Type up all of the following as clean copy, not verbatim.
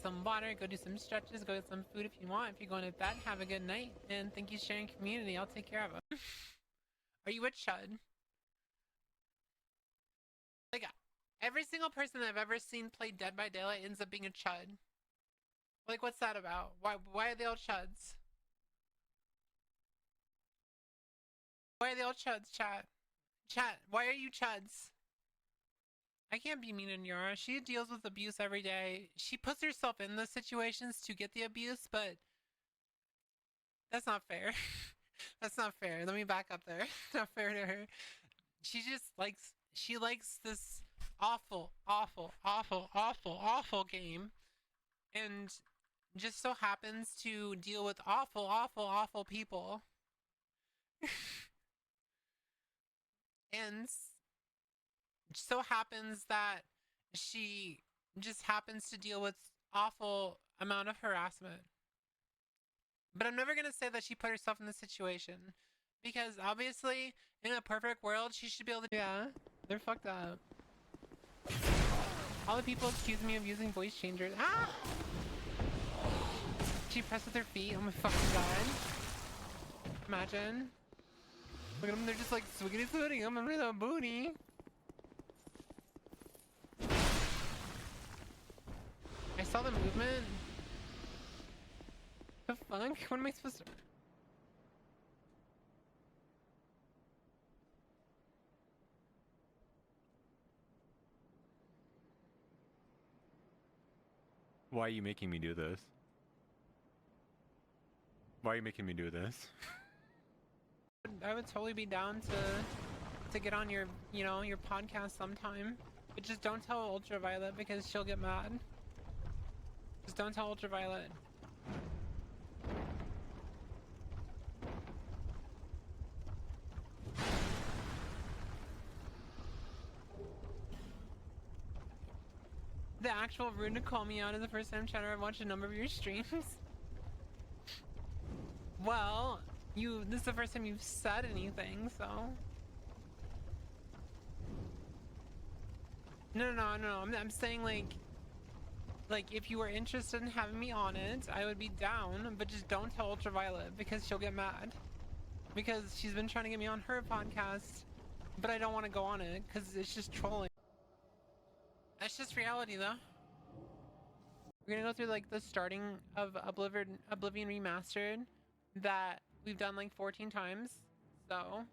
some water, go do some stretches, go get some food if you want. If you're going to bed, have a good night. And thank you for sharing community. I'll take care of them. Are you a chud? Like, every single person I've ever seen play Dead by Daylight ends up being a chud. Like, what's that about? Why are they all chuds? Why are they all chuds, chat? Chat, why are you chuds? I can't be mean to Yara. She deals with abuse every day. She puts herself in those situations to get the abuse, but that's not fair. That's not fair. Let me back up there. Not fair to her. She likes this awful, awful, awful, awful, awful game, and just so happens to deal with awful, awful, awful people. And so happens that she just happens to deal with awful amount of harassment. But I'm never gonna say that she put herself in this situation, because obviously in a perfect world she should be able to. Yeah, they're fucked up. All the people accuse me of using voice changers. Ah! She pressed with her feet. Oh my fucking god. Imagine. Look at them, they're just like swiggity swooting. I'm a little booty. I saw the movement. The fuck? What am I supposed to... Why are you making me do this? Why are you making me do this? I would totally be down to get on your, you know, your podcast sometime. But just don't tell Ultraviolet because she'll get mad. Just don't tell Ultraviolet. The actual rude to call me out is the first time Chatter I've watched a number of your streams. Well, this is the first time you've said anything, so. No, I'm saying like if you were interested in having me on it, I would be down, but just don't tell Ultraviolet because she'll get mad. Because she's been trying to get me on her podcast, but I don't want to go on it because it's just trolling. That's just reality though. We're gonna go through like the starting of Oblivion Remastered that we've done like 14 times. So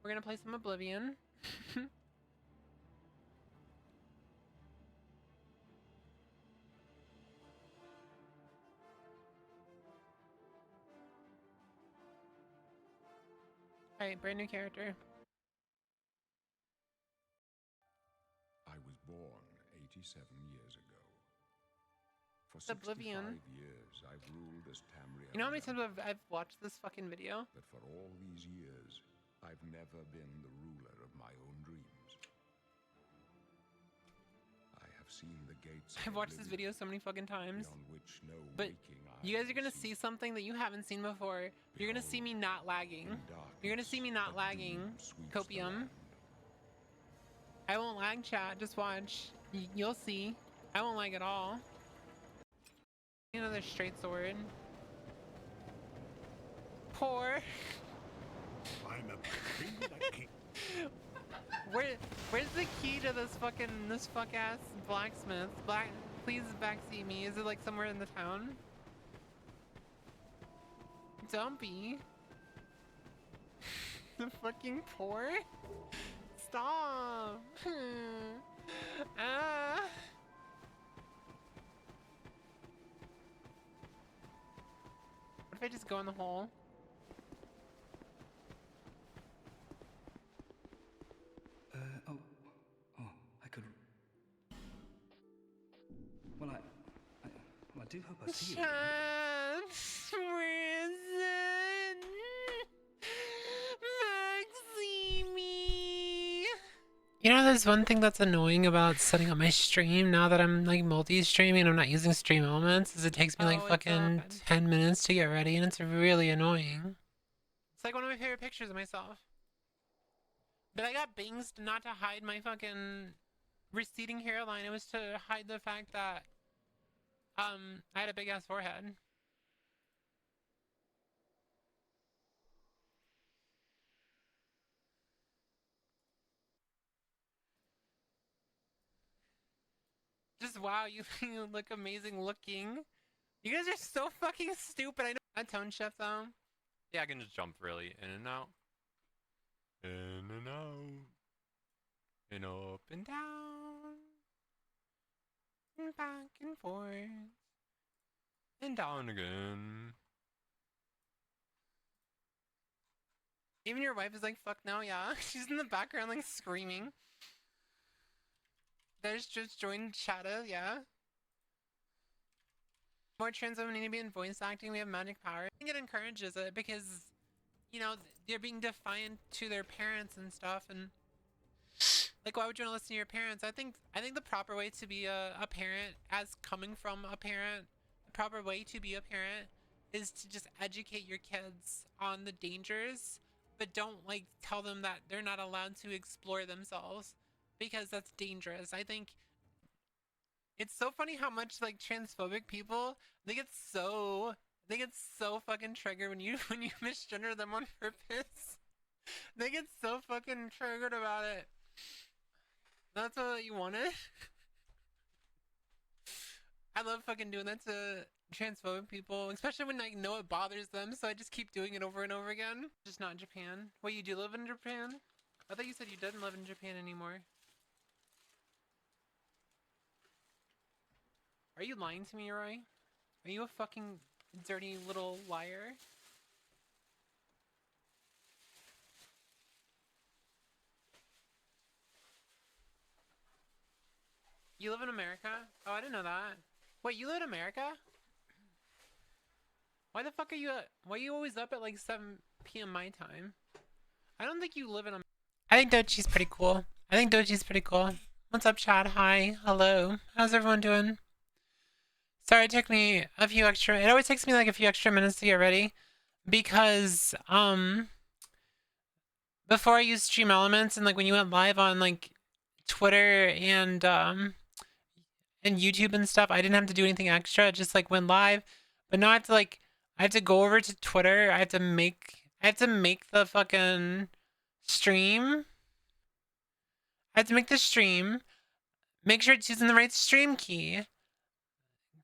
we're gonna play some Oblivion. Alright, brand new character. I was born 87 years ago. For Oblivion. 65 years, I've ruled as Tamriel. You know how many times I've watched this fucking video? But for all these years, I've never been the ruler of my own dreams. I have seen the gates. I've watched this video so many fucking times. Which no but you guys are gonna see something that you haven't seen before. You're gonna see me not lagging. You're gonna see me not lagging, Copium. I won't lag, chat. Just watch. You'll see. I won't lag at all. Another straight sword. Poor. I'm a king that king. Where's the key to this fuck ass blacksmith? Please backseat me. Is it like somewhere in the town? Don't be. The fucking poor? Stop. Ah. What if I just go in the hole? I could. Well, I do hope I see you. Chance, where is it? Maxime. You know, there's one thing that's annoying about setting up my stream now that I'm like multi-streaming and I'm not using stream elements is it takes me like fucking 10 minutes to get ready and it's really annoying. It's like one of my favorite pictures of myself. But I got bings not to hide my fucking receding hairline. It was to hide the fact that I had a big ass forehead. Just wow, you look amazing looking. You guys are so fucking stupid. I know a tone shift though. Yeah, I can just jump really in and out. In and out. And up and down. And back and forth. And down again. Even your wife is like, fuck no, yeah. She's in the background like screaming. There's just joined Shadow, yeah. More trans women need to be in voice acting. We have magic power. I think it encourages it because, you know, they're being defiant to their parents and stuff. And like, why would you want to listen to your parents? I think the proper way to be a parent, as coming from a parent, the proper way to be a parent is to just educate your kids on the dangers, but don't like tell them that they're not allowed to explore themselves because that's dangerous. I think it's so funny how much like transphobic people they get so fucking triggered when you misgender them on purpose. They get so fucking triggered about it. That's what you wanted. I love fucking doing that to transphobic people, especially when I know it bothers them, so I just keep doing it over and over again. Just not in Japan. Wait, you do live in Japan? I thought you said you didn't live in Japan anymore. Are you lying to me, Roy? Are you a fucking dirty little liar? You live in America? Oh, I didn't know that. Wait, you live in America? Why the fuck are you why are you always up at like 7 p.m. my time? I don't think you live in America. I think Dochi's pretty cool. What's up, Chad? Hi. Hello. How's everyone doing? Sorry, it took me a few extra... It always takes me like a few extra minutes to get ready. Because, before I used Stream Elements and like when you went live on like Twitter and YouTube and stuff, I didn't have to do anything extra. It just like went live. But now I have to go over to Twitter. I have to make the fucking stream. I have to make the stream. Make sure it's using the right stream key.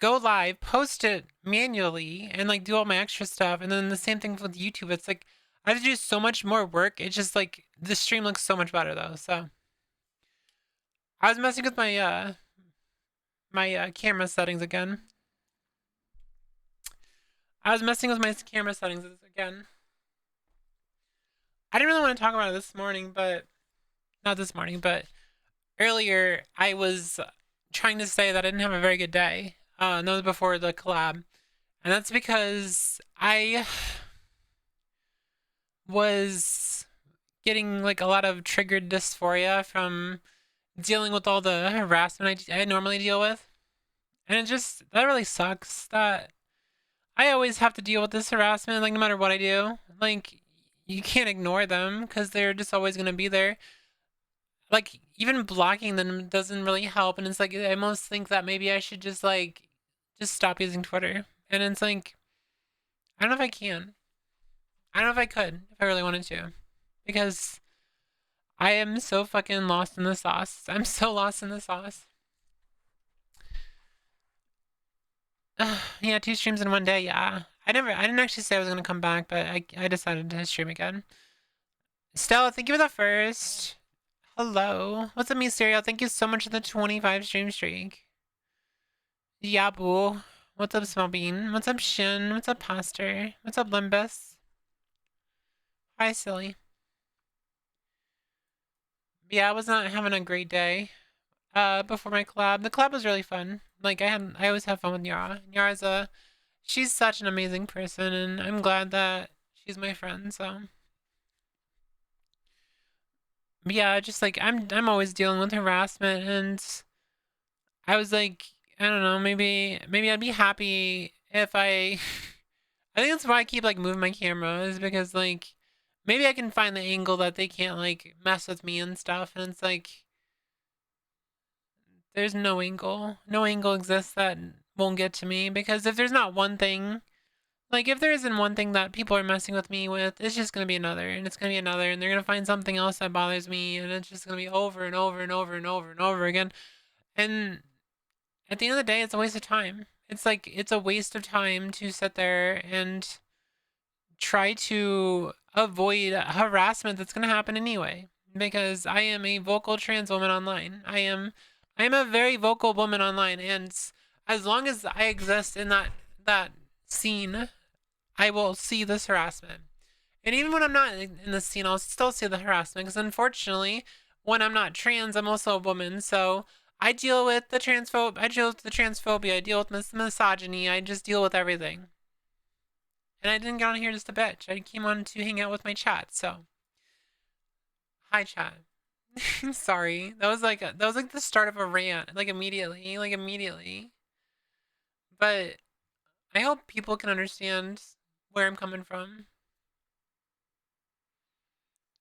Go live, post it manually, and like do all my extra stuff. And then the same thing with YouTube. It's like I have to do so much more work. It's just like the stream looks so much better though. So I was messing with my camera settings again. I didn't really want to talk about it this morning, but not this morning, but earlier I was trying to say that I didn't have a very good day. That was before the collab. And that's because I was getting like a lot of triggered dysphoria from dealing with all the harassment I normally deal with. And that really sucks that I always have to deal with this harassment, like no matter what I do. Like, you can't ignore them because they're just always going to be there. Like, even blocking them doesn't really help. And it's like, I almost think that maybe I should just stop using Twitter. And it's like, I don't know if I can. I don't know if I could, if I really wanted to. Because I am so fucking lost in the sauce. I'm so lost in the sauce. Yeah, 2 streams in one day, yeah. I didn't actually say I was gonna come back, but I decided to stream again. Stella, thank you for the first. Hello. What's up, Mysterio? Thank you so much for the 25 stream streak. Diabwo. What's up, Smallbean? What's up, Shin? What's up, Pastor? What's up, Limbus? Hi, Silly. Yeah, I was not having a great day. Before my collab. The collab was really fun. Like, I always have fun with Yara. She's such an amazing person, and I'm glad that she's my friend, so. But yeah, just like, I'm always dealing with harassment, and I was like, I don't know, maybe I'd be happy if I think that's why I keep, like, moving my camera, is because, like, maybe I can find the angle that they can't, like, mess with me and stuff, and it's like, there's no angle. No angle exists that won't get to me, because if there's not one thing, like if there isn't one thing that people are messing with me with, it's just gonna be another, and it's gonna be another, and they're gonna find something else that bothers me, and it's just gonna be over and over and over and over and over again. And at the end of the day, it's a waste of time. It's like it's a waste of time to sit there and try to avoid harassment that's gonna happen anyway. Because I am a vocal trans woman online. I am a very vocal woman online, and as long as I exist in that scene, I will see this harassment. And even when I'm not in the scene, I'll still see the harassment, because unfortunately, when I'm not trans, I'm also a woman. So I deal with the I deal with the transphobia. I deal with misogyny. I just deal with everything. And I didn't get on here just to bitch. I came on to hang out with my chat. So, hi chat. Sorry, that was like the start of a rant. Like immediately. But I hope people can understand where I'm coming from.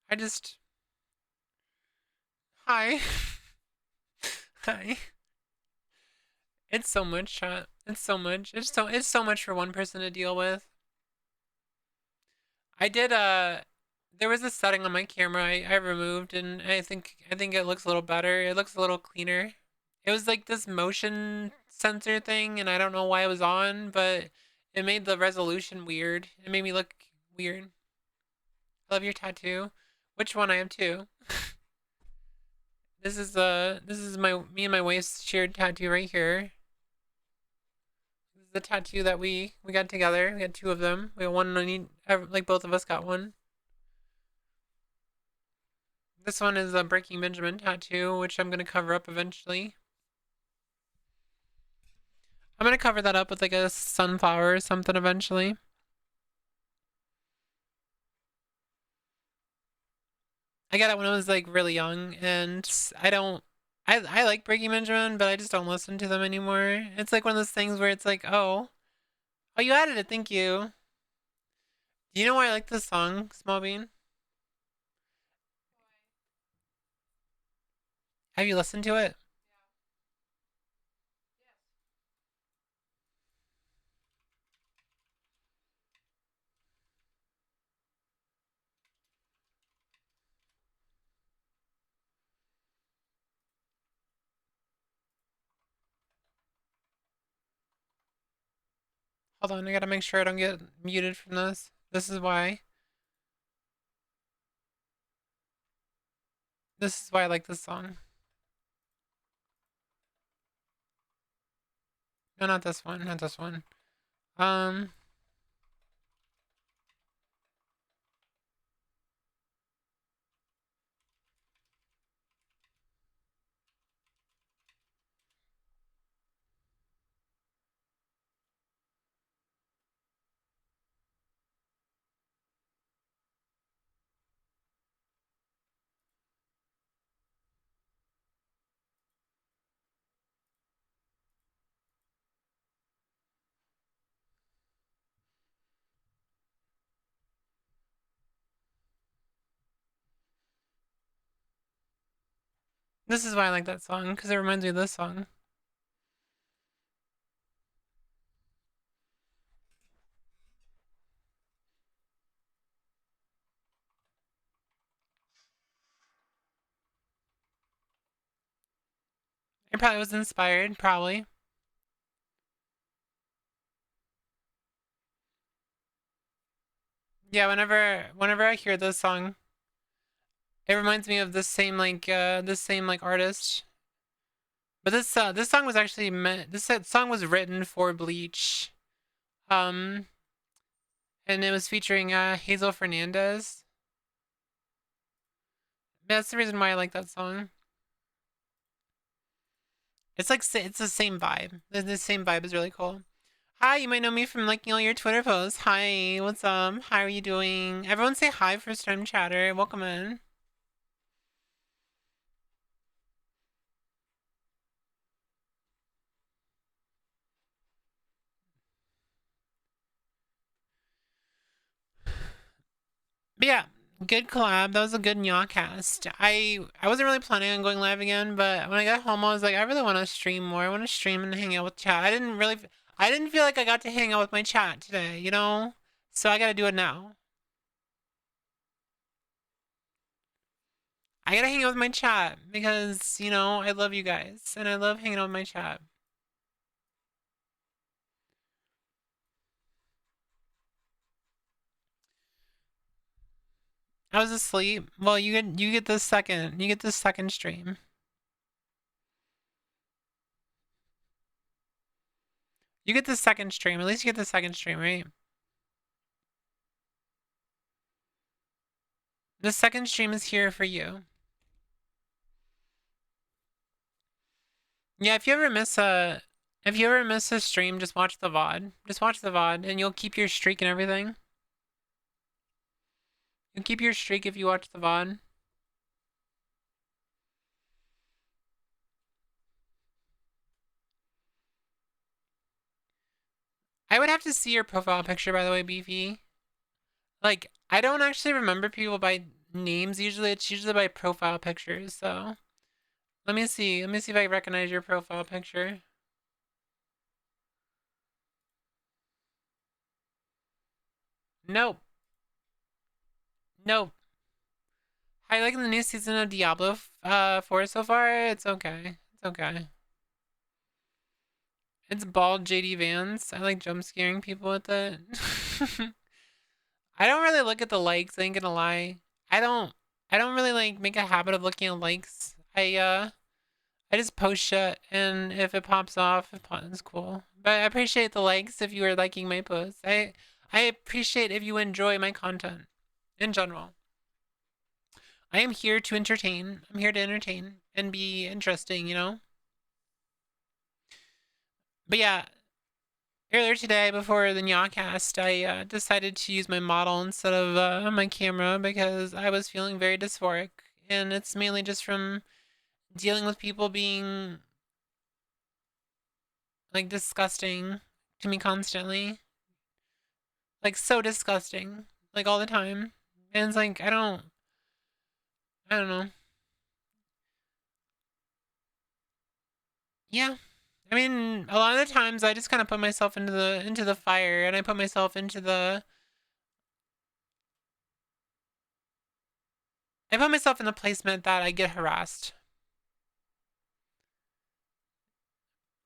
I just hi. Hi. It's so much, chat. It's so much. It's so much for one person to deal with. I did there was a setting on my camera I removed, and I think it looks a little better. It looks a little cleaner. It was like this motion sensor thing, and I don't know why it was on, but it made the resolution weird. It made me look weird. I love your tattoo. Which one? I have two. This is me and my wife's shared tattoo right here. This is the tattoo that we got together. We got two of them. We got one on each, like both of us got one. This one is a Breaking Benjamin tattoo, which I'm gonna cover up eventually. I'm gonna cover that up with like a sunflower or something eventually. I got it when I was like really young, and I like Breaking Benjamin, but I just don't listen to them anymore. It's like one of those things where it's like, oh, you added it, thank you. Do you know why I like this song, Small Bean? Have you listened to it? Hold on, I gotta make sure I don't get muted from this. This is why. This is why I like this song. No, not this one. Not this one. This is why I like that song, because it reminds me of this song. It probably was inspired, probably. Yeah, whenever I hear this song, it reminds me of this same like artist. But this song was actually this song was written for Bleach. And it was featuring Hazel Fernandez. That's the reason why I like that song. It's like it's the same vibe. The same vibe is really cool. Hi, you might know me from liking all your Twitter posts. Hi, what's up? How are you doing? Everyone say hi, first time chatter. Welcome in. But yeah, Good collab. That was a good Nyawcast. I wasn't really planning on going live again, but when I got home, I was like, I really want to stream more. I want to stream and hang out with chat. I didn't feel like I got to hang out with my chat today, you know? So I gotta do it now. I gotta hang out with my chat because, you know, I love you guys and I love hanging out with my chat. I was asleep. Well, you get the second stream. You get the second stream. At least you get the second stream, right? The second stream is here for you. Yeah, if you ever miss a stream, just watch the VOD. Just watch the VOD and you'll keep your streak and everything. You'll keep your streak if you watch the VOD. I would have to see your profile picture, by the way, Beefy. Like, I don't actually remember people by names usually. It's usually by profile pictures, so. Let me see. Let me see if I recognize your profile picture. Nope. Nope. How you liking the new season of Diablo 4 so far? It's okay. It's okay. It's bald JD Vans. I like jump scaring people with it. I don't really look at the likes, I ain't gonna lie. I don't really like make a habit of looking at likes. I just post shit and if it pops off, it's cool. But I appreciate the likes if you are liking my posts. I appreciate if you enjoy my content in general. I am here to entertain. I'm here to entertain and be interesting, you know? But yeah, earlier today, before the Nyawcast, I decided to use my model instead of my camera because I was feeling very dysphoric. And it's mainly just from dealing with people being, like, disgusting to me constantly. Like, so disgusting. Like, all the time. And it's like, I don't know. Yeah. I mean, a lot of the times I just kind of put myself into the fire and I put myself into the I put myself in the placement that I get harassed.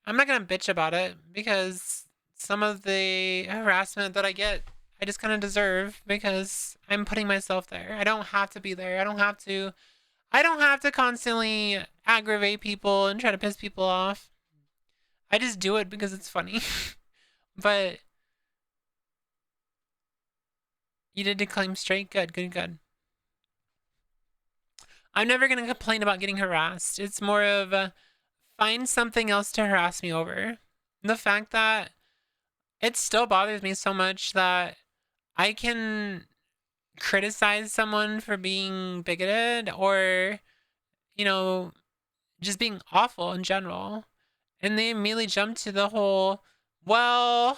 I'm not gonna bitch about it because some of the harassment that I get, I just kind of deserve because I'm putting myself there. I don't have to be there. I don't have to constantly aggravate people and try to piss people off. I just do it because it's funny. But you did declaim straight. Good, good, good. I'm never gonna complain about getting harassed. It's more of find something else to harass me over. The fact that it still bothers me so much that I can criticize someone for being bigoted or, you know, just being awful in general. And they immediately jump to the whole, well,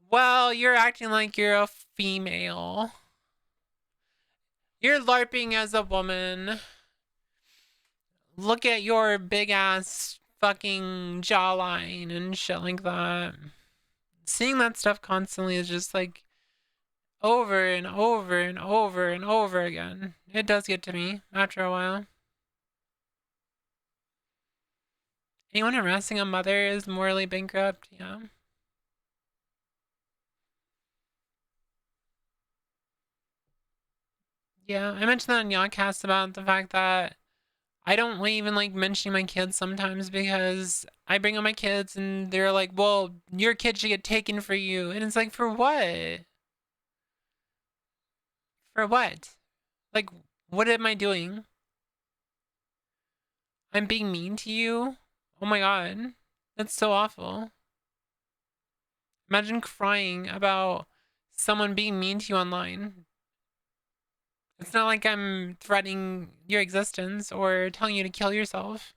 you're acting like you're a female. You're LARPing as a woman. Look at your big ass fucking jawline and shit like that. Seeing that stuff constantly is just like over and over and over and over again. It does get to me after a while. Anyone harassing a mother is morally bankrupt, yeah. Yeah, I mentioned that in Yawcast about the fact that I don't even like mentioning my kids sometimes because I bring up my kids and they're like, well, your kid should get taken for you. And it's like, for what? For what? Like, what am I doing? I'm being mean to you? Oh my god. That's so awful. Imagine crying about someone being mean to you online. It's not like I'm threatening your existence or telling you to kill yourself.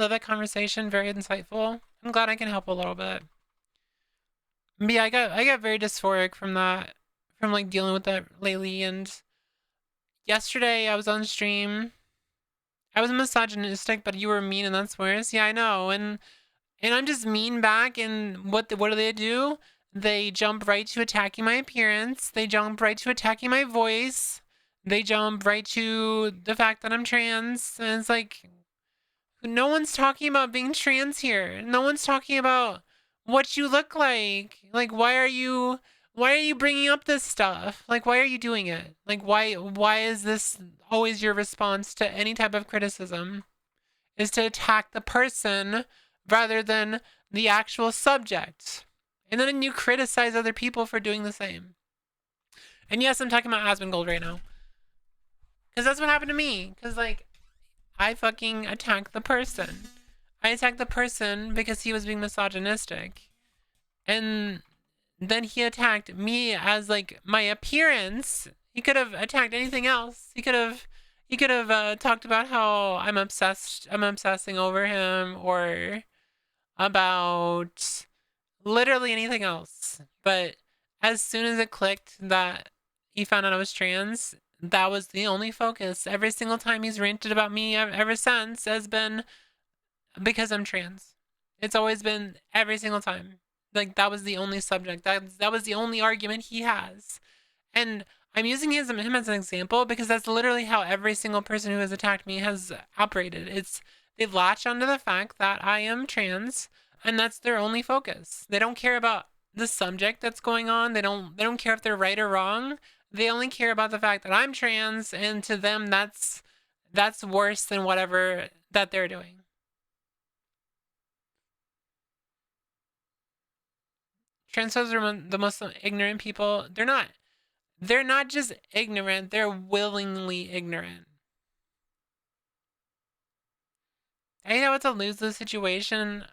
love that conversation. Very insightful. I'm glad I can help a little bit. But yeah, I got very dysphoric from that, from like dealing with that lately. And yesterday I was on stream. I was misogynistic, but you were mean, and that's worse. Yeah, I know. And I'm just mean back. And what do they do? They jump right to attacking my appearance. They jump right to attacking my voice. They jump right to the fact that I'm trans. And it's like, no one's talking about being trans here. No one's talking about what you look like. Like, why are you bringing up this stuff? Like, why are you doing it? Like, why is this always your response to any type of criticism? Is to attack the person rather than the actual subject. And then you criticize other people for doing the same. And yes, I'm talking about Asmongold right now. Because that's what happened to me. Because, like, I fucking attacked the person. I attacked the person because he was being misogynistic. And then he attacked me as, like, my appearance. He could have attacked anything else. He could have talked about how I'm obsessing over him, or about literally anything else. But as soon as it clicked that he found out I was trans, that was the only focus. Every single time he's ranted about me ever since has been because I'm trans. It's always been every single time. Like, that was the only subject. That was the only argument he has. And I'm using him as an example because that's literally how every single person who has attacked me has operated. They latch onto the fact that I am trans, and that's their only focus. They don't care about the subject that's going on. They don't care if they're right or wrong. They only care about the fact that I'm trans, and to them that's worse than whatever that they're doing. Transphobes are the most ignorant people. They're not just ignorant, they're willingly ignorant. I hate how it's a lose-lose situation.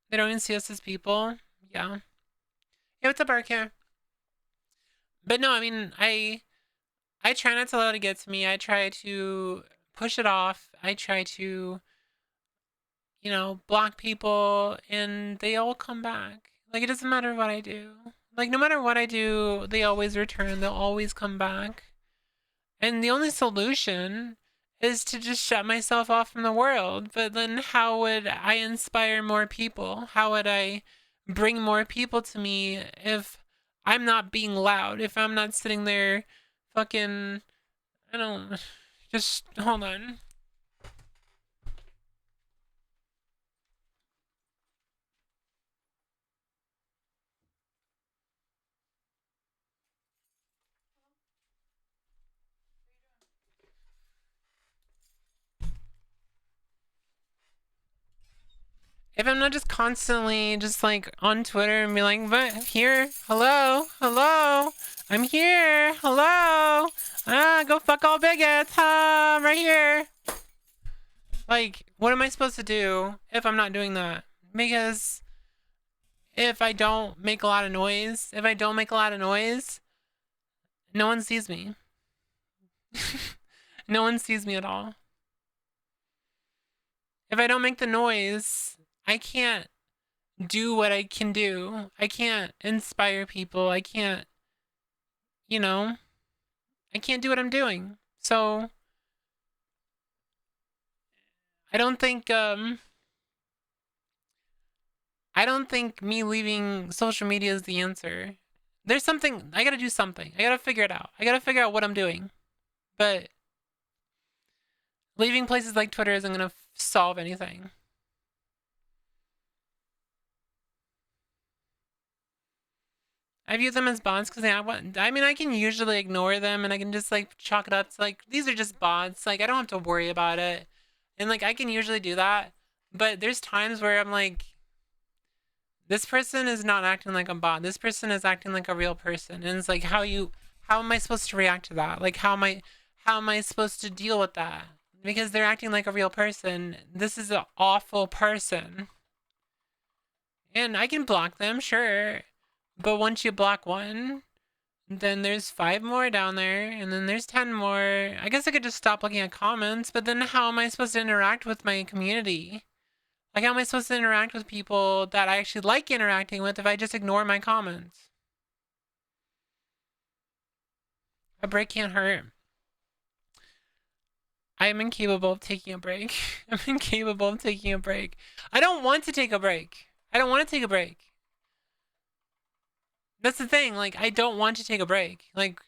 They don't even see us as people. Yeah. Hey, what's up, Ark here? But no, I mean, I try not to let it get to me. I try to push it off. I try to, block people, and they all come back. Like, it doesn't matter what I do. Like, no matter what I do, they always return. They'll always come back. And the only solution is to just shut myself off from the world. But then how would I inspire more people? How would I bring more people to me if I'm not being loud? If I'm not sitting there fucking... I don't... Just... Hold on. If I'm not just constantly just like on Twitter and be like, but I'm here, hello, I'm here, hello, go fuck all bigots, I'm right here. Like, what am I supposed to do if I'm not doing that? Because if I don't make a lot of noise, no one sees me. No one sees me at all. If I don't make the noise, I can't do what I can do. I can't inspire people. I can't, I can't do what I'm doing. So I don't think me leaving social media is the answer. There's something, I gotta do something. I gotta figure it out. I gotta figure out what I'm doing. But leaving places like Twitter isn't gonna solve anything. I view them as bots because I can usually ignore them, and I can just like chalk it up to like, these are just bots. Like, I don't have to worry about it. And like, I can usually do that. But there's times where I'm like, this person is not acting like a bot. This person is acting like a real person. And it's like, how am I supposed to react to that? Like, how am I supposed to deal with that? Because they're acting like a real person. This is an awful person. And I can block them, sure. But once you block one, then there's 5 more down there, and then there's 10 more. I guess I could just stop looking at comments, but then how am I supposed to interact with my community? Like, how am I supposed to interact with people that I actually like interacting with if I just ignore my comments? A break can't hurt. I am incapable of taking a break. I'm incapable of taking a break. I don't want to take a break. I don't want to take a break. That's the thing. Like, I don't want to take a break. Like,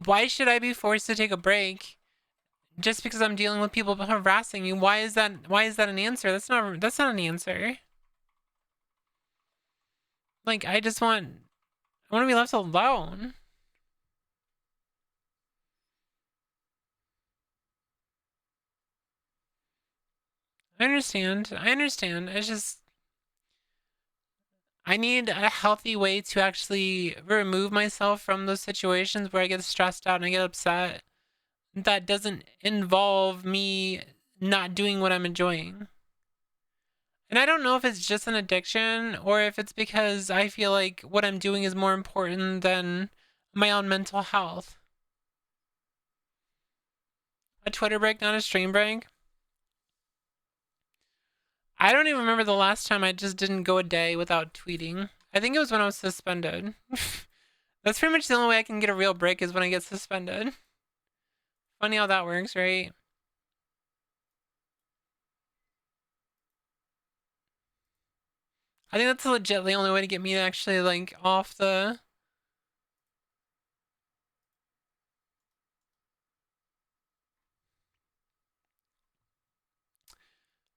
why should I be forced to take a break just because I'm dealing with people harassing me? Why is that an answer? That's not an answer. Like, I want to be left alone. I understand. It's just I need a healthy way to actually remove myself from those situations where I get stressed out and I get upset. That doesn't involve me not doing what I'm enjoying. And I don't know if it's just an addiction or if it's because I feel like what I'm doing is more important than my own mental health. A Twitter break, not a stream break? I don't even remember the last time I just didn't go a day without tweeting. I think it was when I was suspended. That's pretty much the only way I can get a real break is when I get suspended. Funny how that works, right? I think that's legit the only way to get me to actually, like, off the...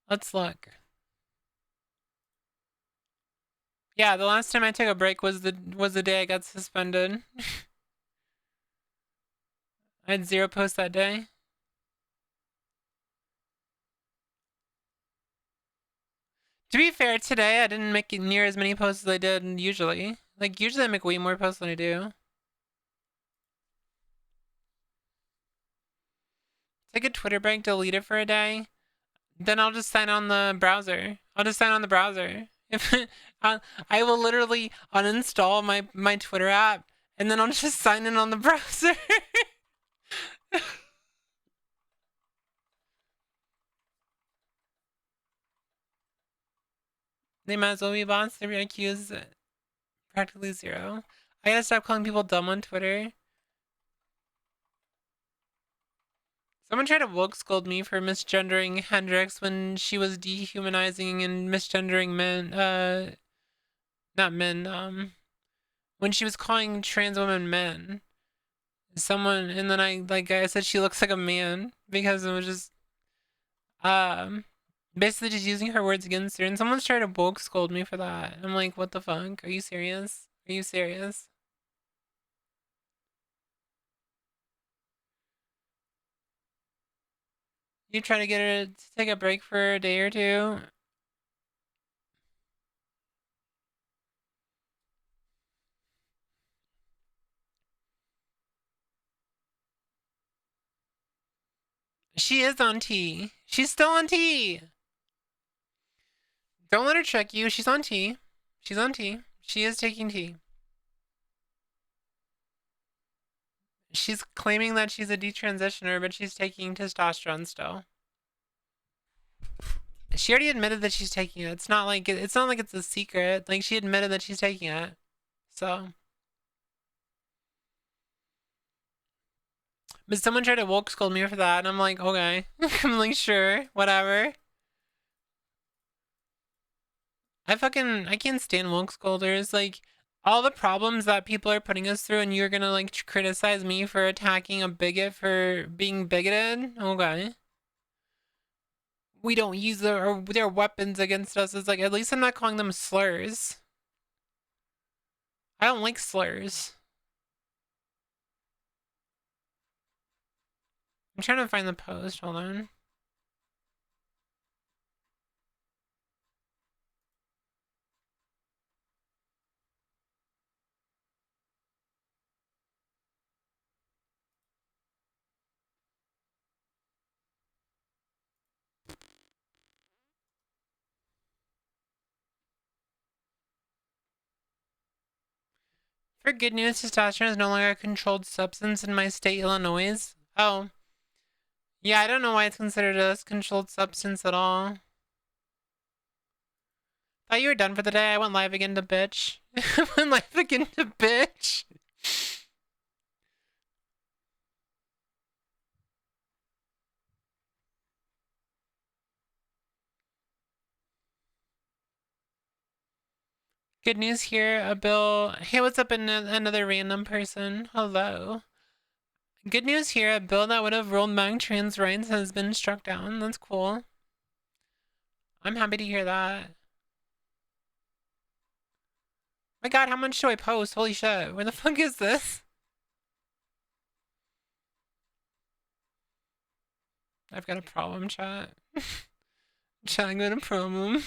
Let's look. Yeah, the last time I took a break was the day I got suspended. I had 0 posts that day. To be fair, today I didn't make near as many posts as I did usually. Like, usually I make way more posts than I do. Take a Twitter break, delete it for a day. Then I'll just sign on the browser. If I will literally uninstall my Twitter app, and then I'll just sign in on the browser. They might as well be bots. Their IQ is practically 0. I gotta stop calling people dumb on Twitter. Someone tried to woke scold me for misgendering Hendrix when she was dehumanizing and misgendering men. Not men. When she was calling trans women men. Someone, and then I said she looks like a man because it was just, basically just using her words against her. And someone's trying to woke scold me for that. I'm like, what the fuck? Are you serious? Are you serious? You try to get her to take a break for a day or two? She is on T. She's still on T. Don't let her trick you. She's on T. She's on T. She is taking T. She's claiming that she's a detransitioner, but she's taking testosterone still. She already admitted that she's taking it. It's not like it's a secret. Like, she admitted that she's taking it. So, but someone tried to woke scold me for that, and I'm like, okay. I'm like, sure, whatever. I can't stand woke scolders. Like, all the problems that people are putting us through, and you're gonna, like, criticize me for attacking a bigot for being bigoted? Okay. We don't use their weapons against us. It's like, at least I'm not calling them slurs. I don't like slurs. I'm trying to find the post. Hold on. For good news, testosterone is no longer a controlled substance in my state, Illinois. Oh. Yeah, I don't know why it's considered a controlled substance at all. Oh, you were done for the day. I went live again to bitch. I went live again to bitch. Good news here, a bill. Hey, what's up, another random person? Hello. Good news here, a bill that would have rolled back trans rights has been struck down. That's cool. I'm happy to hear that. My god, how much do I post? Holy shit, where the fuck is this? I've got a problem, chat. Chat, I got a problem.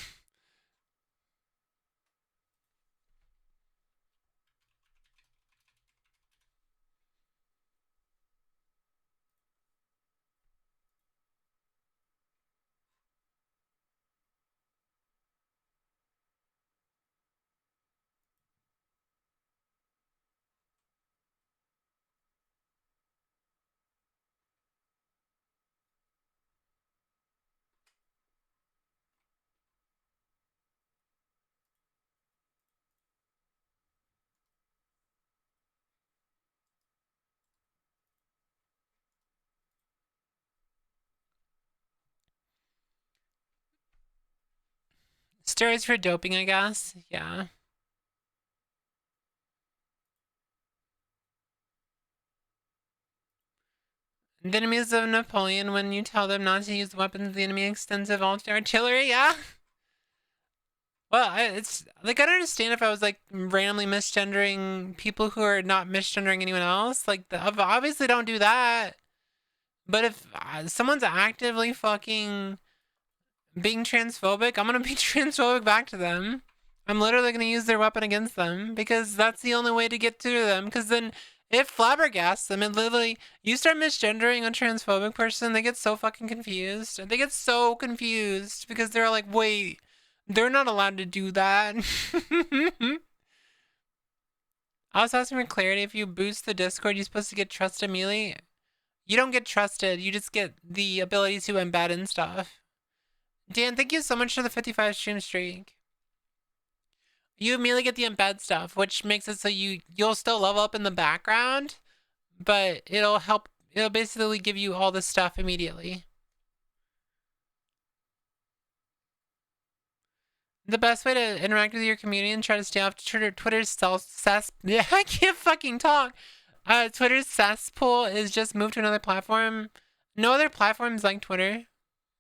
Steroids for doping, I guess. Yeah. The enemies of Napoleon, when you tell them not to use weapons, the enemy extensive artillery, yeah? Well, it's like, I don't understand if I was like randomly misgendering people who are not misgendering anyone else. Like, obviously don't do that. But if someone's actively fucking being transphobic, I'm gonna be transphobic back to them. I'm literally gonna use their weapon against them because that's the only way to get to them. Because then it flabbergasts them. And literally, you start misgendering a transphobic person, they get so fucking confused. They get so confused because they're like, wait, they're not allowed to do that. I was asking for clarity. If you boost the Discord, you're supposed to get trust immediately. You don't get trusted. You just get the ability to embed and stuff. Dan, thank you so much for the 55 stream streak. You immediately get the embed stuff, which makes it so you'll still level up in the background, but it'll basically give you all the stuff immediately. The best way to interact with your community and try to stay off Twitter's yeah, I can't fucking talk. Twitter's cesspool is just move to another platform. No other platform is like Twitter.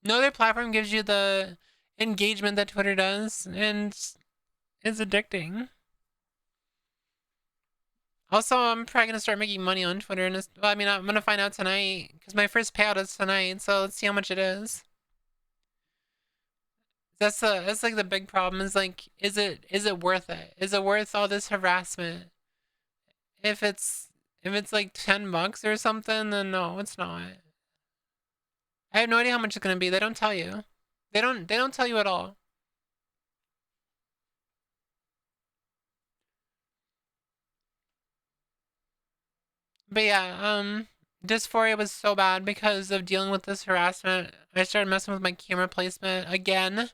No other platform gives you the engagement that Twitter does, and it's addicting. Also, I'm probably gonna start making money on Twitter, and well, I mean, I'm gonna find out tonight because my first payout is tonight. So let's see how much it is. That's like the big problem. Is like, is it worth it? Is it worth all this harassment? If it's like $10 or something, then no, it's not. I have no idea how much it's gonna be. They don't tell you. They don't tell you at all. But yeah, dysphoria was so bad because of dealing with this harassment. I started messing with my camera placement again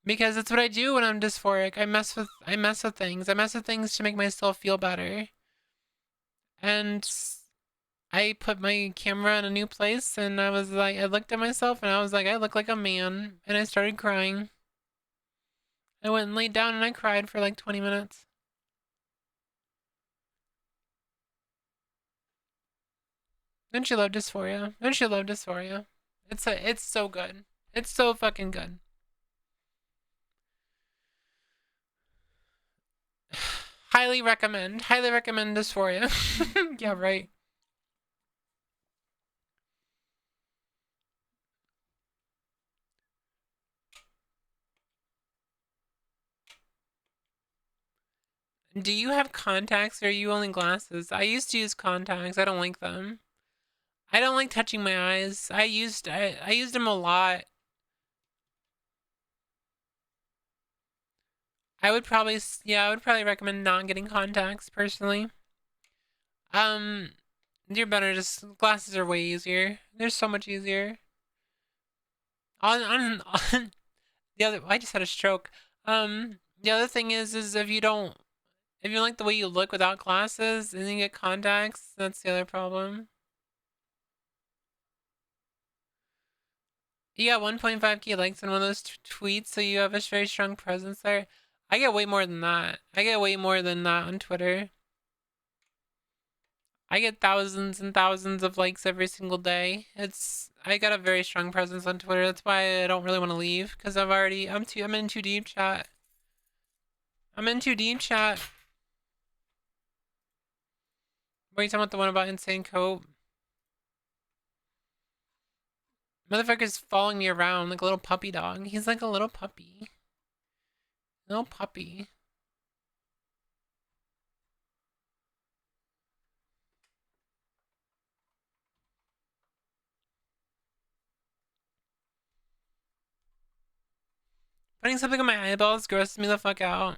because it's what I do when I'm dysphoric. I mess with things. I mess with things to make myself feel better. And I put my camera in a new place, and I was like, I looked at myself and I was like, I look like a man, and I started crying. I went and laid down and I cried for like 20 minutes. Don't you love dysphoria? Don't you love dysphoria? It's so good. It's so fucking good. Highly recommend. Highly recommend dysphoria. Yeah, right. Do you have contacts or are you only glasses? I used to use contacts. I don't like them. I don't like touching my eyes. I used them a lot. I would probably recommend not getting contacts personally. You're better just glasses are way easier. They're so much easier. On the other, I just had a stroke. The other thing is if you don't like the way you look without glasses and you get contacts, that's the other problem. You got 1.5k likes on one of those tweets, so you have a very strong presence there. I get way more than that. I get way more than that on Twitter. I get thousands and thousands of likes every single day. I got a very strong presence on Twitter. That's why I don't really want to leave, because I'm in too deep chat. I'm in too deep chat. What are you talking about? The one about insane coat? Motherfucker's following me around like a little puppy dog. He's like a little puppy. Little puppy. Putting something on my eyeballs grosses me the fuck out.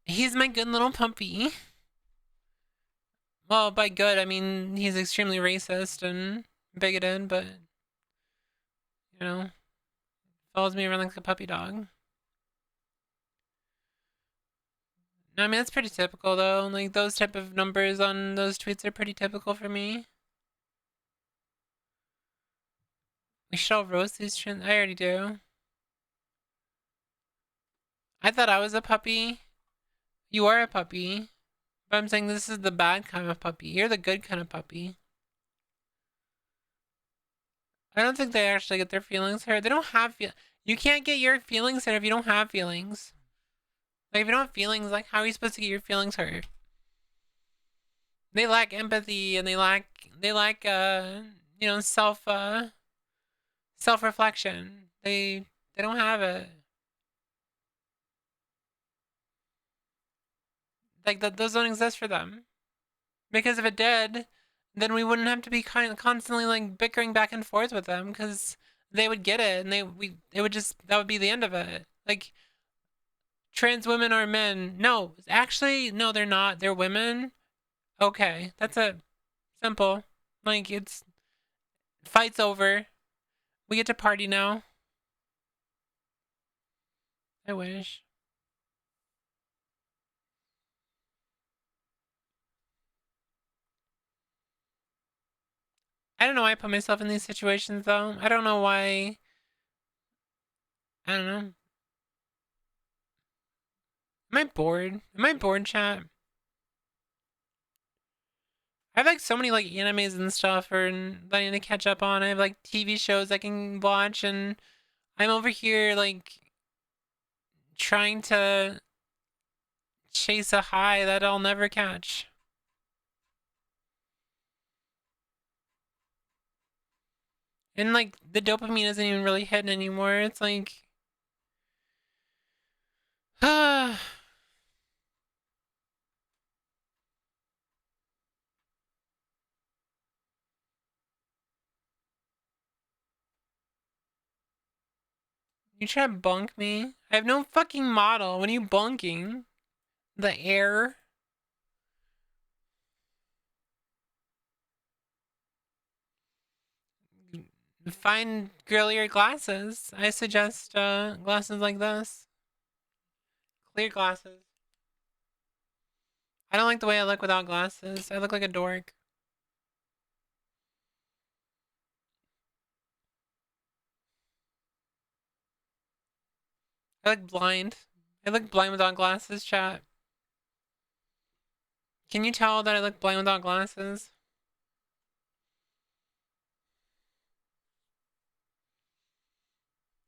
He's my good little puppy. Well, by good, I mean he's extremely racist and bigoted, but, you know, follows me around like a puppy dog. No, I mean, that's pretty typical, though. Like, those type of numbers on those tweets are pretty typical for me. We should all roast these trends. I already do. I thought I was a puppy. You are a puppy. But I'm saying this is the bad kind of puppy. You're the good kind of puppy. I don't think they actually get their feelings hurt. They don't have You can't get your feelings hurt if you don't have feelings. Like, if you don't have feelings, like, how are you supposed to get your feelings hurt? They lack empathy and they lack you know, self-reflection. They don't have it. Like, those don't exist for them. Because if it did, then we wouldn't have to be constantly like bickering back and forth with them, because they would get it and that would be the end of it. Like, trans women are men. No, actually, no, they're not. They're women. Okay, that's it. Simple. Like, fight's over. We get to party now. I wish. I don't know why I put myself in these situations, though. I don't know why. I don't know. Am I bored? Am I bored, chat? I have like so many like animes and stuff that I need to catch up on. I have like TV shows I can watch, and I'm over here like trying to chase a high that I'll never catch. And like the dopamine isn't even really hitting anymore. It's like you try to bunk me? I have no fucking model. When are you bunking? The air? Find girlier glasses. I suggest glasses like this. Clear glasses. I don't like the way I look without glasses. I look like a dork. I look blind. I look blind without glasses, chat. Can you tell that I look blind without glasses?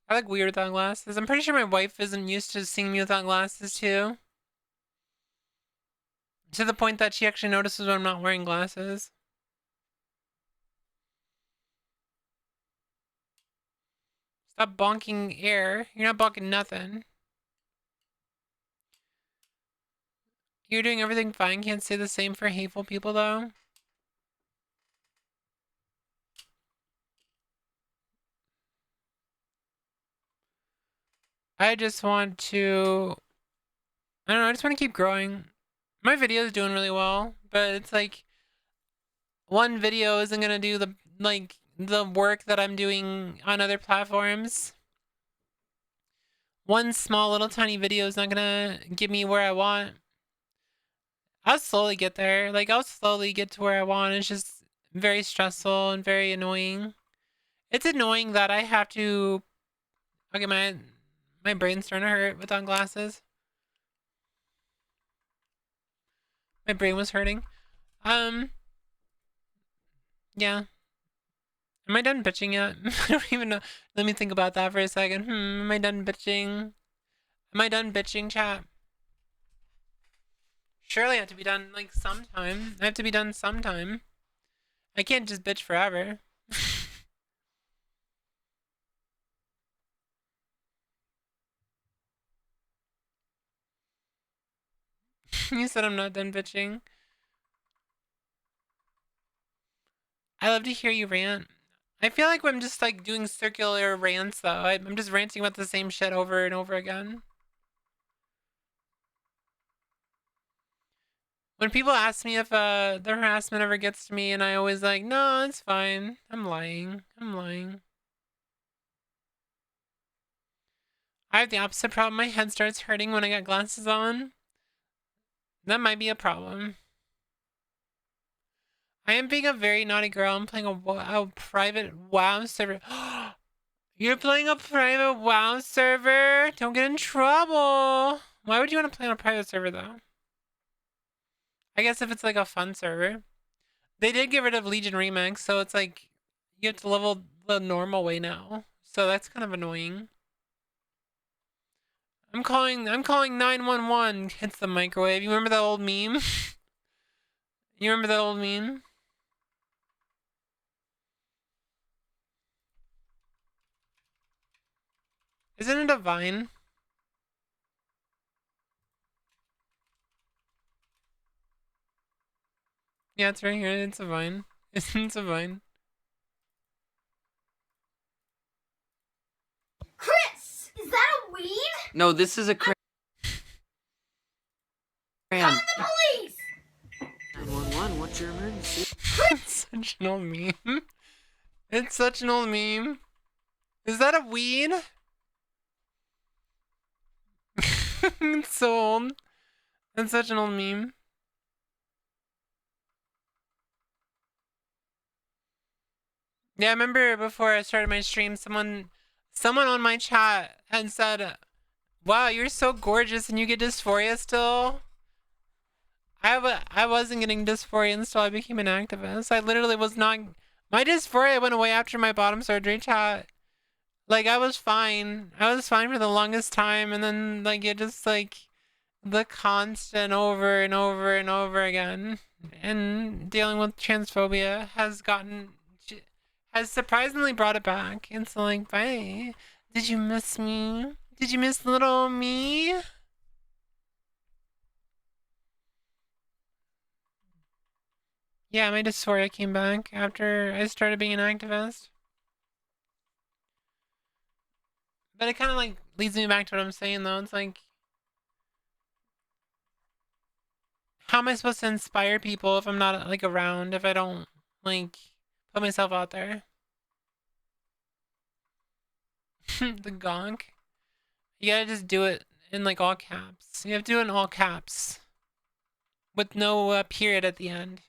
I look weird without glasses. I'm pretty sure my wife isn't used to seeing me without glasses, too. To the point that she actually notices when I'm not wearing glasses. Stop bonking air. You're not bonking nothing. You're doing everything fine. Can't say the same for hateful people, though. I just want to... I don't know, I just want to keep growing. My video is doing really well, but it's like... one video isn't gonna do the work that I'm doing on other platforms. one small little tiny video is not gonna get me where I want. I'll slowly get there. Like, I'll slowly get to where I want. It's just very stressful and very annoying. It's annoying that I have to... Okay, my brain's starting to hurt without glasses. My brain was hurting. Yeah. Am I done bitching yet? I don't even know. Let me think about that for a second. Am I done bitching? Am I done bitching, chat? Surely I have to be done, like, sometime. I have to be done sometime. I can't just bitch forever. You said I'm not done bitching. I love to hear you rant. I feel like I'm just, like, doing circular rants, though. I'm just ranting about the same shit over and over again. When people ask me if the harassment ever gets to me, and I always like, no, it's fine. I'm lying. I'm lying. I have the opposite problem. My head starts hurting when I got glasses on. That might be a problem. I am being a very naughty girl. I'm playing a private WoW server. You're playing a private WoW server? Don't get in trouble. Why would you want to play on a private server, though? I guess if it's like a fun server. They did get rid of Legion Remix, so it's like you have to level the normal way now. So that's kind of annoying. I'm calling 911. Hits the microwave. You remember that old meme? You remember that old meme? Isn't it a vine? Yeah, it's right here. It's a vine. It's a vine. Chris! Is that a weed? No, this is a crayon. Call the police! 911, what's your emergency? It's such an old meme. It's such an old meme. Is that a weed? It's so old. It's such an old meme. Yeah, I remember before I started my stream, someone on my chat had said, wow, you're so gorgeous and you get dysphoria still? I wasn't getting dysphoria until I became an activist. I literally was not... My dysphoria went away after my bottom surgery, chat. Like, I was fine. I was fine for the longest time, and then, like, it just, like... The constant over and over and over again. And dealing with transphobia has surprisingly brought it back. It's like, bye. Did you miss me? Did you miss little me? Yeah, my dysphoria came back after I started being an activist. But it kind of like leads me back to what I'm saying though. It's like, how am I supposed to inspire people if I'm not like around, if I don't like put myself out there? The gonk. You gotta just do it in like all caps. You have to do it in all caps. With no period at the end.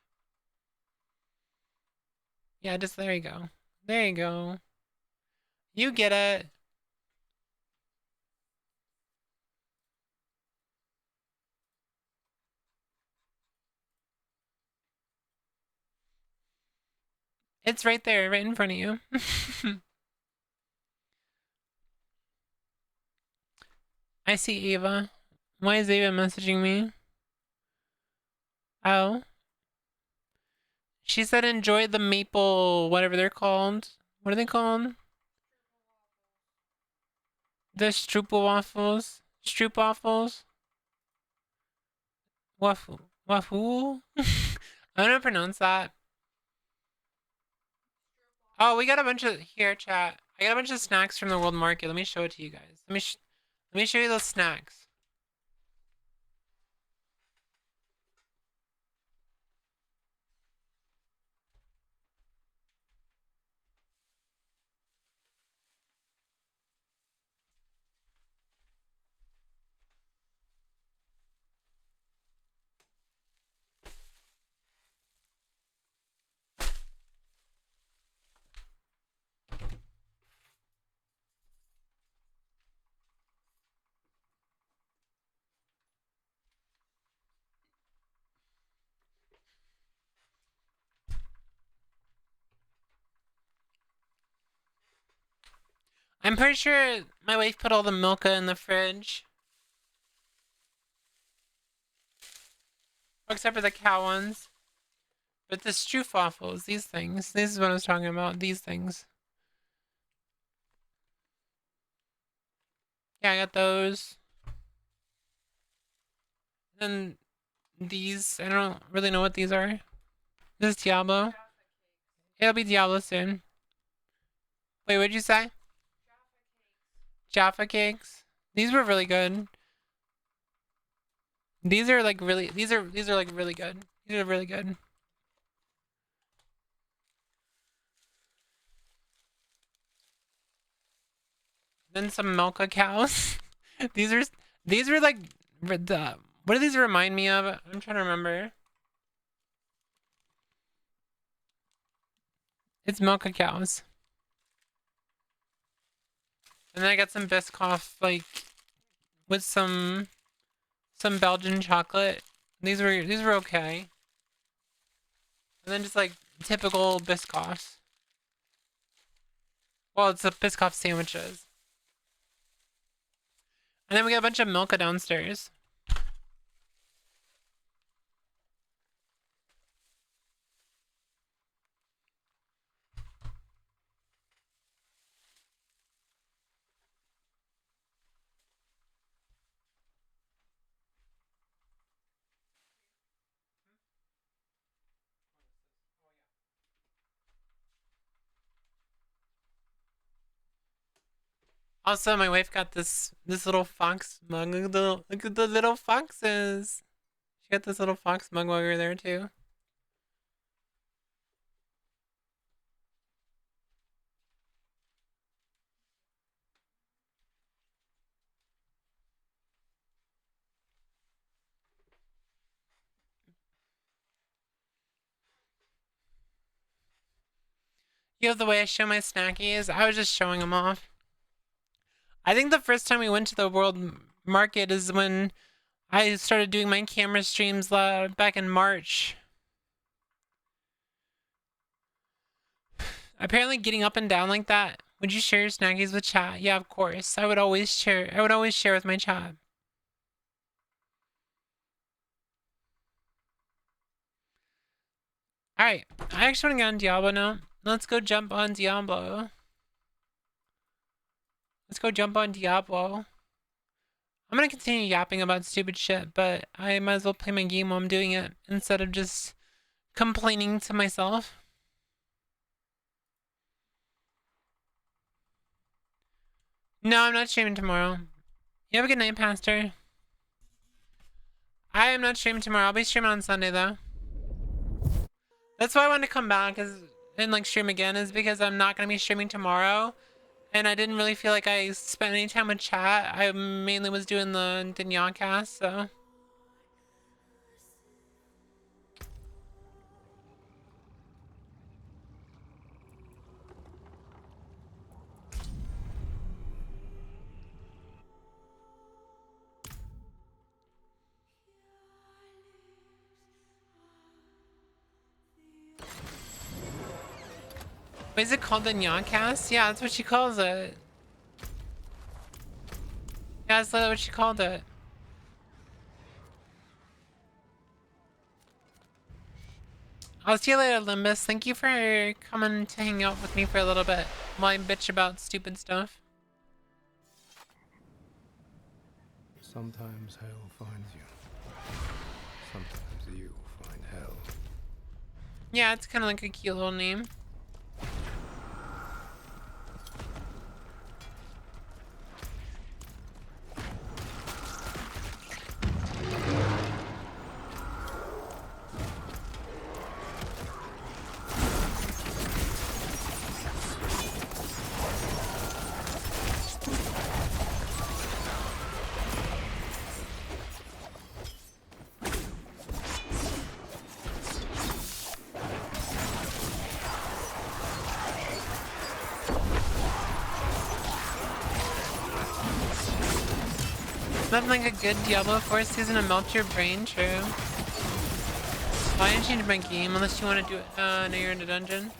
Yeah, just there you go. There you go. You get it. It's right there, right in front of you. I see Ava. Why is Ava messaging me? Oh. She said enjoy the maple, whatever they're called. What are they called? The Stroopel waffles. Stroop waffles. Waffle. Waffle? I don't know how to pronounce that. Oh, we got a bunch of... Here, chat. I got a bunch of snacks from the World Market. Let me show it to you guys. Let me show you those snacks. I'm pretty sure my wife put all the Milka in the fridge. Except for the cow ones. But the stroopwafels, these things. This is what I was talking about. These things. Yeah, I got those. And these, I don't really know what these are. This is Diablo. It'll be Diablo soon. Wait, what'd you say? Jaffa cakes. These were really good. These are like really. These are like really good. These are really good. Then some Milka cows. these were like the. What do these remind me of? I'm trying to remember. It's Milka cows. And then I got some Biscoff, like, with some Belgian chocolate. These were okay. And then just like typical Biscoffs. Well, it's the Biscoff sandwiches. And then we got a bunch of Milka downstairs. Also, my wife got this little fox mug. Look at the little foxes. She got this little fox mug while we were there too. You know the way I show my snackies? I was just showing them off. I think the first time we went to the world market is when I started doing my camera streams back in March. Apparently getting up and down like that. Would you share your snackies with chat? Yeah, of course. I would always share with my chat. Alright, I actually want to get on Diablo now. Let's go jump on Diablo. Let's go jump on Diablo. I'm gonna continue yapping about stupid shit, but I might as well play my game while I'm doing it instead of just complaining to myself. No, I'm not streaming tomorrow. You have a good night, Pastor. I am not streaming tomorrow. I'll be streaming on Sunday though. That's why I wanted to come back and like stream again, is because I'm not gonna be streaming tomorrow. And I didn't really feel like I spent any time with chat. I mainly was doing the Nyawcast, so. Wait, is it called the Nyawcast? Yeah, that's what she calls it. Yeah, that's what she called it. I'll see you later, Limbus. Thank you for coming to hang out with me for a little bit while I bitch about stupid stuff. Sometimes hell finds you. Sometimes you find hell. Yeah, it's kind of like a cute little name. Nothing like a good Diablo 4 season to melt your brain, true. Why didn't you change my game unless you want to do it now you're in a dungeon?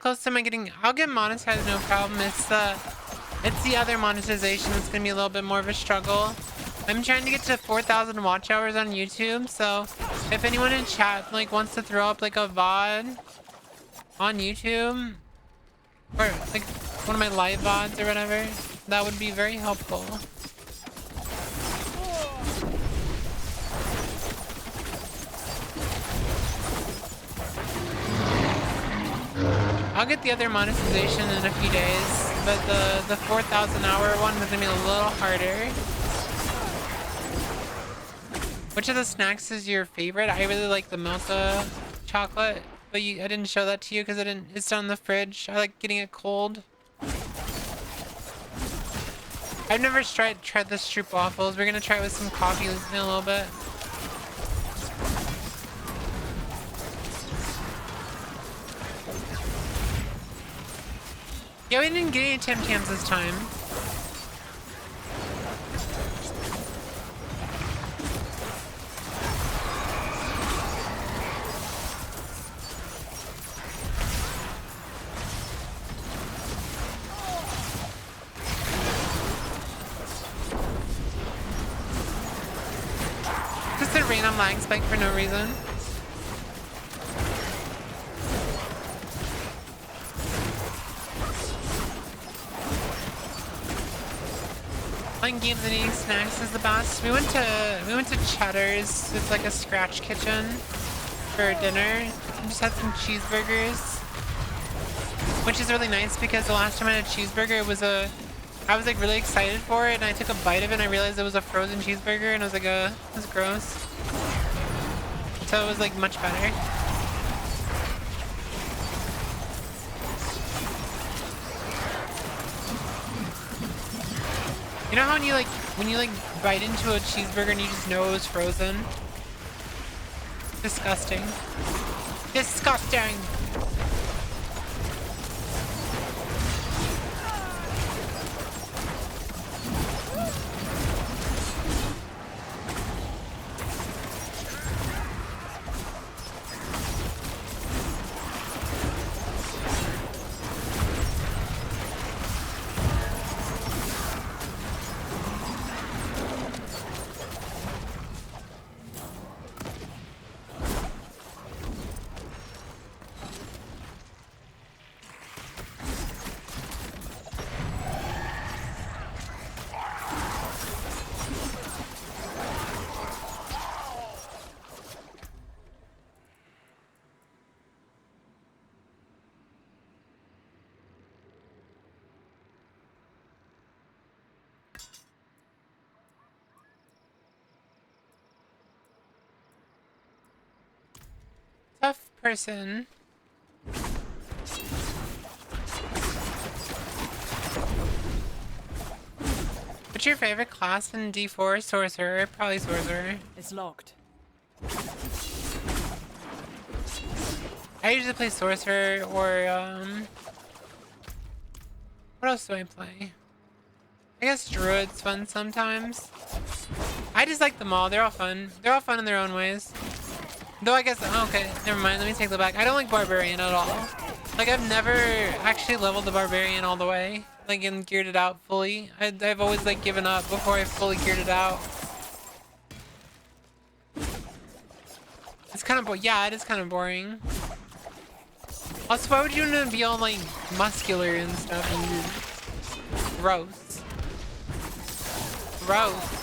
close am I getting? I'll get monetized, no problem. It's the other monetization that's gonna be a little bit more of a struggle. I'm trying to get to 4,000 watch hours on YouTube, so if anyone in chat like wants to throw up like a VOD on YouTube or like one of my live VODs or whatever, that would be very helpful. I'll get the other monetization in a few days, but the 4,000 hour one is gonna be a little harder. Which of the snacks is your favorite? I really like the Milka chocolate, but I didn't show that to you because it's down in the fridge. I like getting it cold. I've never tried the Stroop waffles. We're gonna try it with some coffee in a little bit. Yeah, we didn't get any Tim Tams this time. Just a random lag spike for no reason. Playing games and eating snacks is the best. We went to Cheddar's. It's like a scratch kitchen for dinner. We just had some cheeseburgers, which is really nice because the last time I had a cheeseburger, I was like really excited for it, and I took a bite of it and I realized it was a frozen cheeseburger, and I was like, this is gross. So it was like much better. You know how when you bite into a cheeseburger and you just know it was frozen? Disgusting. Disgusting! Tough person. What's your favorite class in D4? Sorcerer? Probably Sorcerer. It's locked. I usually play Sorcerer or, what else do I play? I guess Druid's fun sometimes. I just like them all. They're all fun. They're all fun in their own ways. Though I guess, oh, okay, never mind. Let me take that back. I don't like Barbarian at all. Like, I've never actually leveled the Barbarian all the way. Like, and geared it out fully. I've always, like, given up before I fully geared it out. It's kind of, yeah, it is kind of boring. Also, why would you want to be all, like, muscular and stuff? And gross. Gross.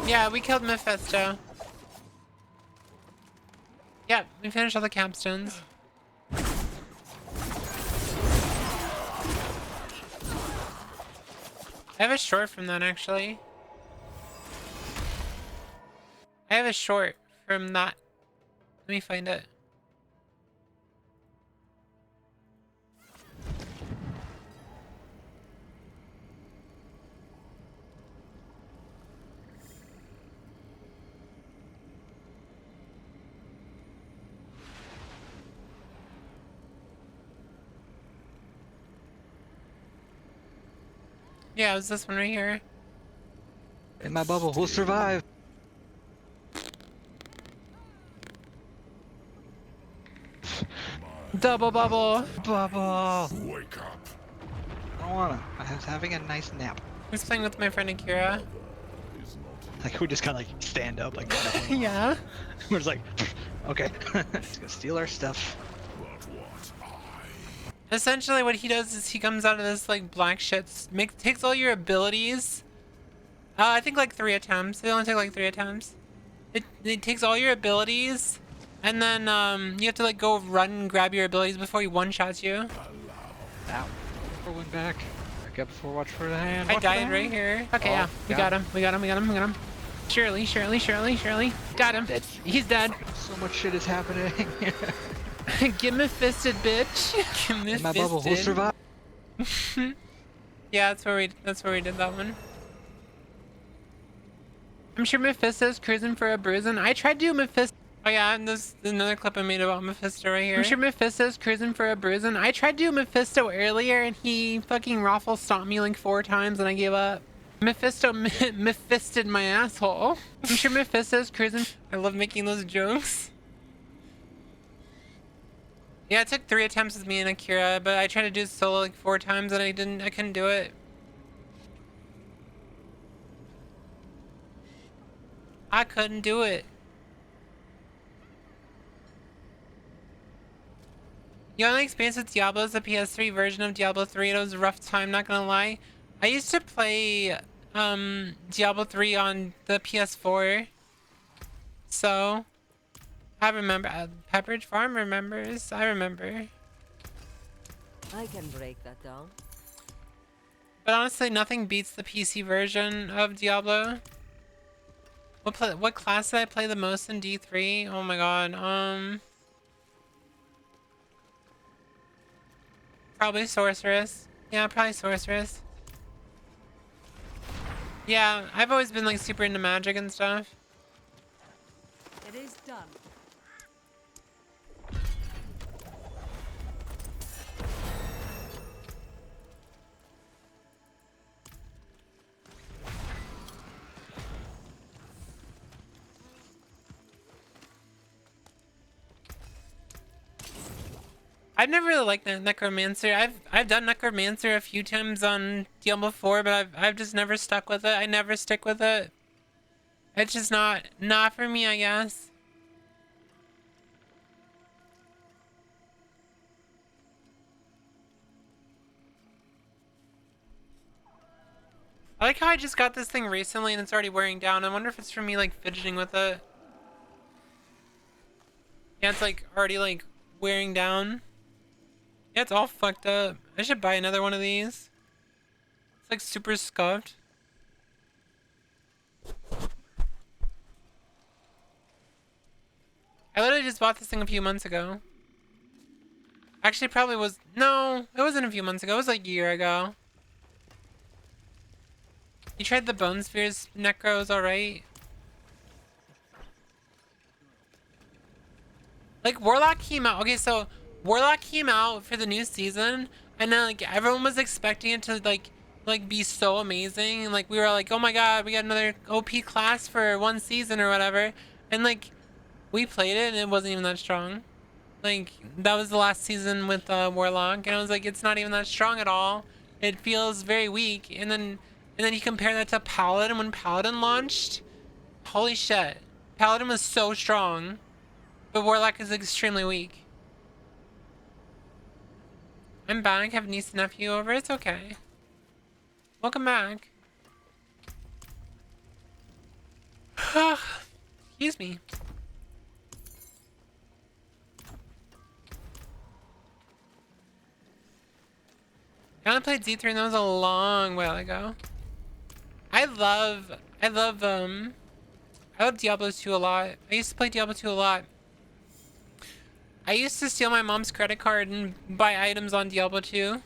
Yeah, we killed Mephisto. Yeah, we finished all the capstones. I have a short from that, actually. I have a short from that. Let me find it. Yeah, it was this one right here. In my bubble, we'll survive. Double bubble. Bubble. Wake up. I don't wanna. I was having a nice nap. I was playing with my friend Akira. Like we just kind of like stand up, like nothing. Yeah. We're just like, okay, just gonna steal our stuff. Essentially, what he does is he comes out of this like black shit, takes all your abilities. I think like 3 attempts. They only take like 3 attempts. It takes all your abilities, and then you have to like go run and grab your abilities before he one-shots you. Ow. Before went back. Back up before watch for the hand. I Watch for the died hand. right here. Okay, Oh, yeah, we got got him. We got him. We got him. We got him. Shirley. Got him. Dead. He's dead. So much shit is happening. Get me fisted, bitch. Get me In my bubble, we'll fisted. survive. Yeah, that's where we did that one. I'm sure Mephisto's cruising for a bruising. I tried to do Mephisto. Oh yeah, and there's another clip I made about Mephisto right here. I'm sure Mephisto's cruising for a bruising. I tried to do Mephisto earlier and he fucking raffle stomped me like 4 times and I gave up. Mephisto Mephisted my asshole. I'm sure Mephisto's cruising. I love making those jokes. Yeah, it took 3 attempts with me and Akira, but I tried to do it solo like 4 times and I couldn't do it. I couldn't do it. The only experience with Diablo is the PS3 version of Diablo 3. It was a rough time, not gonna lie. I used to play Diablo 3 on the PS4. So I remember. Pepperidge Farm remembers. I remember. I can break that down. But honestly, nothing beats the PC version of Diablo. What class did I play the most in D3? Oh my god. Probably Sorceress. Yeah, probably Sorceress. Yeah, I've always been like super into magic and stuff. It is done. I've never really liked Necromancer. I've done Necromancer a few times on Diablo 4, but I've just never stuck with it. I never stick with it. It's just not for me, I guess. I like how I just got this thing recently and it's already wearing down. I wonder if it's from me like fidgeting with it. Yeah, it's like already like wearing down. Yeah, it's all fucked up. I should buy another one of these. It's like super scuffed. I literally just bought this thing a few months ago. Actually, probably was... No, it wasn't a few months ago. It was like a year ago. You tried the Bone Spheres Necro, is alright. Like, Warlock came out... Okay, so... Warlock came out for the new season, and then like everyone was expecting it to like be so amazing, and like we were like, oh my god, we got another OP class for 1 season or whatever, and like we played it and it wasn't even that strong. Like that was the last season with Warlock, and I was like, it's not even that strong at all. It feels very weak. And then you compare that to Paladin. When Paladin launched, holy shit, Paladin was so strong, but Warlock is extremely weak. I'm back. I have niece and nephew over. It's okay. Welcome back. Excuse me. I only played Z3 and that was a long while ago. I love Diablo 2 a lot. I used to play Diablo 2 a lot. I used to steal my mom's credit card and buy items on Diablo 2.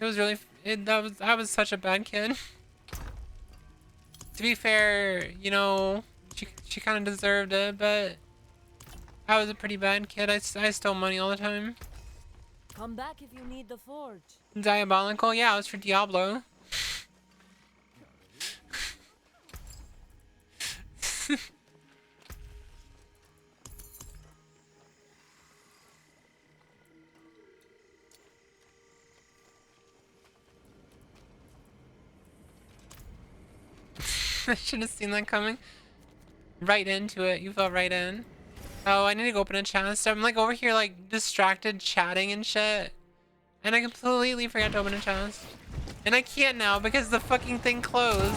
It was really... I was such a bad kid. To be fair, you know, she kind of deserved it, but I was a pretty bad kid. I stole money all the time. Come back if you need the forge. Diabolical? Yeah, it was for Diablo. I should have seen that coming. Right into it. You fell right in. Oh, I need to go open a chest. I'm like over here like distracted chatting and shit. And I completely forgot to open a chest. And I can't now because the fucking thing closed.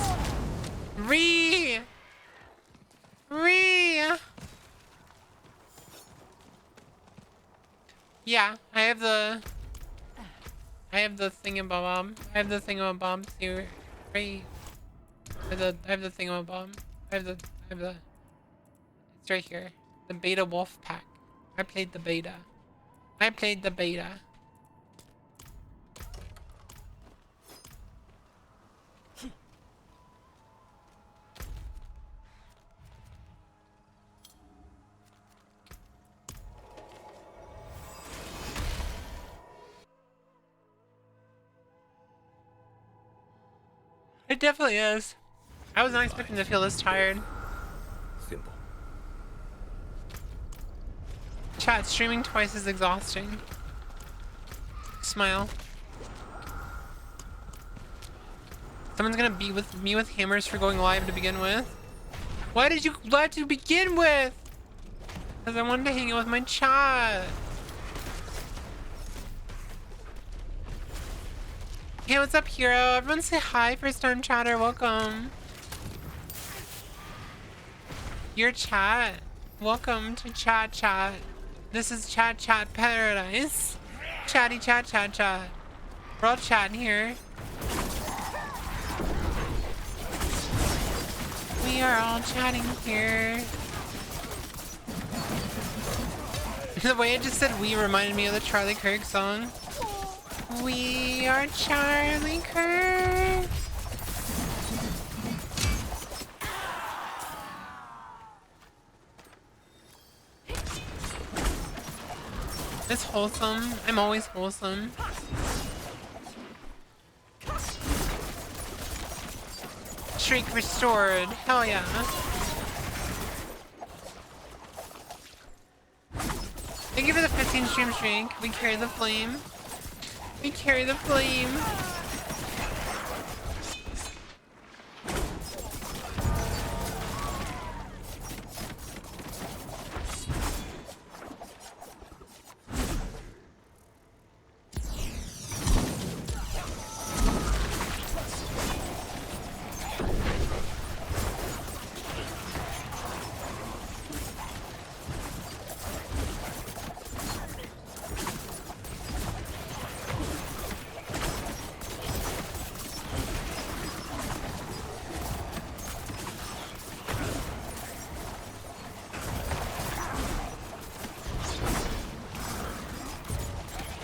Re! Yeah, I have the thingamabob. I have the thingamabob too. Right. I have the thingamabob. I have the it's right here. The beta wolf pack. I played the beta. It definitely is. I was not expecting to feel this tired. Simple. Chat, streaming twice is exhausting. Smile. Someone's gonna beat me with hammers for going live to begin with. Why did you live to begin with? Because I wanted to hang out with my chat. Hey, what's up, hero? Everyone say hi, first time chatter. Welcome. Your chat. Welcome to chat. This is chat paradise. Chatty chat. We're all chatting here. We are all chatting here. The way I just said we reminded me of the Charlie Kirk song. We are Charlie Kirk. It's wholesome. I'm always wholesome. Shriek restored. Hell yeah. Thank you for the 15 stream shrink. We carry the flame.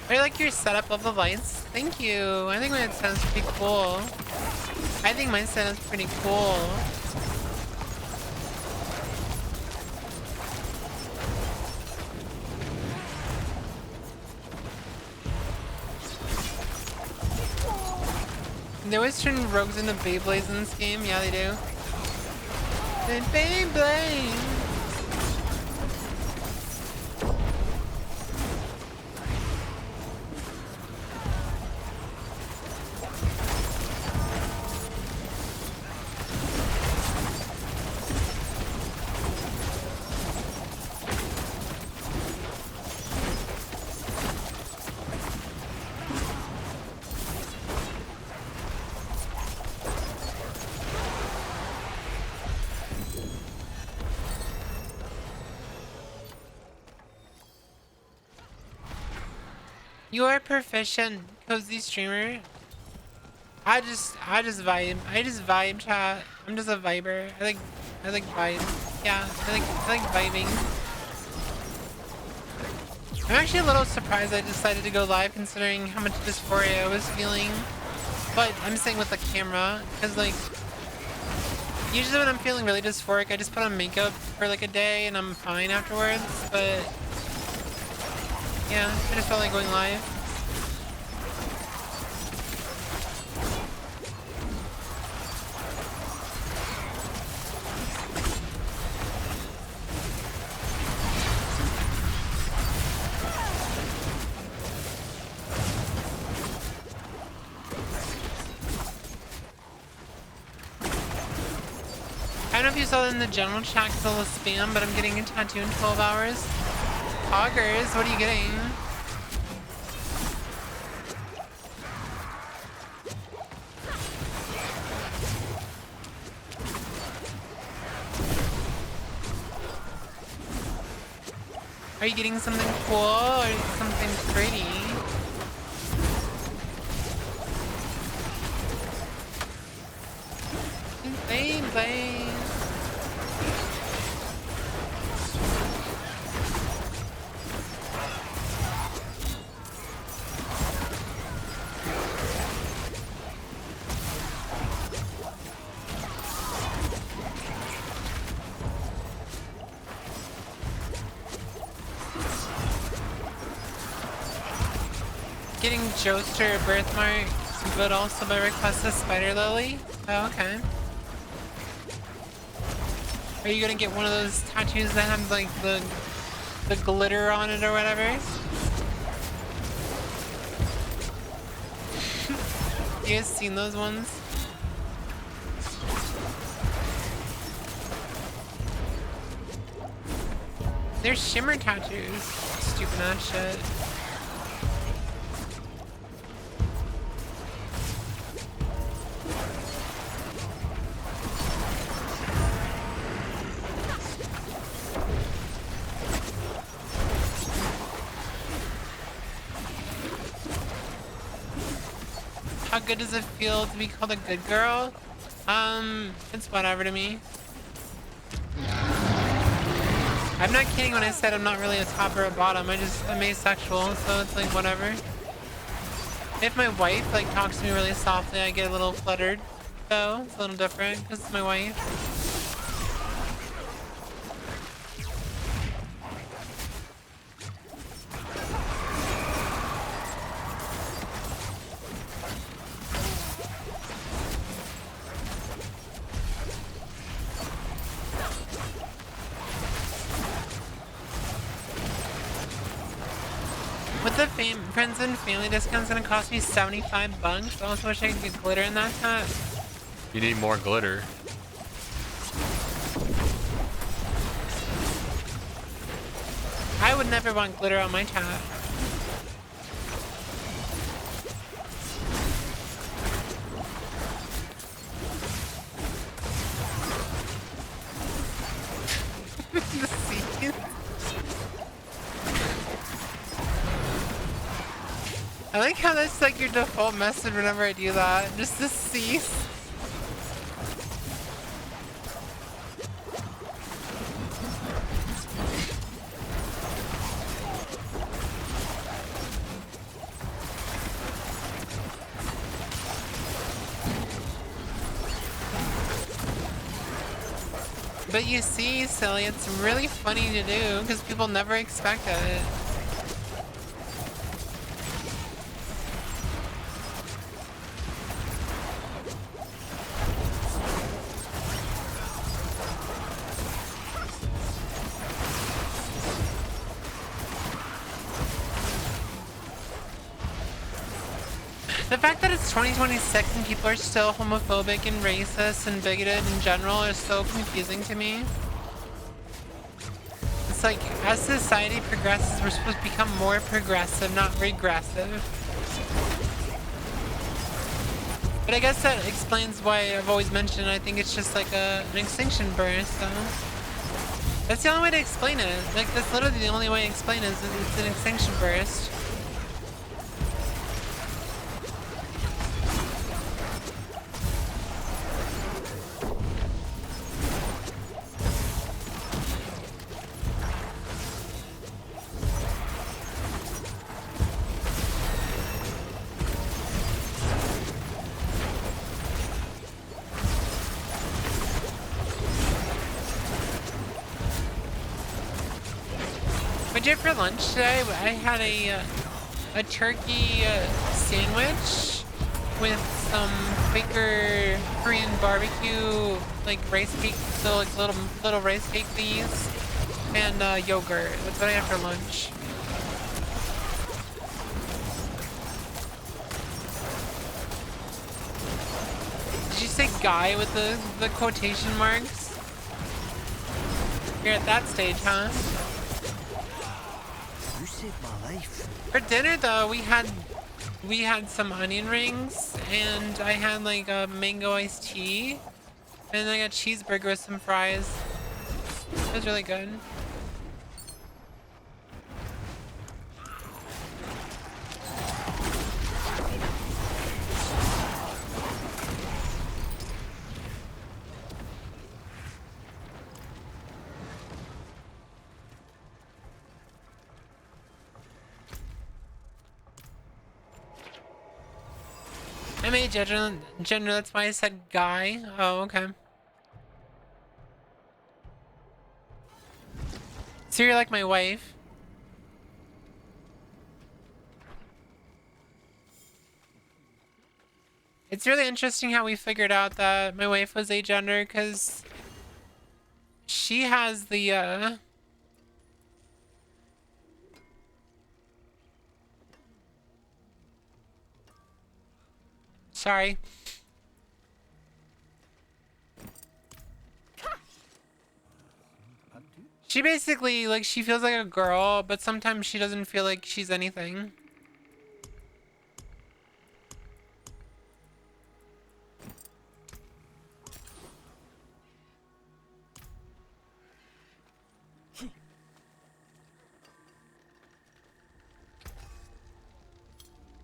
I like your setup of the lights. Thank you. I think my setup's pretty cool. They always turn rogues into Beyblades in this game. Yeah, they do. The Beyblade. You are proficient, cozy streamer. I just vibe. I just vibe, chat. I'm just a viber. I like vibe. Yeah, I like vibing. I'm actually a little surprised I decided to go live considering how much dysphoria I was feeling. But I'm saying with the camera, because like usually when I'm feeling really dysphoric, I just put on makeup for like a day and I'm fine afterwards. But yeah, I just felt like going live. know if you saw that in the general chat because all the spam, but I'm getting a tattoo in 12 hours. Poggers, what are you getting? Are you getting something cool or something pretty? Bang, bang. Getting Joester birthmark, but also by request of Spider Lily? Oh, okay. Are you gonna get one of those tattoos that have like the glitter on it or whatever? You guys seen those ones? They're shimmer tattoos. Stupid ass shit. How good does it feel to be called a good girl? It's whatever to me. I'm not kidding when I said I'm not really a top or a bottom. I'm asexual, so it's like whatever. If my wife like talks to me really softly, I get a little fluttered. So it's a little different because it's my wife. With the friends and family discount's gonna cost me 75 bucks. I also wish I could get glitter in that hat. You need more glitter. I would never want glitter on my tat. The seeds. I like how that's like your default message whenever I do that. Just to cease. But you see, silly, it's really funny to do because people never expect it. The fact that it's 2026 and people are still homophobic and racist and bigoted in general is so confusing to me. It's like, as society progresses, we're supposed to become more progressive, not regressive. But I guess that explains why I've always mentioned I think it's just like an extinction burst, so. That's the only way to explain it. Like, that's literally the only way to explain it is that it's an extinction burst. What I did for lunch today, I had a turkey sandwich with some Quaker Korean barbecue, like rice cake, so like little rice cake thingies, and yogurt. That's what I had for lunch. Did you say guy with the quotation marks? You're at that stage, huh? You saved my life. For dinner though, we had some onion rings and I had like a mango iced tea and I got cheeseburger with some fries. It was really good. I made gender, that's why I said guy. Oh, okay. So you're like my wife. It's really interesting how we figured out that my wife was agender because she has the sorry. She basically, like, she feels like a girl, but sometimes she doesn't feel like she's anything.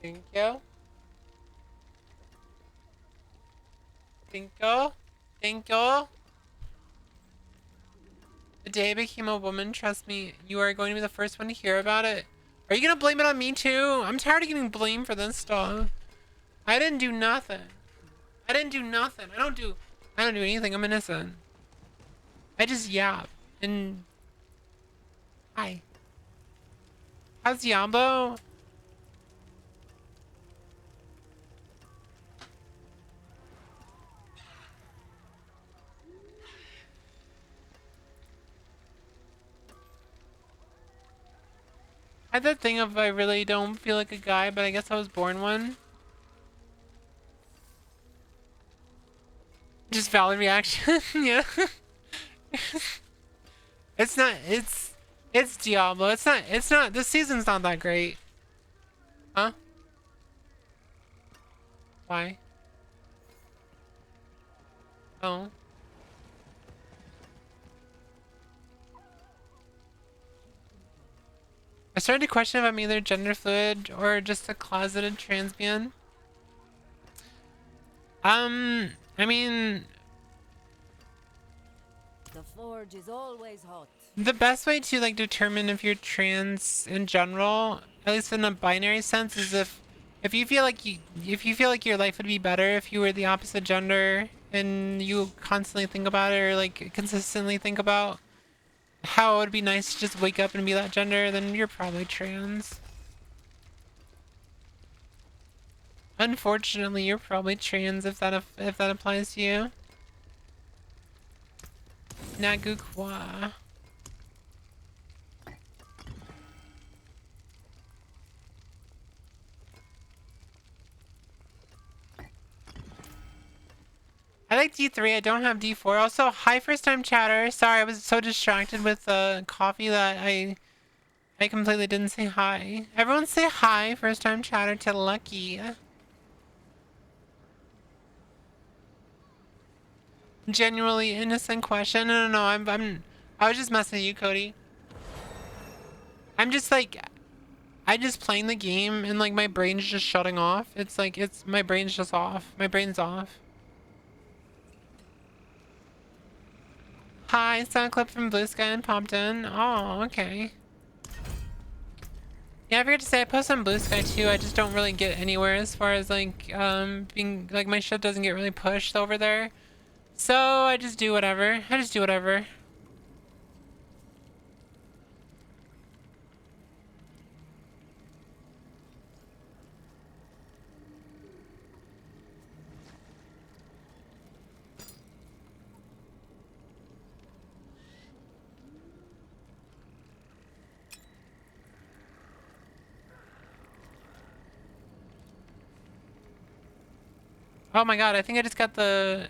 Thank you. Thank you. Thank you. The day I became a woman, trust me, you are going to be the first one to hear about it. Are you gonna blame it on me too? I'm tired of getting blamed for this stuff. I didn't do nothing. I didn't do nothing. I don't do anything. I'm innocent. I just yap. And hi. How's Diabwo? I had that thing of I really don't feel like a guy, but I guess I was born one. Just valid reaction, yeah. It's Diablo. It's not, this season's not that great. Huh? Why? Oh. I started to question if I'm either gender fluid or just a closeted transbian. I mean, The forge is always hot. the best way to like determine if you're trans in general, at least in a binary sense, is if you feel like your life would be better if you were the opposite gender and you constantly think about it or like consistently think about how it would be nice to just wake up and be that gender, then you're probably trans. Unfortunately, you're probably trans if that applies to you. Nagukwa. I like D3, I don't have D4. Also, hi first time chatter. Sorry, I was so distracted with coffee that I completely didn't say hi. Everyone say hi first time chatter to Lucky. Genuinely innocent question. No, I was just messing with you, Cody. I'm just like, I just playing the game and like my brain's just shutting off. It's like, my brain's just off. My brain's off. Hi, I saw a clip from Blue Sky and popped in. Oh, okay. Yeah, I forgot to say I post on Blue Sky too. I just don't really get anywhere as far as like being like my shit doesn't get really pushed over there. So I just do whatever. I just do whatever. Oh my god, I think I just got the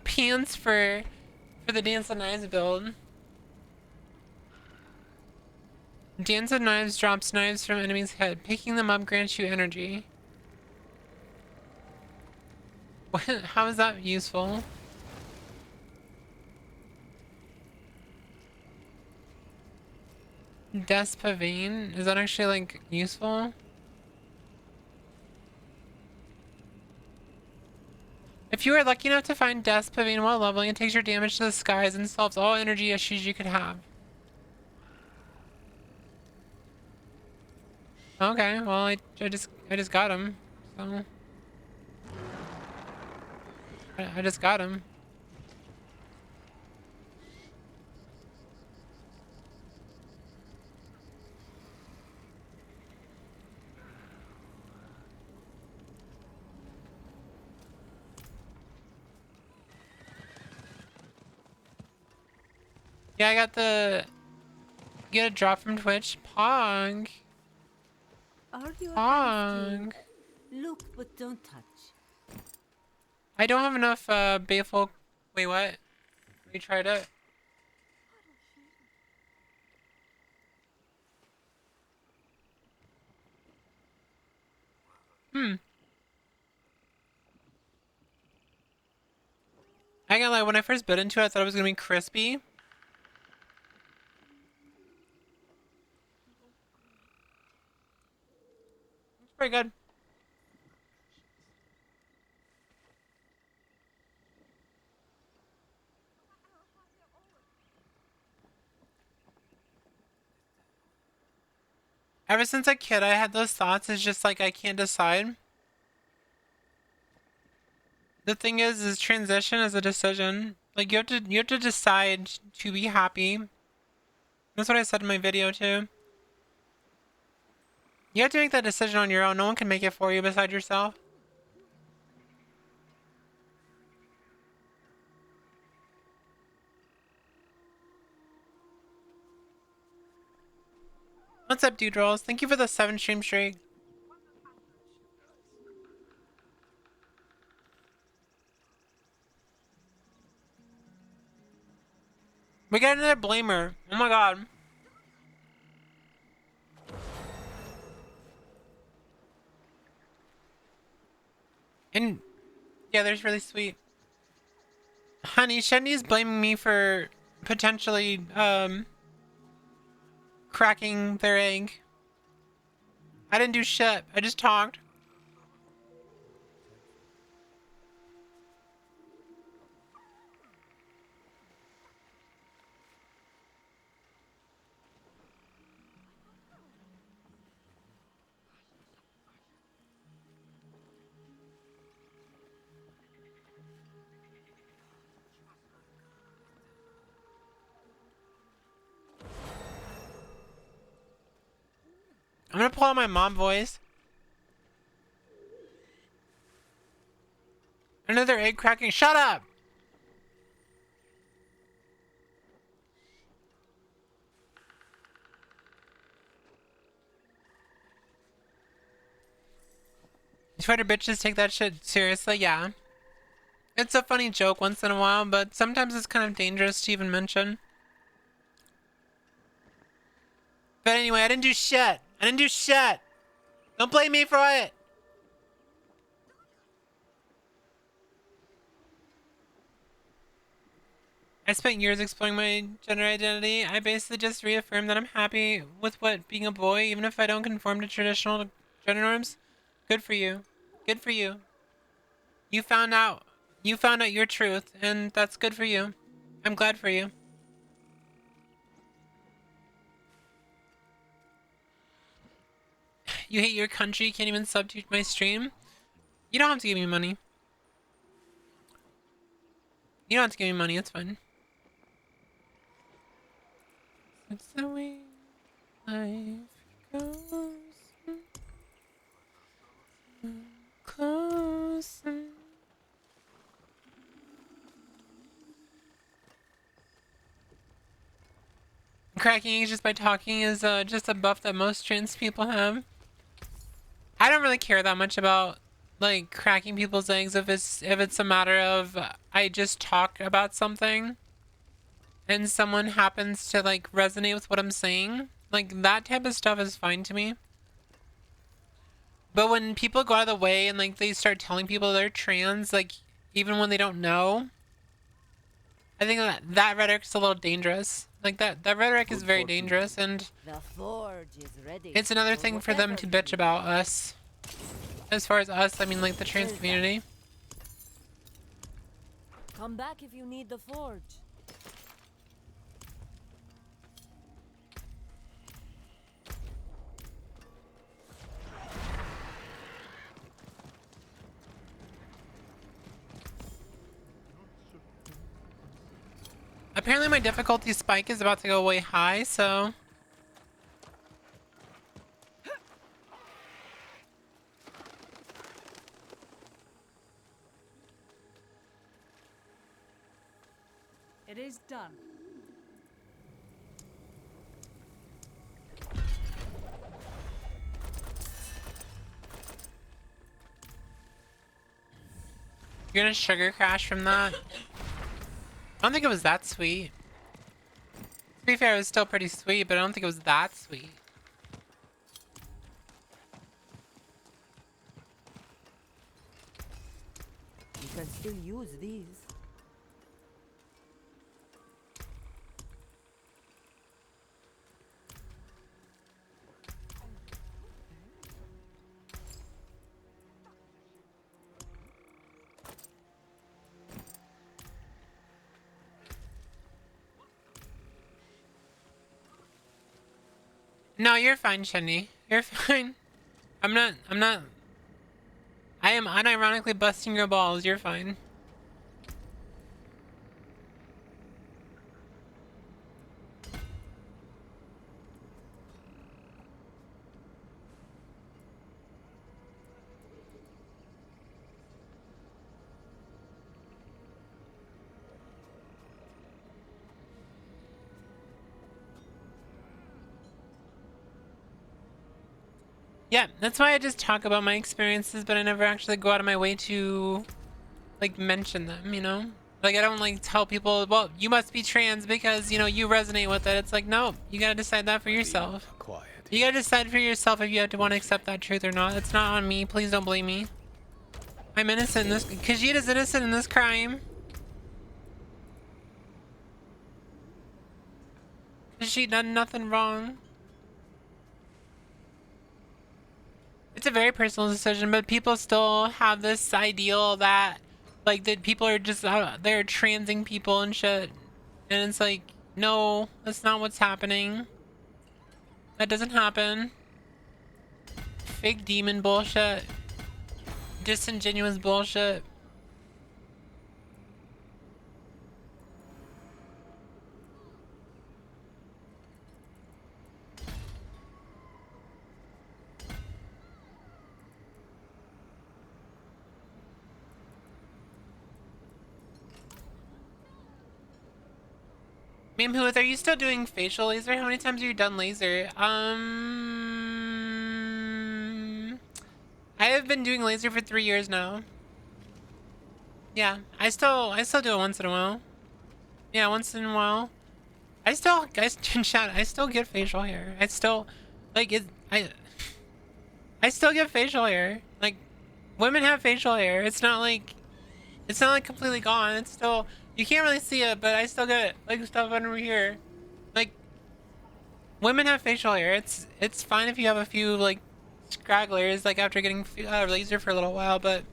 pants for For the Dance of Knives build. Dance of Knives drops knives from enemy's head. Picking them up grants you energy. What? How is that useful? Death's Pavane? Is that actually like useful? If you are lucky enough to find Death's Pavane while leveling, it takes your damage to the skies and solves all energy issues you could have. Okay, well I just got him. So I just got him. Yeah, I got the get a drop from Twitch. Pog. Are you Pog. Look, but don't touch. I don't have enough Bayful. Wait, what? We tried it. I ain't gonna lie, when I first bit into it, I thought it was gonna be crispy. It's pretty good. Ever since a kid, I had those thoughts. It's just like I can't decide. The thing is transition is a decision. Like you have to decide to be happy. That's what I said in my video too. You have to make that decision on your own. No one can make it for you beside yourself. What's up, dude rolls? Thank you for the 7 stream streak. We got another blamer. Oh my god. And yeah, there's really sweet. Honey, Shendy's blaming me for potentially cracking their egg. I didn't do shit. I just talked. I'm gonna pull out my mom voice. Another egg cracking. Shut up! Twitter bitches take that shit seriously, yeah. It's a funny joke once in a while, but sometimes it's kind of dangerous to even mention. But anyway, I didn't do shit. I didn't do shit. Don't blame me for it. I spent years exploring my gender identity. I basically just reaffirmed that I'm happy with what being a boy, even if I don't conform to traditional gender norms. Good for you. Good for you. You found out your truth, and that's good for you. I'm glad for you. You hate your country, you can't even sub to my stream? You don't have to give me money. You don't have to give me money, it's fine. It's the way life goes. Close. Cracking eggs just by talking is just a buff that most trans people have. I don't really care that much about like cracking people's eggs if it's a matter of I just talk about something. and someone happens to like resonate with what I'm saying, like that type of stuff is fine to me. But when people go out of the way and like they start telling people they're trans, like even when they don't know, I think that rhetoric's a little dangerous. Like that rhetoric is very dangerous, and The forge is ready. it's another thing for them to bitch about us. As far as us, I mean like the trans community. Come back if you need the forge. Apparently my difficulty spike is about to go way high, so... It is done. You're gonna sugar crash from that? I don't think it was that sweet. To be fair, it was still pretty sweet, but I don't think it was that sweet. You can still use these. No, you're fine, Shenny. You're fine. I'm not... I am unironically busting your balls. You're fine. Yeah, that's why I just talk about my experiences, but I never actually go out of my way to, like, mention them, you know? Like, I don't, like, tell people, well, you must be trans because, you know, you resonate with it. It's like, no, you gotta decide that for yourself. Quiet. You gotta decide for yourself if you have to want to accept that truth or not. It's not on me. Please don't blame me. I'm innocent in this. Khajiita's innocent in this crime. She done nothing wrong. It's a very personal decision, but people still have this ideal that, like, that people are just they're transing people and shit. And it's like, no, that's not what's happening. That doesn't happen. Fake demon bullshit. Disingenuous bullshit. Meme Whooith, are you still doing facial laser? How many times have you done laser? I have been doing laser for 3 years now. Yeah, I still do it once in a while. Yeah, once in a while. Guys, chat, I still get facial hair. I still, like, I still get facial hair. Like, women have facial hair. It's not like completely gone. It's still, you can't really see it, but I still get, like, stuff under here. Like, women have facial hair. It's fine if you have a few, like, scragglers, like, after getting laser for a little while, but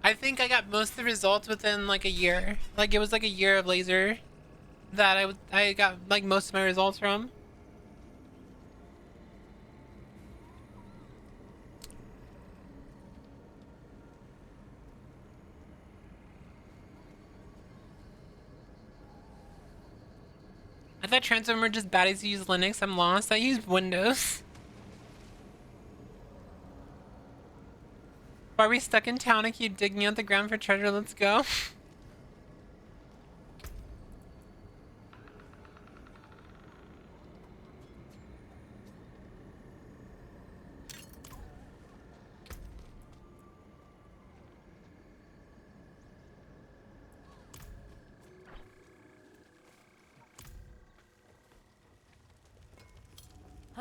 I think I got most of the results within, like, a year. Like, it was, like, a year of laser that I got, like, most of my results from. I thought trans women were just baddies who use Linux. I'm lost. I use Windows. Why are we stuck in town? I keep digging out the ground for treasure. Let's go.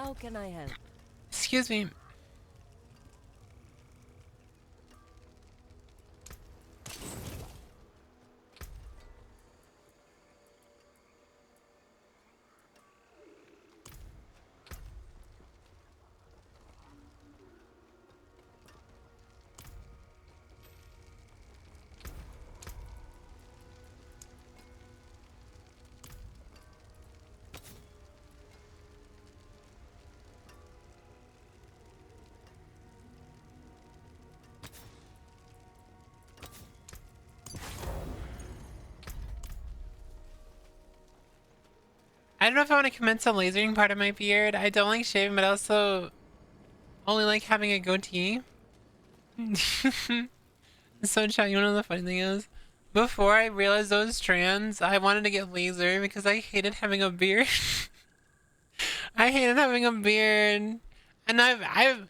How can I help? Excuse me. I don't know if I want to commit to lasering part of my beard. I don't like shaving, but I also only like having a goatee. So chat, you know the funny thing is? Before I realized I was trans, I wanted to get laser because I hated having a beard. I hated having a beard. And I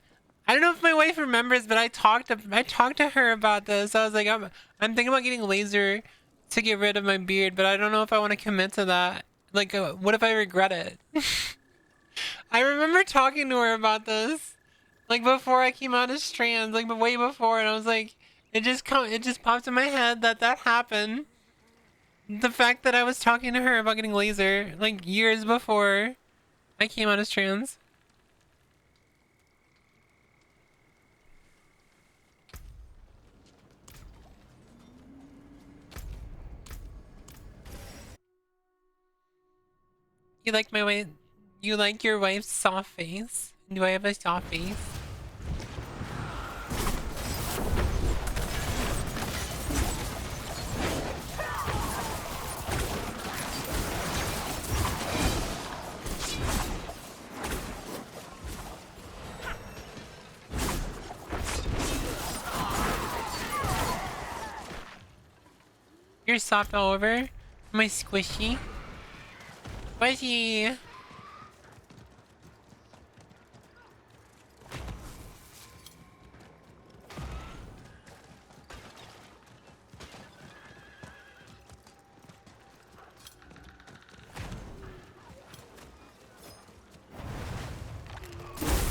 don't know if my wife remembers, but I talked to her about this. I was like, I'm thinking about getting laser to get rid of my beard, but I don't know if I want to commit to that. Like, what if I regret it? I remember talking to her about this, like before I came out as trans, like way before, and I was like, it just popped in my head that happened. The fact that I was talking to her about getting laser, like years before I came out as trans. You like my way? You like your wife's soft face? Do I have a soft face? You're soft all over? Am I squishy? Squishy!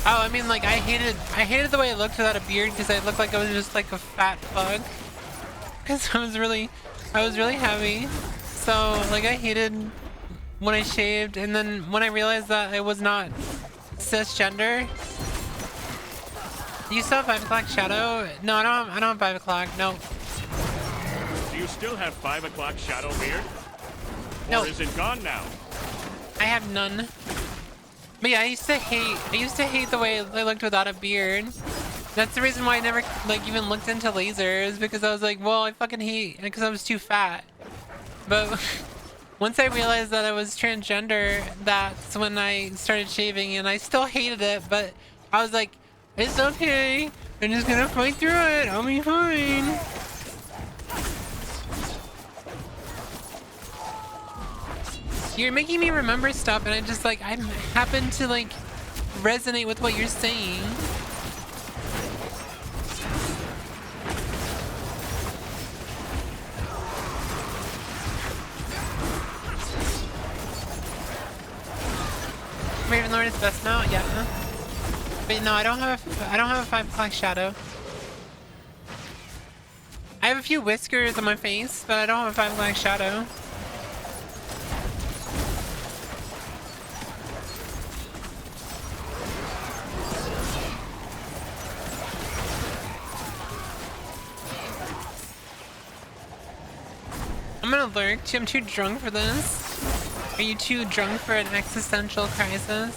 Oh, I mean, like, I hated the way it looked without a beard because I looked like I was just like a fat bug. Because I was really heavy. So, like, I hated when I shaved, and then when I realized that I was not cisgender. Do you still have 5 o'clock shadow? No, I don't have 5 o'clock, no. Do you still have 5 o'clock shadow beard? No. Or is it gone now? I have none. But yeah, I used to hate the way it looked without a beard. That's the reason why I never like even looked into lasers, because I was like, well, I fucking hate, because I was too fat. But once I realized that I was transgender, that's when I started shaving, and I still hated it, but I was like, it's okay, I'm just gonna fight through it, I'll be fine. You're making me remember stuff, and I just like, I happen to like resonate with what you're saying. Ravenlord is best now, yeah. Wait, no, I don't have a 5 o'clock shadow. I have a few whiskers on my face, but I don't have a 5 o'clock shadow. I'm gonna lurk. I'm too drunk for this. Are you too drunk for an existential crisis?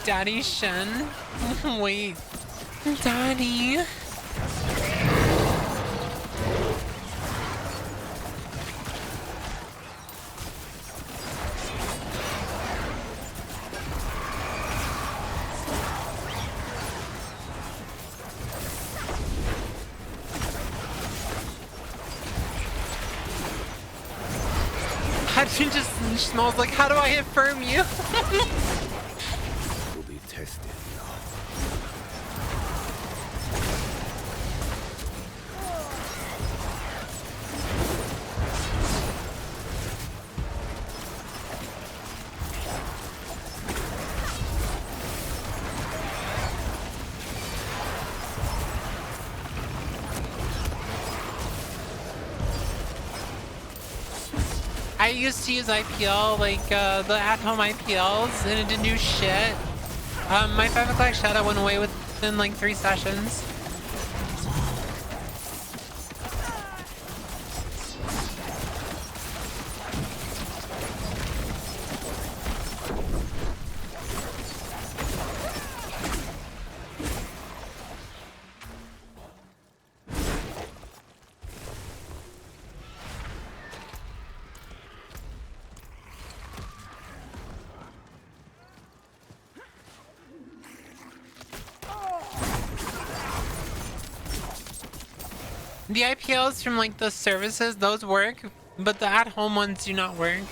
Daddy Shen? Wait. Daddy? Hudson just smells like, how do I affirm you? Will be tested now. I used to use IPL, like the at-home IPLs, and it didn't do shit. My 5 o'clock shadow went away within like 3 sessions. The IPLs from like the services, those work, but the at-home ones do not work.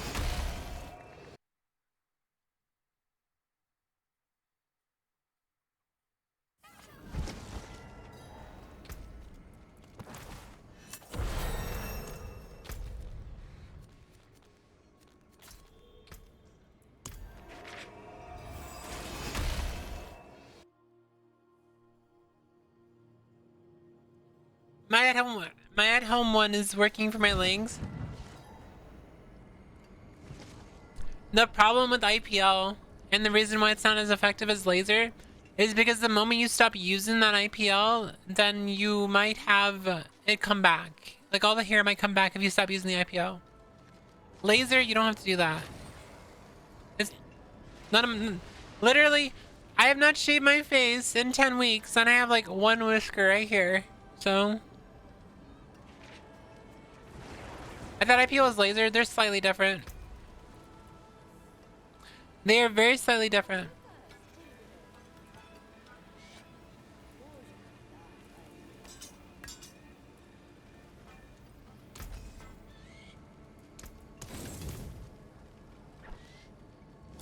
My at-home one is working for my legs. The problem with IPL and the reason why it's not as effective as laser is because the moment you stop using that IPL, then you might have it come back. Like all the hair might come back if you stop using the IPL. Laser, you don't have to do that. It's not literally, I have not shaved my face in 10 weeks and I have like 1 whisker right here. So I thought IPL was laser. They're slightly different. They are very slightly different.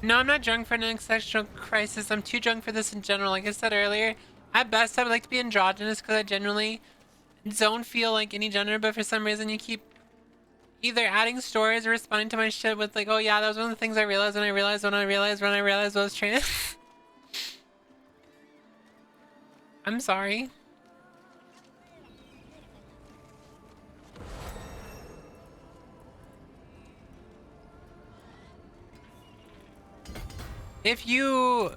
No, I'm not drunk for an existential crisis. I'm too drunk for this in general. Like I said earlier, at best I would like to be androgynous because I generally don't feel like any gender, but for some reason you keep either adding stories or responding to my shit with like, oh yeah, that was one of the things I realized when I realized I was trans. I'm sorry. If you...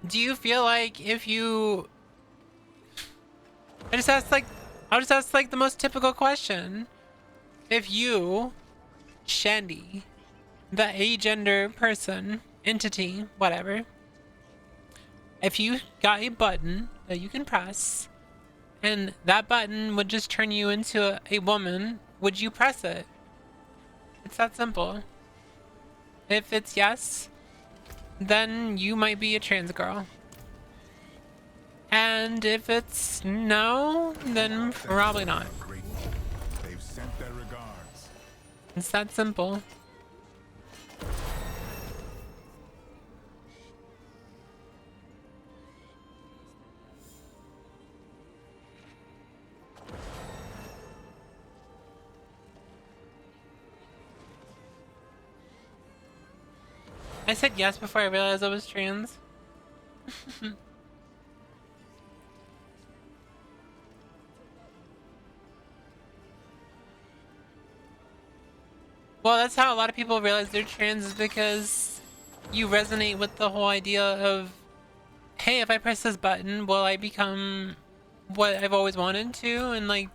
Do you feel like if you... I'll just ask like the most typical question. If you, Shandy, the agender person, entity, whatever, if you got a button that you can press, and that button would just turn you into a woman, would you press it? It's that simple. If it's yes, then you might be a trans girl. And if it's no, then probably not. They've sent their regards. It's that simple. I said yes before I realized I was trans. Well, that's how a lot of people realize they're trans, is because you resonate with the whole idea of, hey, if I press this button, will I become what I've always wanted to? And like,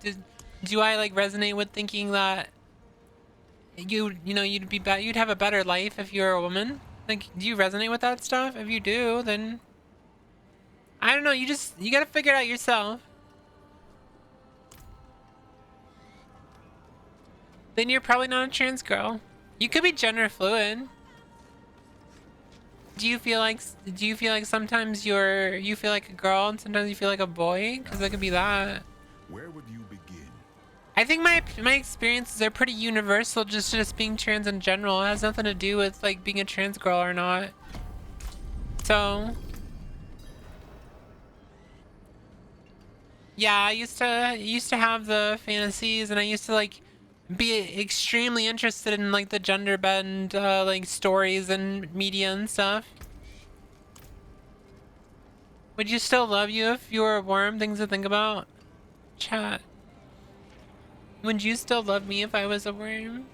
do I like resonate with thinking that you'd have a better life if you're a woman? Like, do you resonate with that stuff? If you do, then I don't know, you gotta figure it out yourself. Then you're probably not a trans girl. You could be gender fluid. Do you feel like sometimes you feel like a girl and sometimes you feel like a boy? Because that could be that. Where would you begin? I think my experiences are pretty universal, just being trans in general. It has nothing to do with like being a trans girl or not. So yeah, I used to have the fantasies, and I used to like be extremely interested in like the gender bend like stories and media and stuff. Would you still love you if you were a worm? Things to think about. Chat. Would you still love me if I was a worm?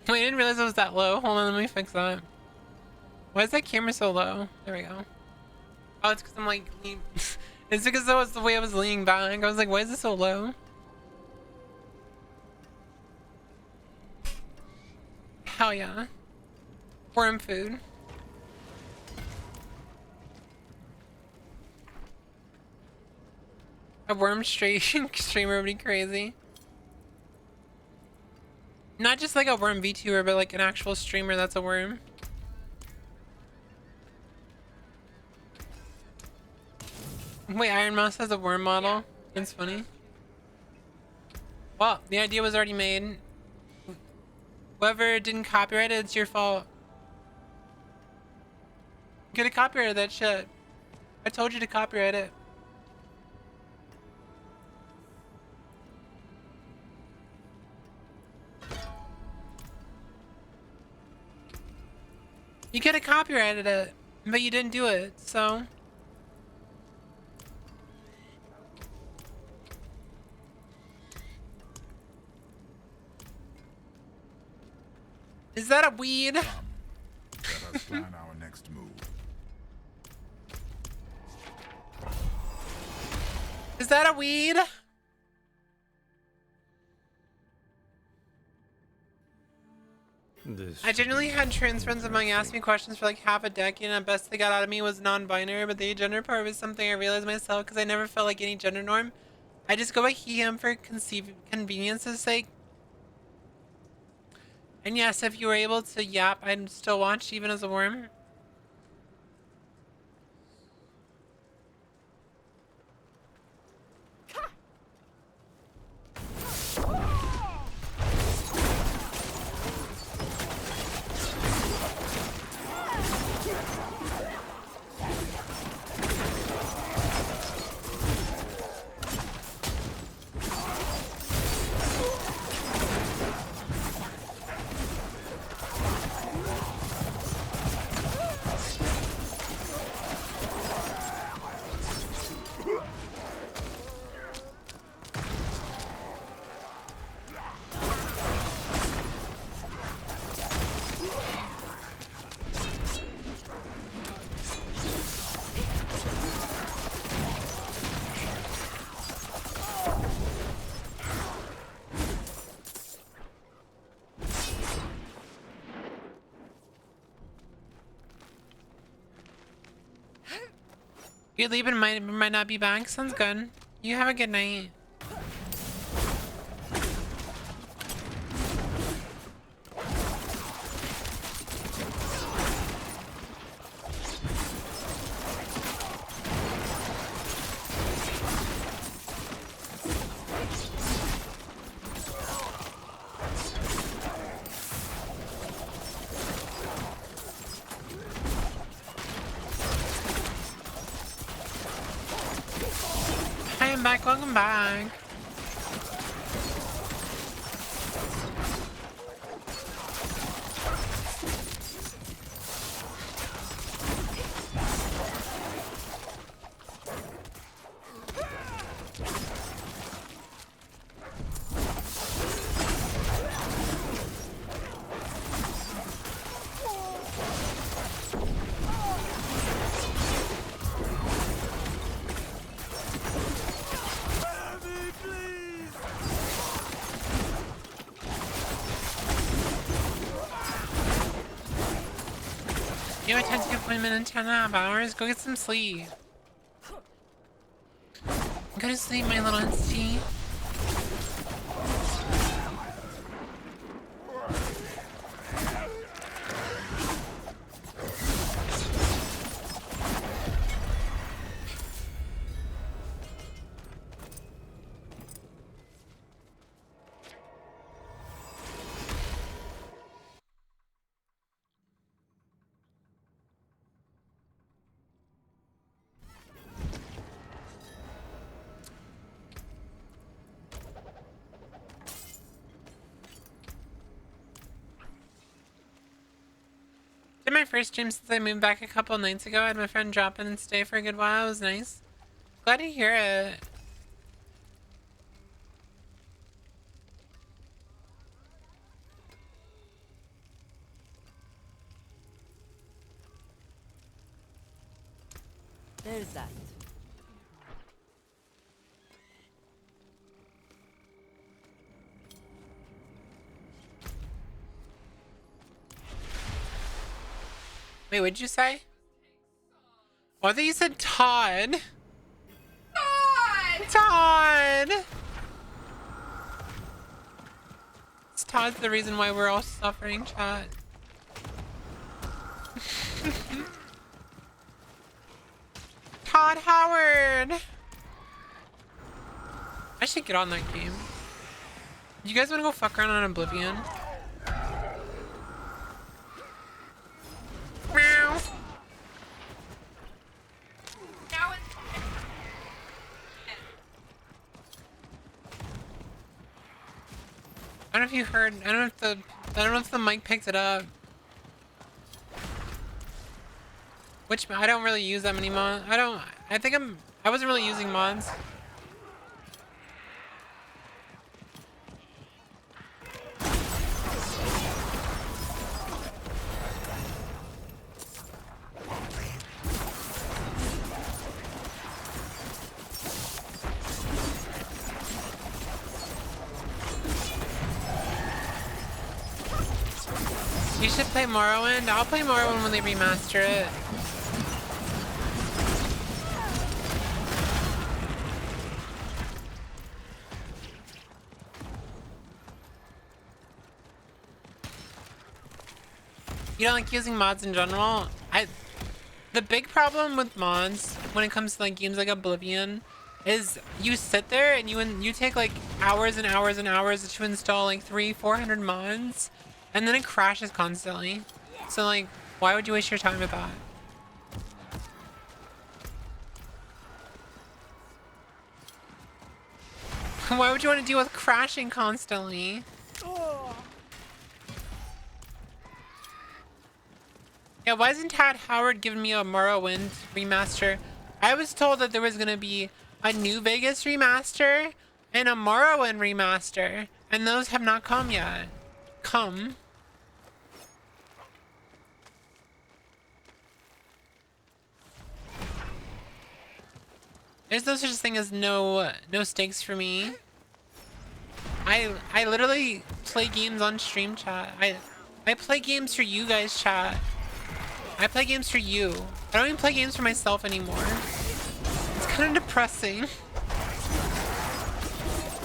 Wait, I didn't realize it was that low. Hold on, let me fix that. Why is that camera so low? There we go. Oh, it's because I'm like... It's because that was the way I was leaning back. I was like, why is it so low? Hell yeah. Worm food. A worm streamer would be crazy. Not just like a worm VTuber, but like an actual streamer that's a worm. Wait, Iron Mouse has a worm model? That's funny. Well, the idea was already made. Whoever didn't copyright it, it's your fault. Get a copyright of that shit. I told you to copyright it. You could have copyrighted it, but you didn't do it, so... Is that a weed? Let us plan our next move. Is that a weed? I genuinely had trans friends among asked me questions for like half a decade, and the best they got out of me was non-binary, but the gender part was something I realized myself because I never felt like any gender norm. I just go by he, him for convenience's sake. And yes, if you were able to yap, I'd still watch even as a worm. You're leaving, might not be back. Sounds good. You have a good night. Welcome back. You have a tattoo appointment in 10.5 hours. Go get some sleep. Go to sleep, my little entity. Did my first stream since I moved back a couple nights ago. I had my friend drop in and stay for a good while. It was nice. Glad to hear it. There's that. Wait, what'd you say? Oh, I thought you said Todd. Todd! Todd's the reason why we're all suffering, chat. Todd Howard! I should get on that game. You guys wanna go fuck around on Oblivion? Meow. I don't know if you heard. I don't know if the mic picked it up. Which I don't really use that many mods. I wasn't really using mods. You should play Morrowind. I'll play Morrowind when they remaster it. You don't like using mods in general? The big problem with mods when it comes to like games like Oblivion is you sit there and you take like hours and hours and hours to install like 300-400 mods. And then it crashes constantly. So like, why would you waste your time with that? Why would you want to deal with crashing constantly? Yeah, why isn't Todd Howard giving me a Morrowind remaster? I was told that there was going to be a New Vegas remaster and a Morrowind remaster. And those have not come yet. Come. There's no such thing as no stakes for me. I literally play games on stream, chat. I play games for you guys, chat. I play games for you. I don't even play games for myself anymore. It's kind of depressing.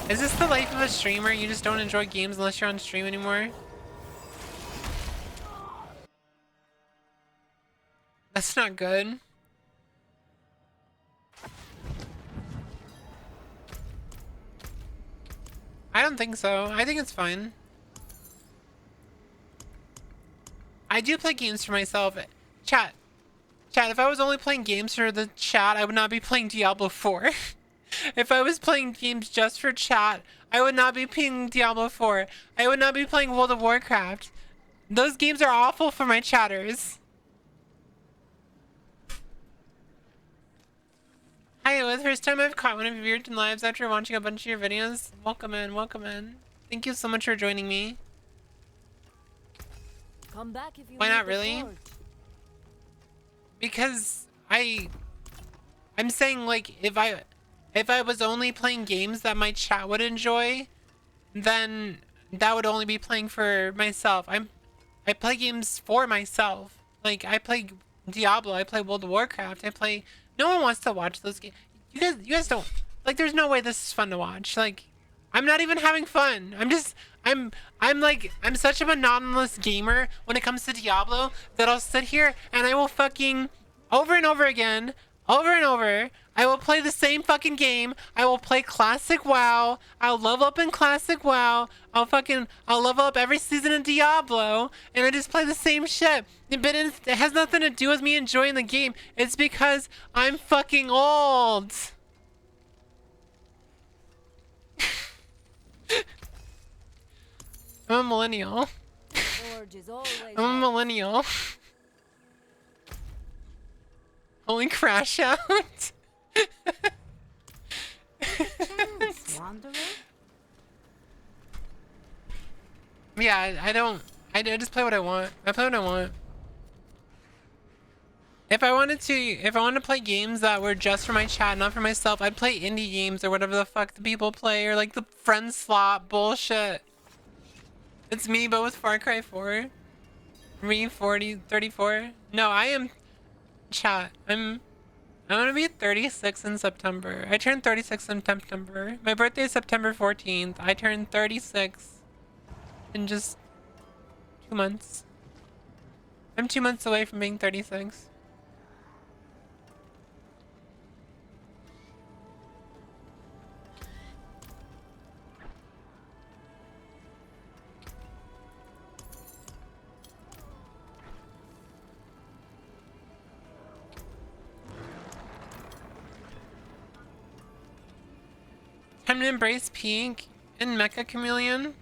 Is this the life of a streamer? You just don't enjoy games unless you're on stream anymore? That's not good. I don't think so. I think it's fine. I do play games for myself. Chat, if I was only playing games for the chat, I would not be playing Diablo 4. If I was playing games just for chat, I would not be playing Diablo 4. I would not be playing World of Warcraft. Those games are awful for my chatters. Hi, it was the first time I've caught one of your viewers lives after watching a bunch of your videos. Welcome in, welcome in. Thank you so much for joining me. Come back if you Why need not the really? torch. Because I'm saying like if I was only playing games that my chat would enjoy, then that would only be playing for myself. I play games for myself. Like I play Diablo, I play World of Warcraft, no one wants to watch those games. You guys don't like there's no way this is fun to watch. Like I'm not even having fun. I'm such a monotonous gamer when it comes to Diablo that I'll sit here and I will fucking over and over again, over and over, I will play the same fucking game. I will play classic WoW. I'll level up in classic WoW. I'll level up every season of Diablo and I just play the same shit. But it has nothing to do with me enjoying the game. It's because I'm fucking old. I'm a millennial. I'm a millennial. Only crash out. Yeah, I just play what I want. I play what I want. If I wanted to play games that were just for my chat, not for myself, I'd play indie games or whatever the fuck the people play, or like the friend slot bullshit. It's me, but with Far Cry 4. Me 34. No, I am chat. I'm gonna be 36 in September. I turned 36 in September. My birthday is September 14th. I turned 36 in just 2 months. I'm 2 months away from being 36. Time to embrace pink and Mecha Chameleon.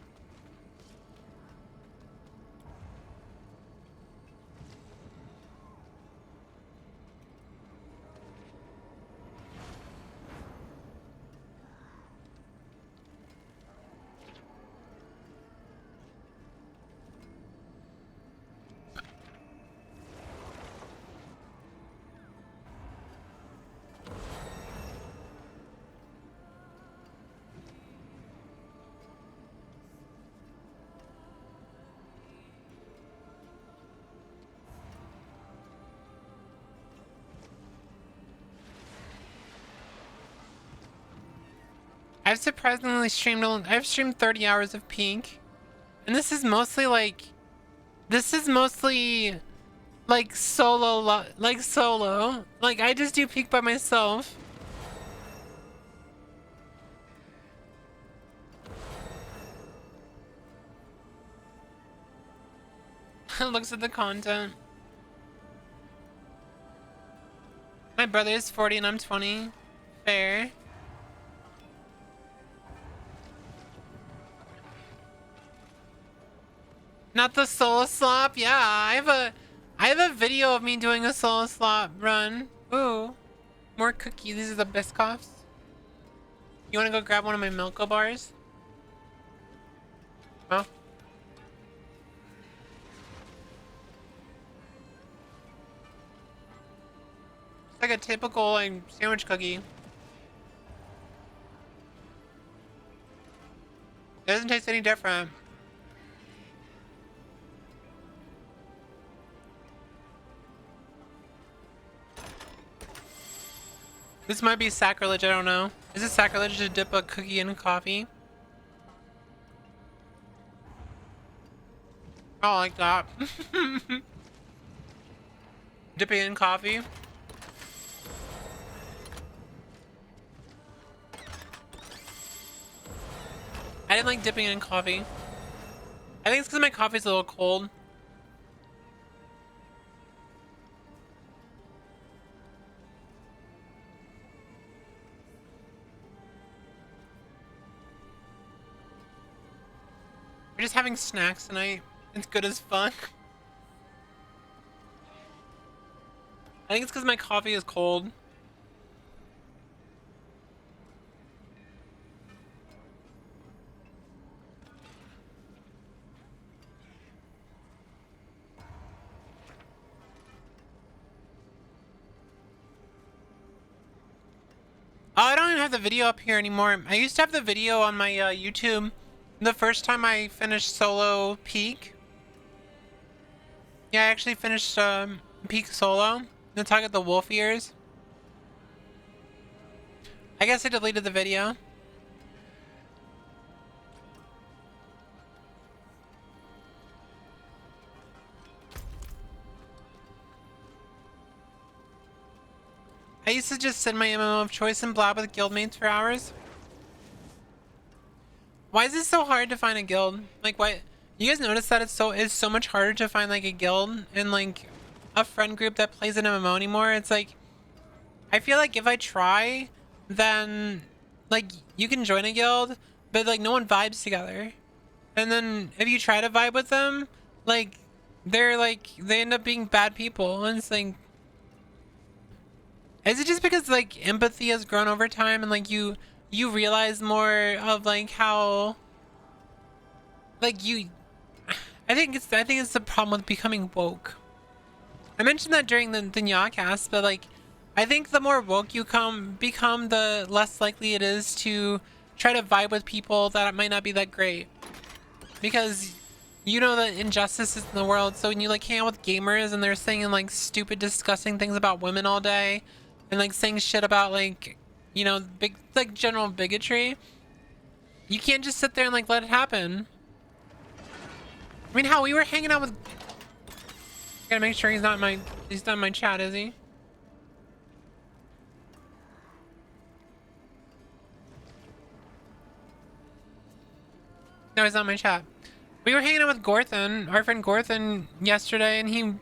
I've surprisingly I've streamed 30 hours of Pink. And this is mostly like solo, Like I just do Pink by myself. Looks at the content. My brother is 40 and I'm 20. Fair. Not the solo slop. Yeah, I have a video of me doing a solo slop run. Ooh, more cookies. These are the Biscoffs. You want to go grab one of my Milko bars? Oh. It's like a typical like sandwich cookie. It doesn't taste any different. This might be sacrilege, I don't know. Is it sacrilege to dip a cookie in coffee? I like that. Dipping in coffee. I didn't like dipping in coffee. I think it's because my coffee's a little cold. We're just having snacks tonight. It's good as fuck. I think it's because my coffee is cold. Oh, I don't even have the video up here anymore. I used to have the video on my YouTube. The first time I finished solo Peak. Yeah, I actually finished Peak solo. Then talk about the wolf ears. I guess I deleted the video. I used to just sit in my MMO of choice and blab with guildmates for hours. Why is it so hard to find a guild? Like, why? You guys notice that it's so much harder to find like a guild and like a friend group that plays an MMO anymore? It's like, I feel like if I try, then like you can join a guild, but like no one vibes together. And then if you try to vibe with them, like they end up being bad people. And it's like, is it just because like empathy has grown over time and like you realize more of like how like I think it's the problem with becoming woke. I mentioned that during the Nyawcast, but like, I think the more woke you become, the less likely it is to try to vibe with people that might not be that great. Because you know the injustices in the world, so when you like hang out with gamers and they're saying like stupid, disgusting things about women all day, and like saying shit about like, you know, big like general bigotry, you can't just sit there and like let it happen. I mean, how we were hanging out with. Gotta make sure he's not in my chat, is he? No, he's not in my chat. We were hanging out with Gorthan, our friend Gorthan, yesterday, and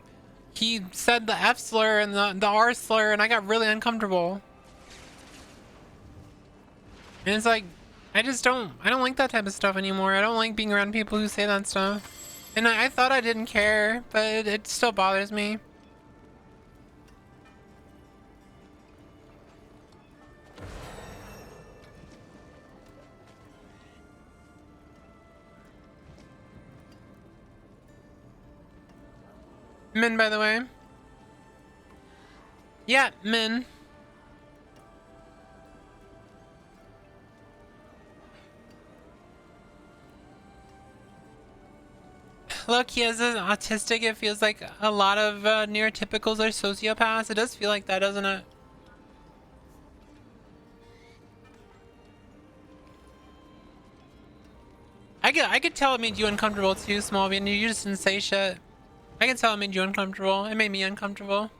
he said the F slur and the R slur, and I got really uncomfortable. And it's like, I don't like that type of stuff anymore. I don't like being around people who say that stuff. And I thought I didn't care, but it still bothers me. Min, by the way. Yeah, Min. Look, he is autistic. It feels like a lot of neurotypicals are sociopaths. It does feel like that, doesn't it? I could tell it made you uncomfortable too, Smallby, and you just didn't say shit. I can tell it made you uncomfortable. It made me uncomfortable.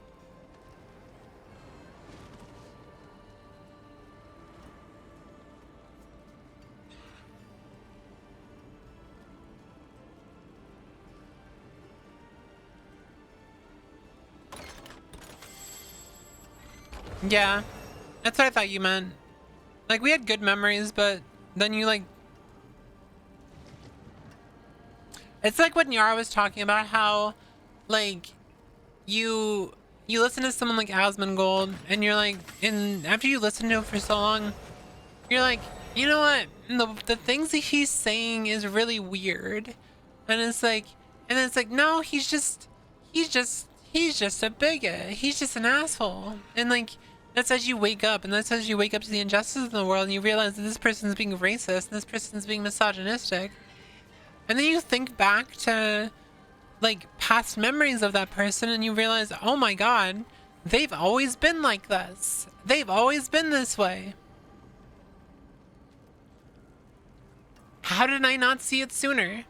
Yeah, that's what I thought you meant. Like, we had good memories, but then you like... It's like what Nyara was talking about, how, like, you listen to someone like Asmongold, and you're like, and after you listen to him for so long, you're like, you know what, the things that he's saying is really weird. And it's like, no, he's just a bigot. He's just an asshole. And like, that's as you wake up, and that's as you wake up to the injustice in the world, and you realize that this person's being racist, and this person's being misogynistic. And then you think back to, like, past memories of that person, and you realize, oh my god, they've always been like this. They've always been this way. How did I not see it sooner?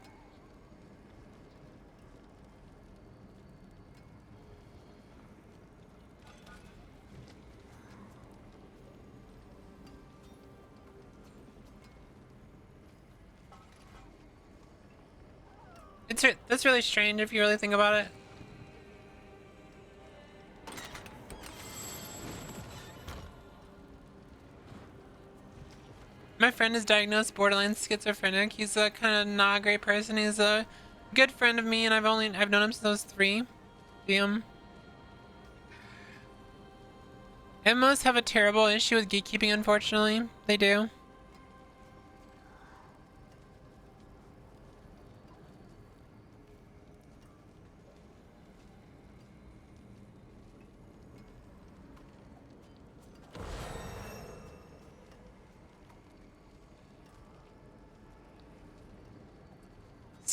That's really strange if you really think about it. My friend is diagnosed borderline schizophrenic. He's a kind of not a great person. He's a good friend of me, and I've known him since I was 3. Damn. MMOs have a terrible issue with gatekeeping, unfortunately. They do.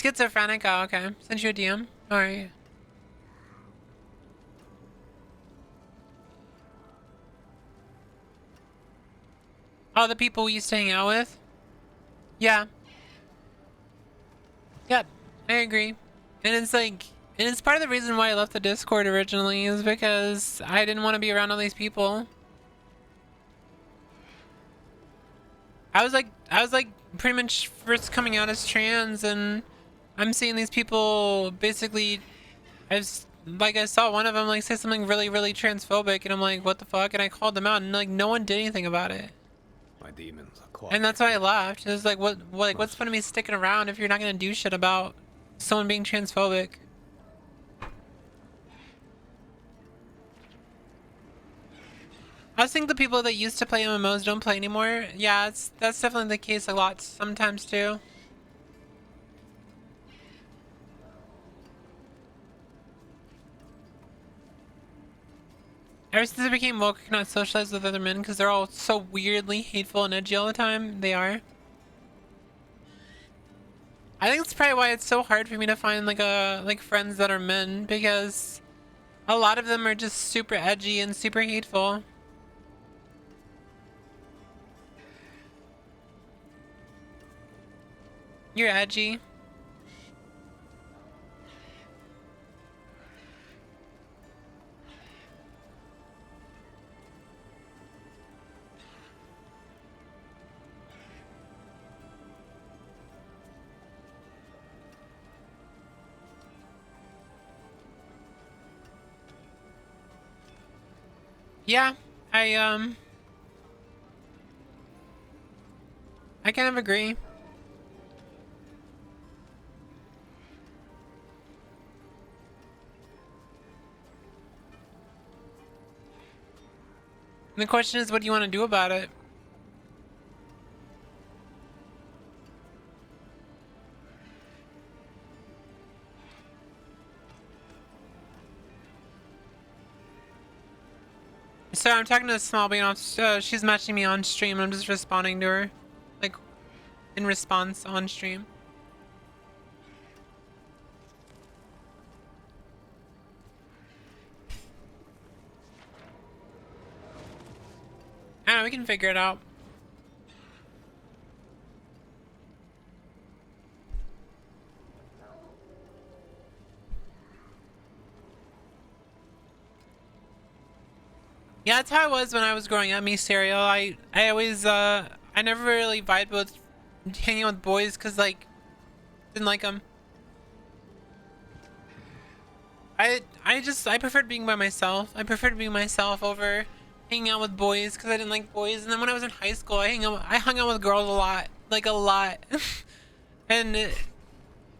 Schizophrenic? Oh, okay. Send you a DM. Alright. All the people we used to hang out with? Yeah. Yep, I agree. And it's like, and it's part of the reason why I left the Discord originally, is because I didn't want to be around all these people. I was like pretty much first coming out as trans, and I'm seeing these people basically, I saw one of them like say something really, really transphobic, and I'm like, what the fuck? And I called them out, and like no one did anything about it. My demons are quiet. And that's why I left. It was like, what's the point of me sticking around if you're not gonna do shit about someone being transphobic? I think the people that used to play MMOs don't play anymore. Yeah, that's definitely the case a lot sometimes too. Ever since I became woke, I cannot socialize with other men because they're all so weirdly hateful and edgy all the time. They are. I think that's probably why it's so hard for me to find like friends that are men, because a lot of them are just super edgy and super hateful. You're edgy. Yeah, I kind of agree. And the question is, what do you want to do about it? So I'm talking to a small being on. She's matching me on stream. I'm just responding to her, like, in response on stream. I don't know, we can figure it out. Yeah, that's how I was when I was growing up, me cereal. I always I never really vibed with hanging out with boys because like didn't like them. I preferred being by myself. I preferred being myself over hanging out with boys because I didn't like boys. And then when I was in high school, I hung out with girls a lot, like a lot. And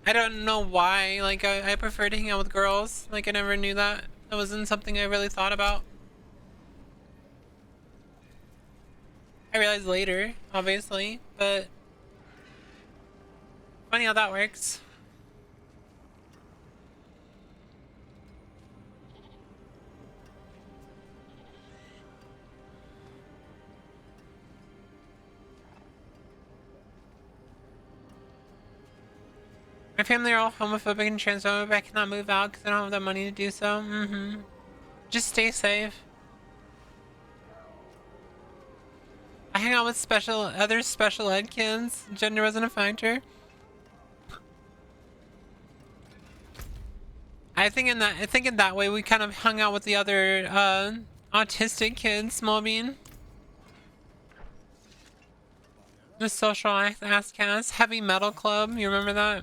I don't know why. Like I preferred to hang out with girls. Like I never knew that. That wasn't something I really thought about. I realized later, obviously, but funny how that works. My family are all homophobic and transphobic. I cannot move out because I don't have the money to do so. Just stay safe. I hang out with other special ed kids. Gender wasn't a factor. I think in that way we kind of hung out with the other autistic kids. Small bean. The social ass cast. Heavy metal club. You remember that?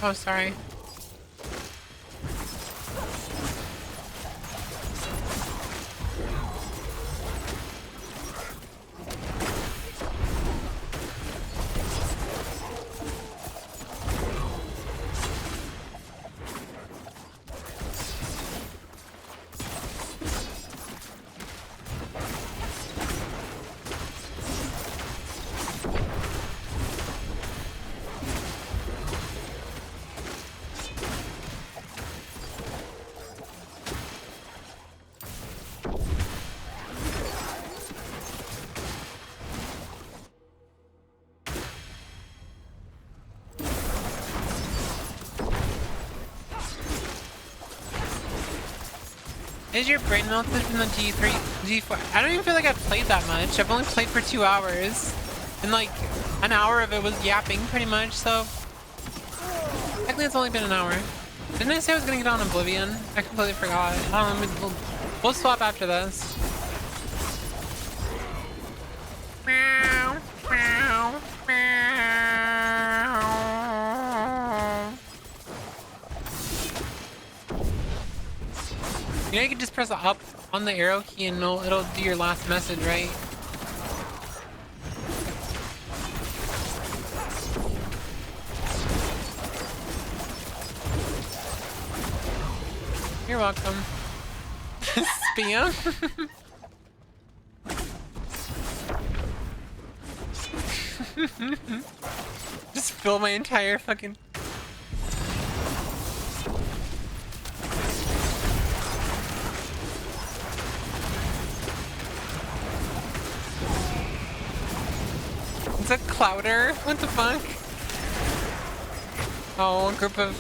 Oh, sorry. Is your brain melted from the G3, G4? I don't even feel like I've played that much. I've only played for 2 hours. And like, an hour of it was yapping pretty much, so... Technically it's only been an hour. Didn't I say I was gonna get on Oblivion? I completely forgot. We'll swap after this. Meow, meow, meow. You know you can just press up on the arrow key and it'll do your last message, right? welcome. Spam? Just fill my entire fucking... It's a clouder? What the fuck? Oh, a group of...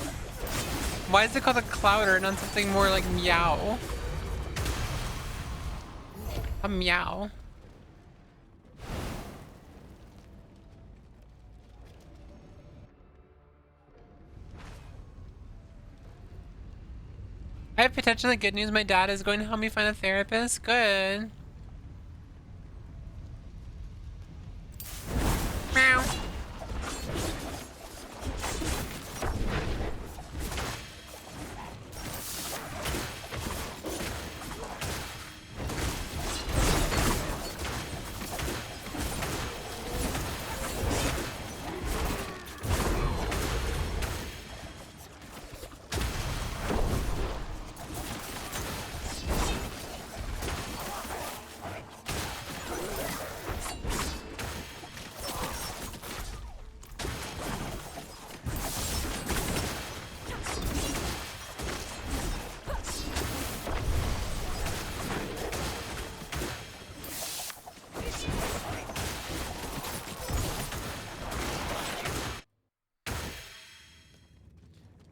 Why is it called a clouder and not something more like meow? A meow. I have potentially good news. My dad is going to help me find a therapist. Good. Meow.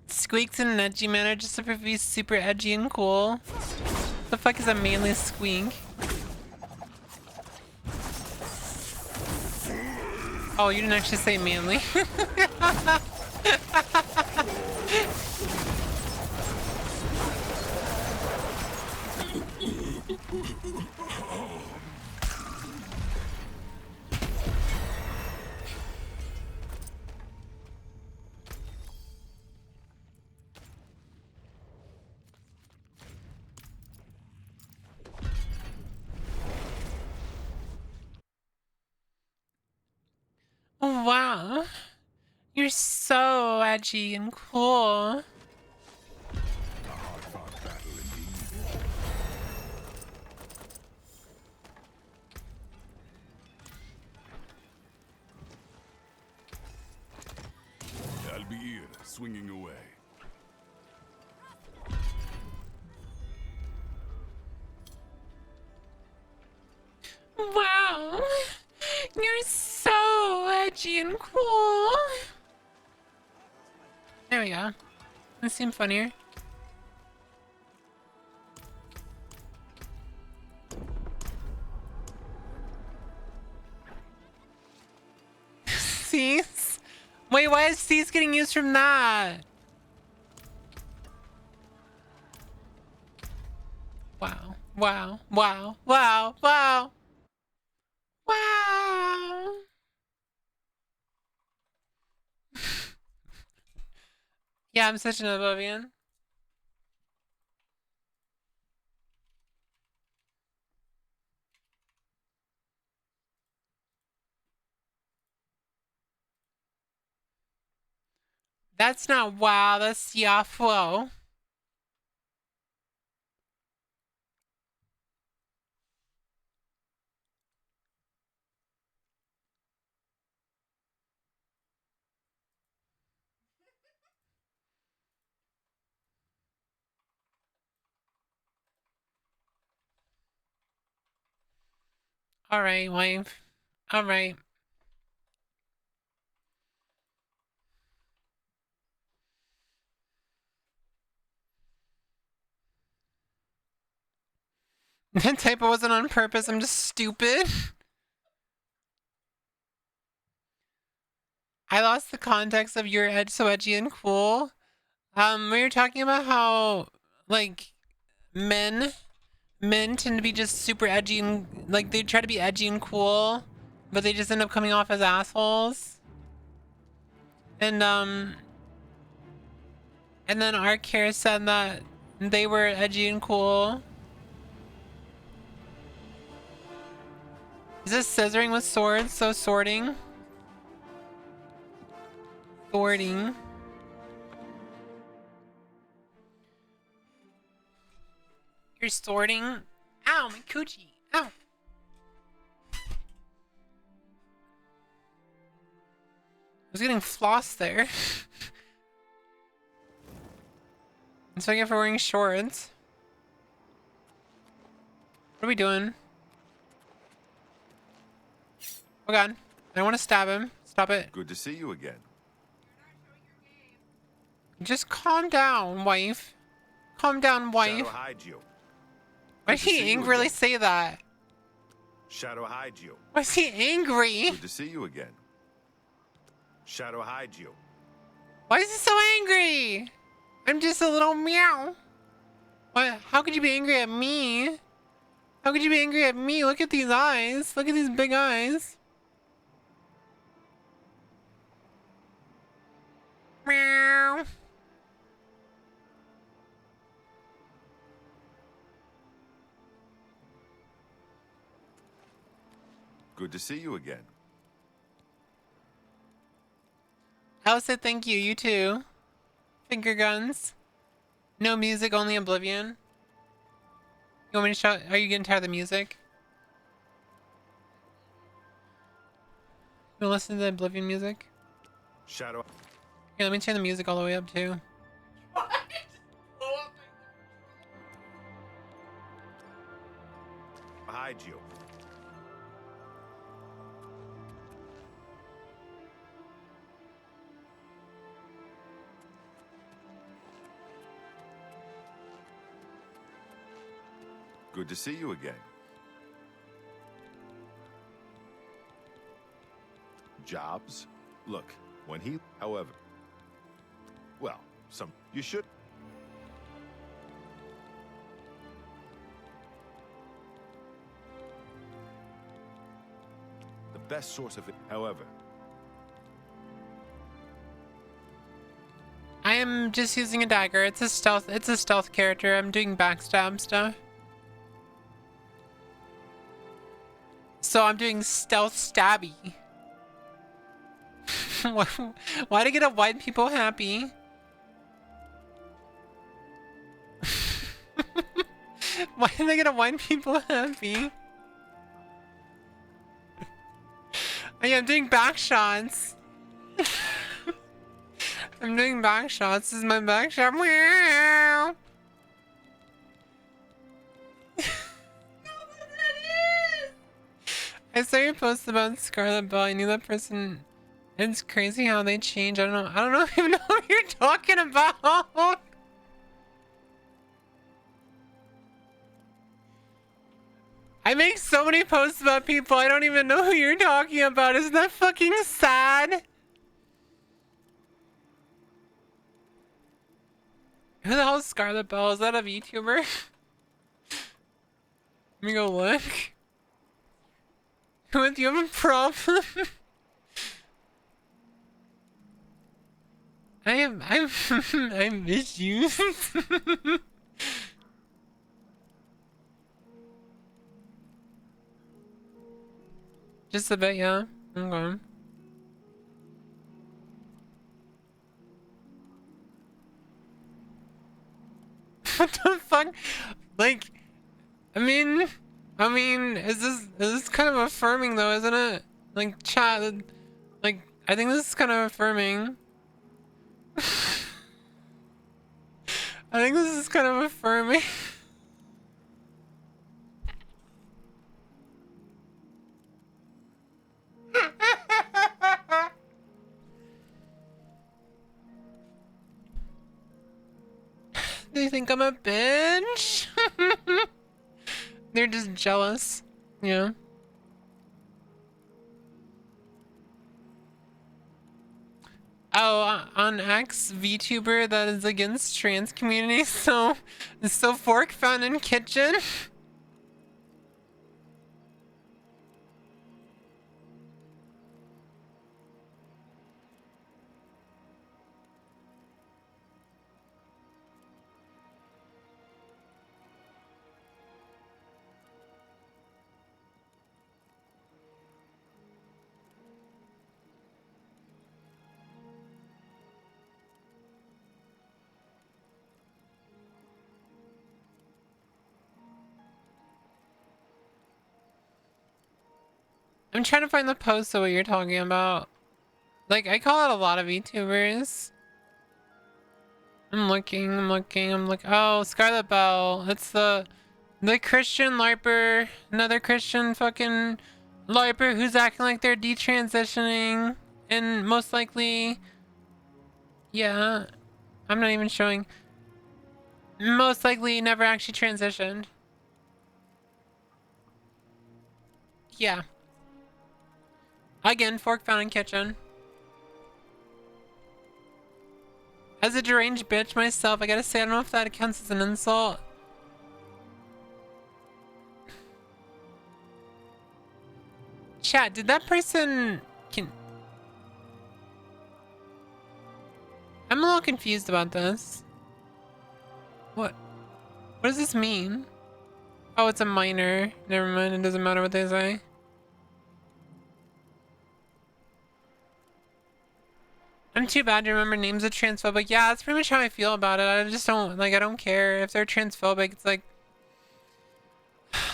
Squeaks in an edgy manner just to prove he's super edgy and cool. The fuck is a manly squeak? Oh, you didn't actually say manly. Oh, wow. You're so edgy and cool. I'll be here, swinging away. Wow. You're so edgy and cool. There we go. That seemed funnier. Cease? Wait, why is cease getting used from that? Wow. Wow. Wow. Wow. Wow. Wow. Yeah, I'm such an oblivion. That's not wow, that's Diabwo. Alright, wife. Alright. That typo wasn't on purpose, I'm just stupid. I lost the context of your edge so edgy and cool. We were talking about how, like, men tend to be just super edgy and, like, they try to be edgy and cool, but they just end up coming off as assholes. And then Arcare said that they were edgy and cool. Is this scissoring with swords? So sorting? Sorting. You're sorting. Ow, my coochie. Ow. I was getting floss there. That's what I get for wearing shorts. What are we doing? Oh god. I want to stab him. Stop it. Good to see you again. Just calm down, wife. Calm down, wife. Shadow hide you. Why Good did to see he you angrily again. say that? Shadow hide you. Why is he angry? Good to see you again. Shadow hide you. Why is he so angry? I'm just a little meow. What? How could you be angry at me? How could you be angry at me? Look at these eyes. Look at these big eyes. Meow. Good to see you again. I will say thank you. You too. Finger guns. No music, only Oblivion. You want me to shout? Are you getting tired of the music? You want to listen to the Oblivion music? Shadow. Here, let me turn the music all the way up too. Hide you. Good to see you again. Jobs? Look, when he, however, well, you should. The best source of it, however. I am just using a dagger. It's a stealth character. I'm doing backstab stuff. So I'm doing stealth stabby. Why to get a white people happy? Why did I get a white people happy? Oh, yeah, I'm doing back shots. I'm doing back shots. This is my back shot. Meow. I saw your post about Scarlet Bell. I knew that person. It's crazy how they change. I don't know. I don't even know what you're talking about. I make so many posts about people. I don't even know who you're talking about. Isn't that fucking sad? Who the hell is Scarlet Bell? Is that a VTuber? Let me go look. Whooith, you have a problem? I miss you. Just a bit, yeah. Okay. What the fuck? Like, I mean, is this kind of affirming though, isn't it? Like, chat, like, I think this is kind of affirming. I think this is kind of affirming. Do you think I'm a bitch? They're just jealous. Yeah. Oh, on X, VTuber that is against trans community, so fork found in kitchen. I'm trying to find the post of what you're talking about. Like, I call out a lot of VTubers. I'm looking. Oh, Scarlet Bell. It's the Christian LARPer. Another Christian fucking LARPer who's acting like they're detransitioning. And most likely... Yeah. I'm not even showing. Most likely never actually transitioned. Yeah. Again, fork found in kitchen. As a deranged bitch myself, I gotta say, I don't know if that counts as an insult. Chat, did that person... I'm a little confused about this. What does this mean? Oh, it's a minor. Never mind, it doesn't matter what they say. I'm too bad to remember names of transphobic. Yeah, that's pretty much how I feel about it. I just don't, like, I don't care. If they're transphobic, it's like,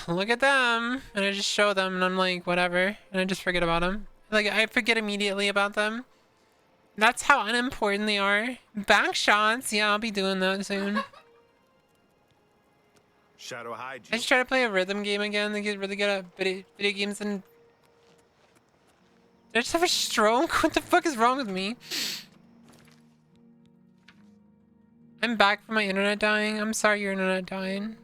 look at them. And I just show them and I'm like, whatever. And I just forget about them. Like, I forget immediately about them. That's how unimportant they are. Back shots. Yeah, I'll be doing that soon. Shadow hide you. I just try to play a rhythm game again. They get really good at video games and... Did I just have a stroke? What the fuck is wrong with me? I'm back from my internet dying. I'm sorry your internet dying.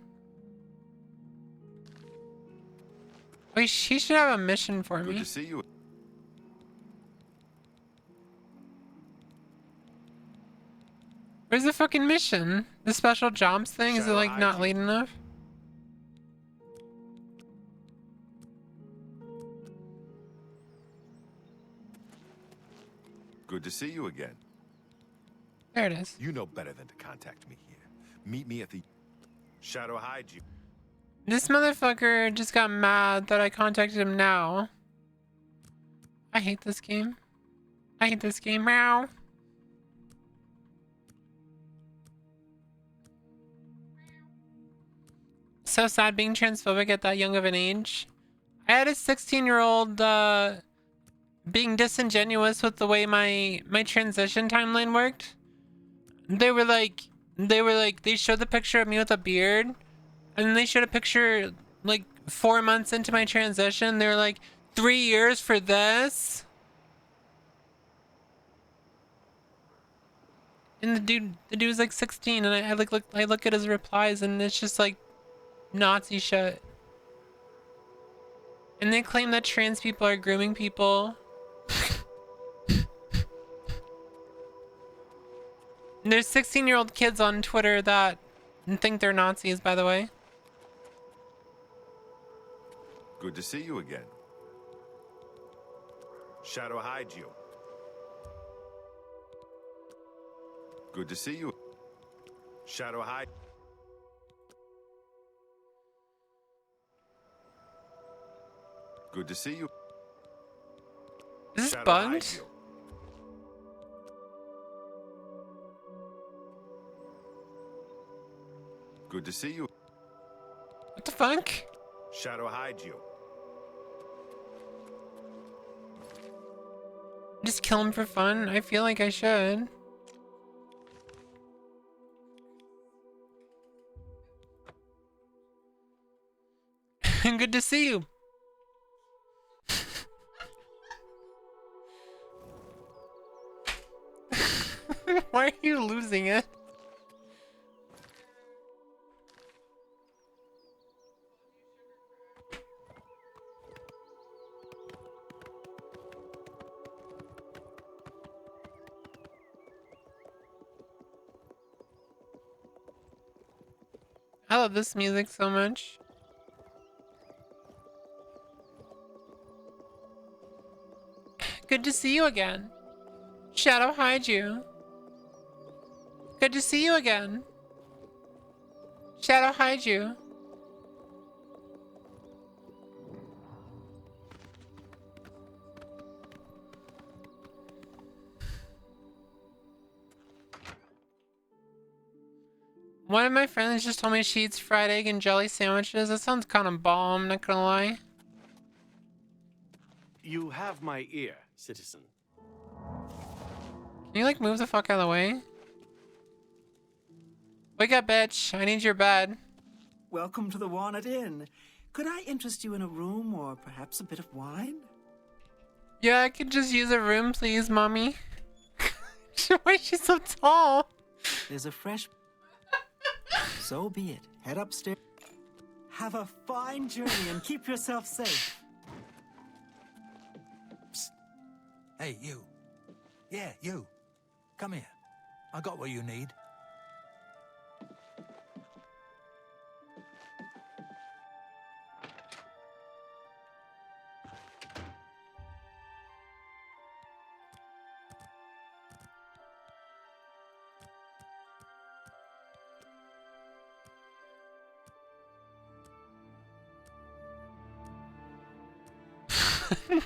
Wait, she should have a mission for me. Good to see you. Where's the fucking mission? The special jobs thing? Is it like not late enough? Good to see you again. There it is. You know better than to contact me here. Meet me at the... Shadow hide you. This motherfucker just got mad that I contacted him now. I hate this game. I hate this game. Meow. So sad being transphobic at that young of an age. I had a 16-year-old being disingenuous with the way my transition timeline worked. They showed the picture of me with a beard, and then they showed a picture like 4 months into my transition. They were like, 3 years for this? And the dude was like 16, and I look at his replies, and it's just like Nazi shit. And they claim that trans people are grooming people. And there's 16-year-old kids on Twitter that think they're Nazis, by the way. Good to see you again. Shadow hide you. Good to see you. Shadow hide. Good to see you. Is this Shadow bugged? hide you. Good to see you. What the fuck? Shadow hide you. Just kill him for fun? I feel like I should. Good to see you. Why are you losing it? I love this music so much. Good to see you again. Shadow hide you. Good to see you again. Shadow hide you. One of my friends just told me she eats fried egg and jelly sandwiches. That sounds kind of bomb, not gonna lie. You have my ear, citizen. Can you like move the fuck out of the way? Wake up, bitch. I need your bed. Welcome to the Walnut Inn. Could I interest you in a room or perhaps a bit of wine? Yeah, I could just use a room, please, mommy. Why is she so tall? There's a fresh... So be it. Head upstairs. Have a fine journey and keep yourself safe. Psst. Hey, you. Yeah, you. Come here. I got what you need.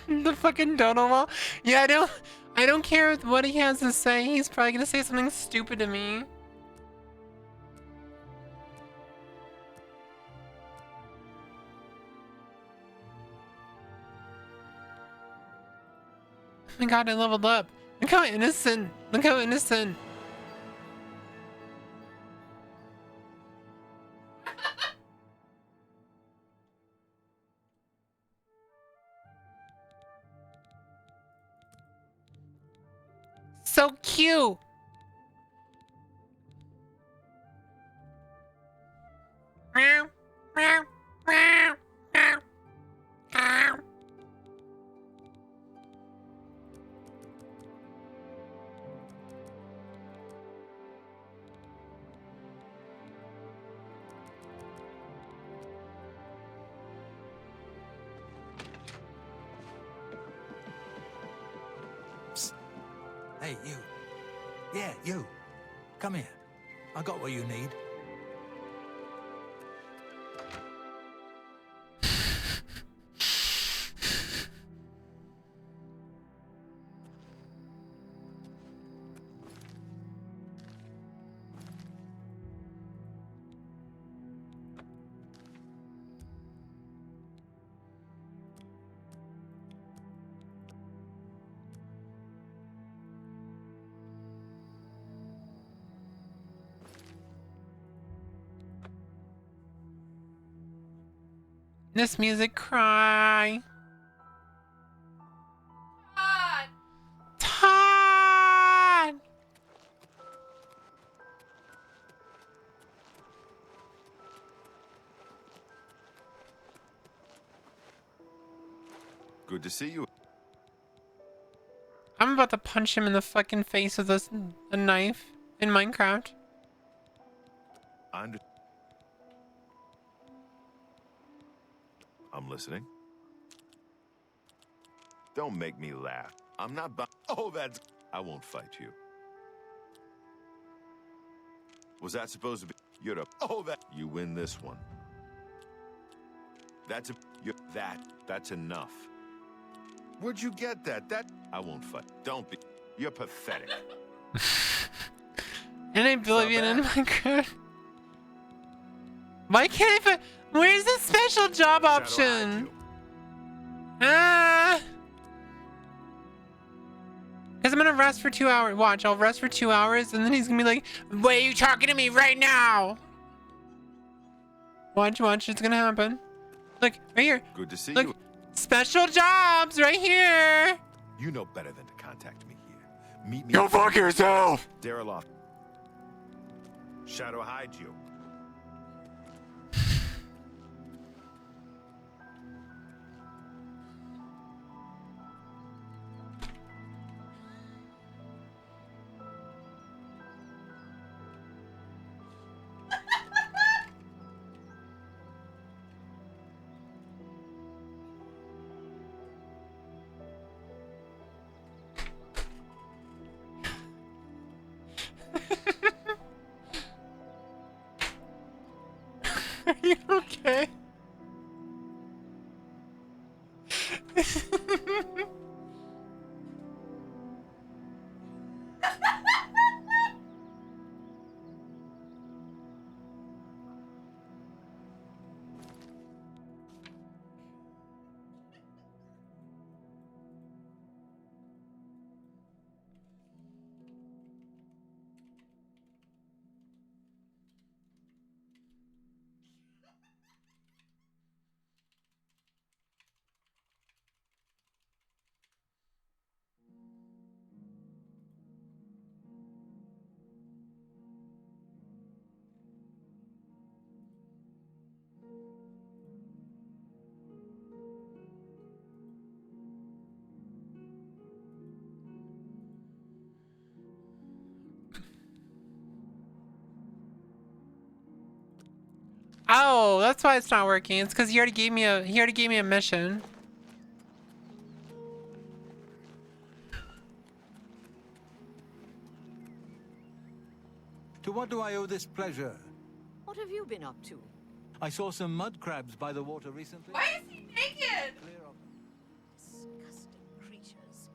The fucking dodo wall. Yeah, I don't care what he has to say. He's probably gonna say something stupid to me. Oh my god, I leveled up. Look how innocent. Look how innocent. So cute. Meow, meow, meow, meow, meow. Psst. Hey, you. Yeah, you. Come here. I got what you need. This music cry. Todd! Good to see you. I'm about to punch him in the fucking face with a knife in Minecraft. I'm listening. Don't make me laugh. I'm not Oh, that's... I won't fight you. Was that supposed to be... You're the... Oh, that... You win this one. That's a... You're... That's enough. Where'd you get that? I won't fight. Don't be... You're pathetic. And I'm Oblivion in Minecraft. Why can't I... Where's the special job option? Ah! Because I'm gonna rest for 2 hours. Watch, I'll rest for 2 hours and then he's gonna be like, why are you talking to me right now? Watch, it's gonna happen. Look, right here. Good to see Look, you. special jobs right here. You know better than to contact me here. Meet me... Go fuck yourself! Dariloff. Shadow hide you. Are you okay? Oh, that's why it's not working. It's because he already gave me a mission. To what do I owe this pleasure? What have you been up to? I saw some mud crabs by the water recently. Why is he naked? Disgusting creatures.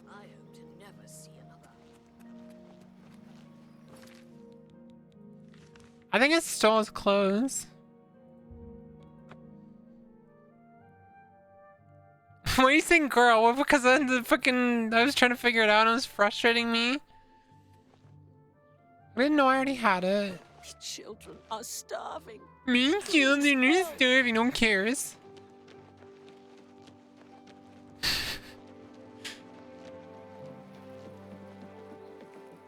I hope to never see another. I think it stole his clothes. Why are you saying girl? Well, because I was trying to figure it out and it was frustrating me. I didn't know I already had it. The children are starving. Me children are starving, no one cares.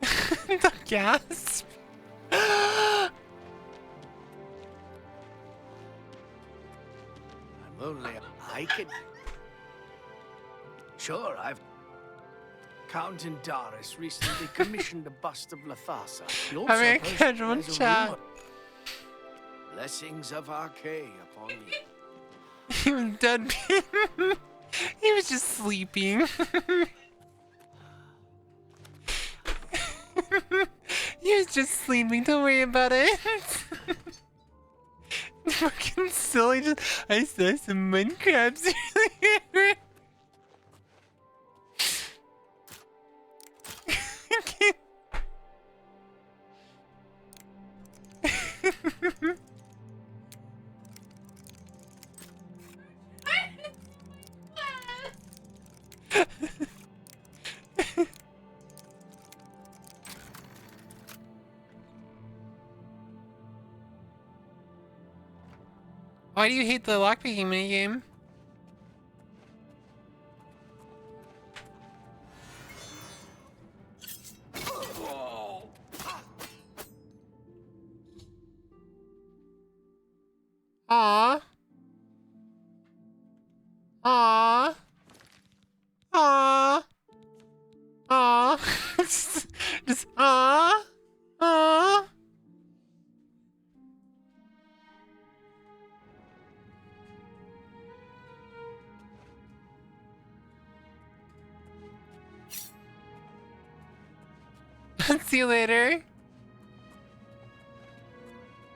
The gasp. I'm only... I can... Sure, I've... Count Indaris recently commissioned a bust of Lathasa. He also I'm in posted casual there's a chat. rumor. Blessings of Arcade upon you. He was dead. He was just sleeping. He was just sleeping. Don't worry about it. Fucking silly. Just I saw some mud crabs earlier. Why do you hate the lockpicking minigame? Aww. Aww. Aww. Aww. just aww. Aww. See you later.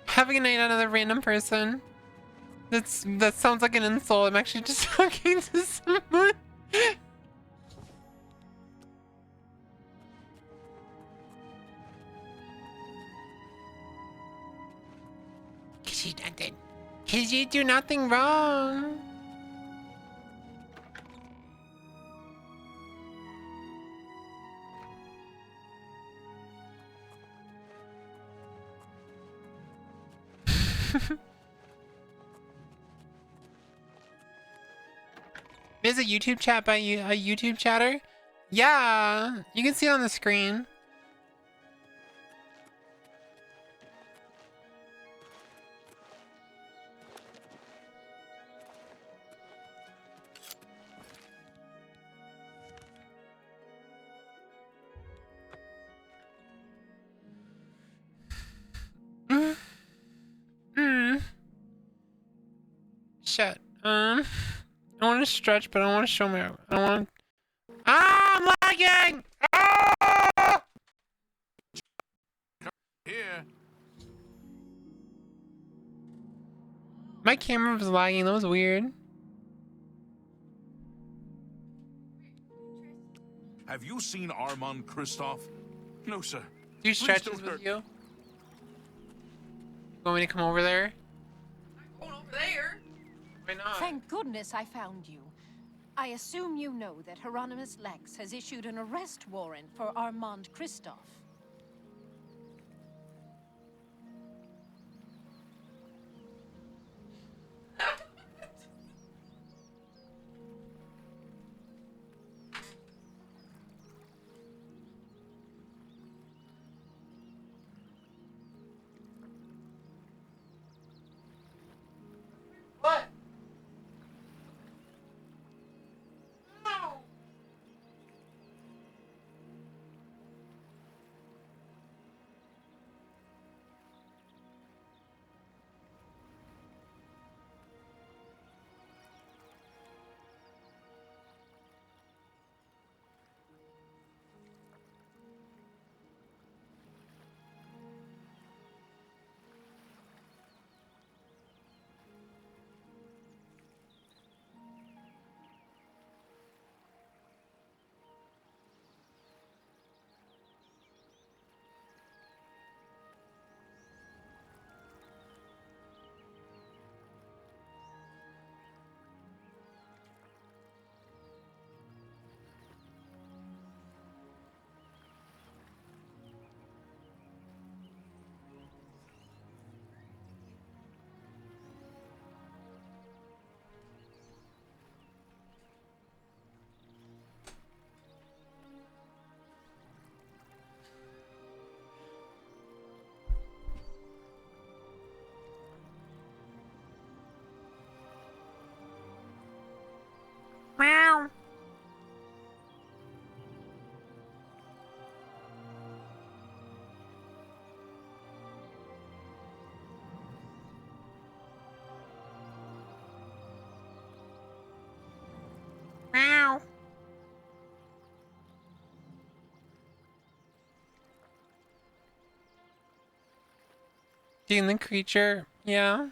Have a good night, another random person. That sounds like an insult. I'm actually just talking to someone. Cause you nothing. Cause you do nothing wrong. There's a YouTube chat by a YouTube chatter. Yeah, you can see it on the screen. Shit. I want to stretch, but I don't want to show my. I don't want. Ah, I'm lagging. Ah! Here. My camera was lagging. That was weird. Have you seen Armand Kristoff? No, sir. Do you stretches with you? Want me to come over there? Going over there. Why not? Thank goodness I found you. I assume you know that Hieronymus Lex has issued an arrest warrant for Armand Kristoff. What? Getting the creature, yeah.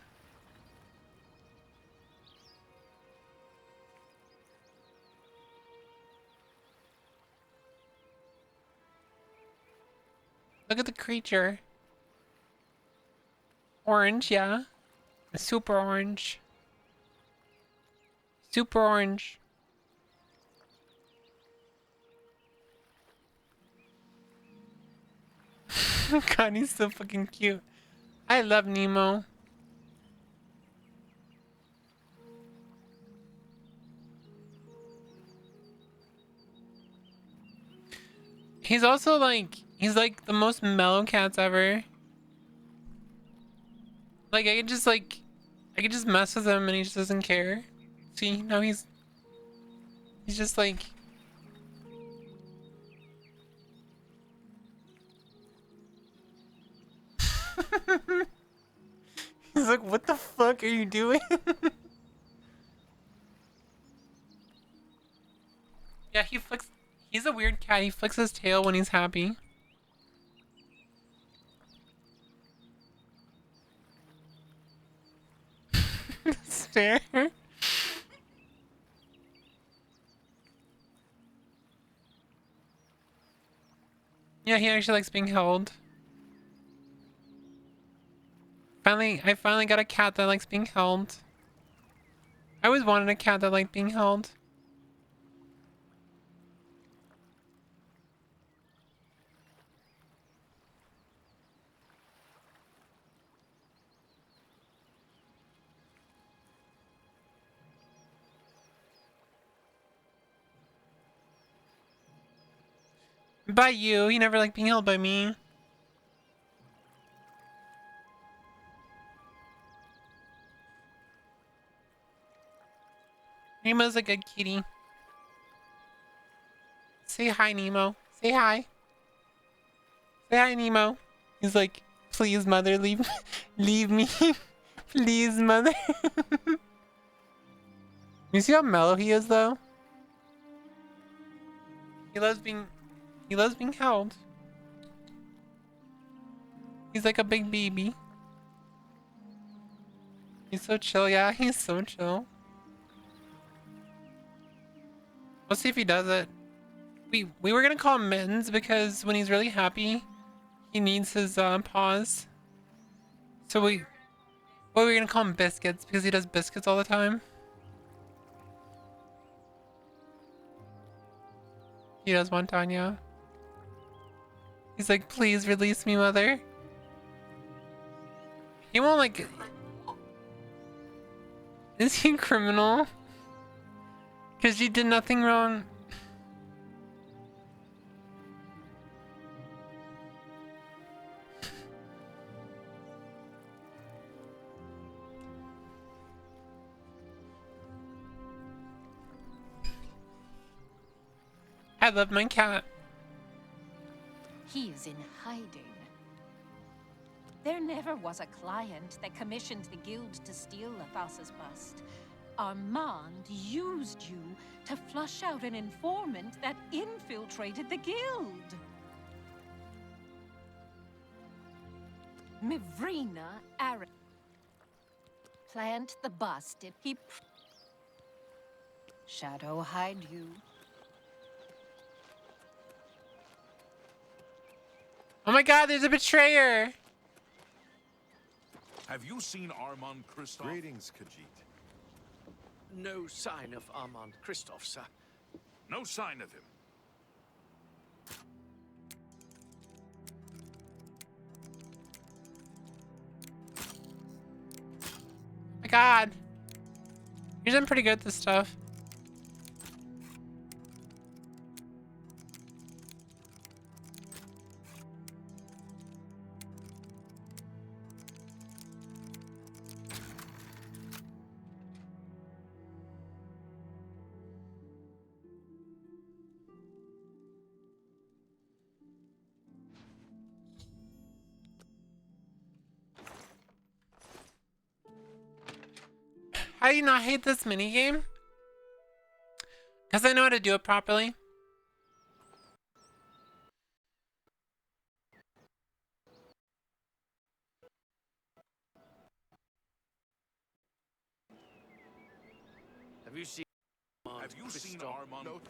Look at the creature. Orange, yeah. Super orange. Super orange. God, he's so fucking cute. I love Nemo. He's also like, he's like the most mellow cats ever. Like I could just mess with him and he just doesn't care. See, now he's just like he's like, what the fuck are you doing? Yeah, he's a weird cat. He flicks his tail when he's happy. Stare. Yeah, he actually likes being held. I finally got a cat that likes being held. I always wanted a cat that liked being held. By you, he never liked being held by me. Nemo's a good kitty. Say hi, Nemo. Say hi. Say hi, Nemo. He's like, please, mother, leave me. Please, mother. You see how mellow he is, though? He loves being held. He's like a big baby. He's so chill, yeah, he's so chill. Let's see if he does it. We were gonna call him Mittens because when he's really happy, he needs his paws. So we were gonna call him Biscuits because he does biscuits all the time. He does one time, yeah. He's like, please release me, mother. He won't like... Is he a criminal? Because you did nothing wrong. I love my cat. He is in hiding. There never was a client that commissioned the guild to steal Lathas's bust. Armand used you to flush out an informant that infiltrated the guild. Mivrina Aaron. Plant the bust if he... Shadow hide you. Oh my god, there's a betrayer! Have you seen Armand Christoph? Greetings, Khajiit. No sign of Armand Christoph, sir. No sign of him. My god. You're doing pretty good at this stuff. How do you not hate this minigame? Because I know how to do it properly. Have you seen Armand? No.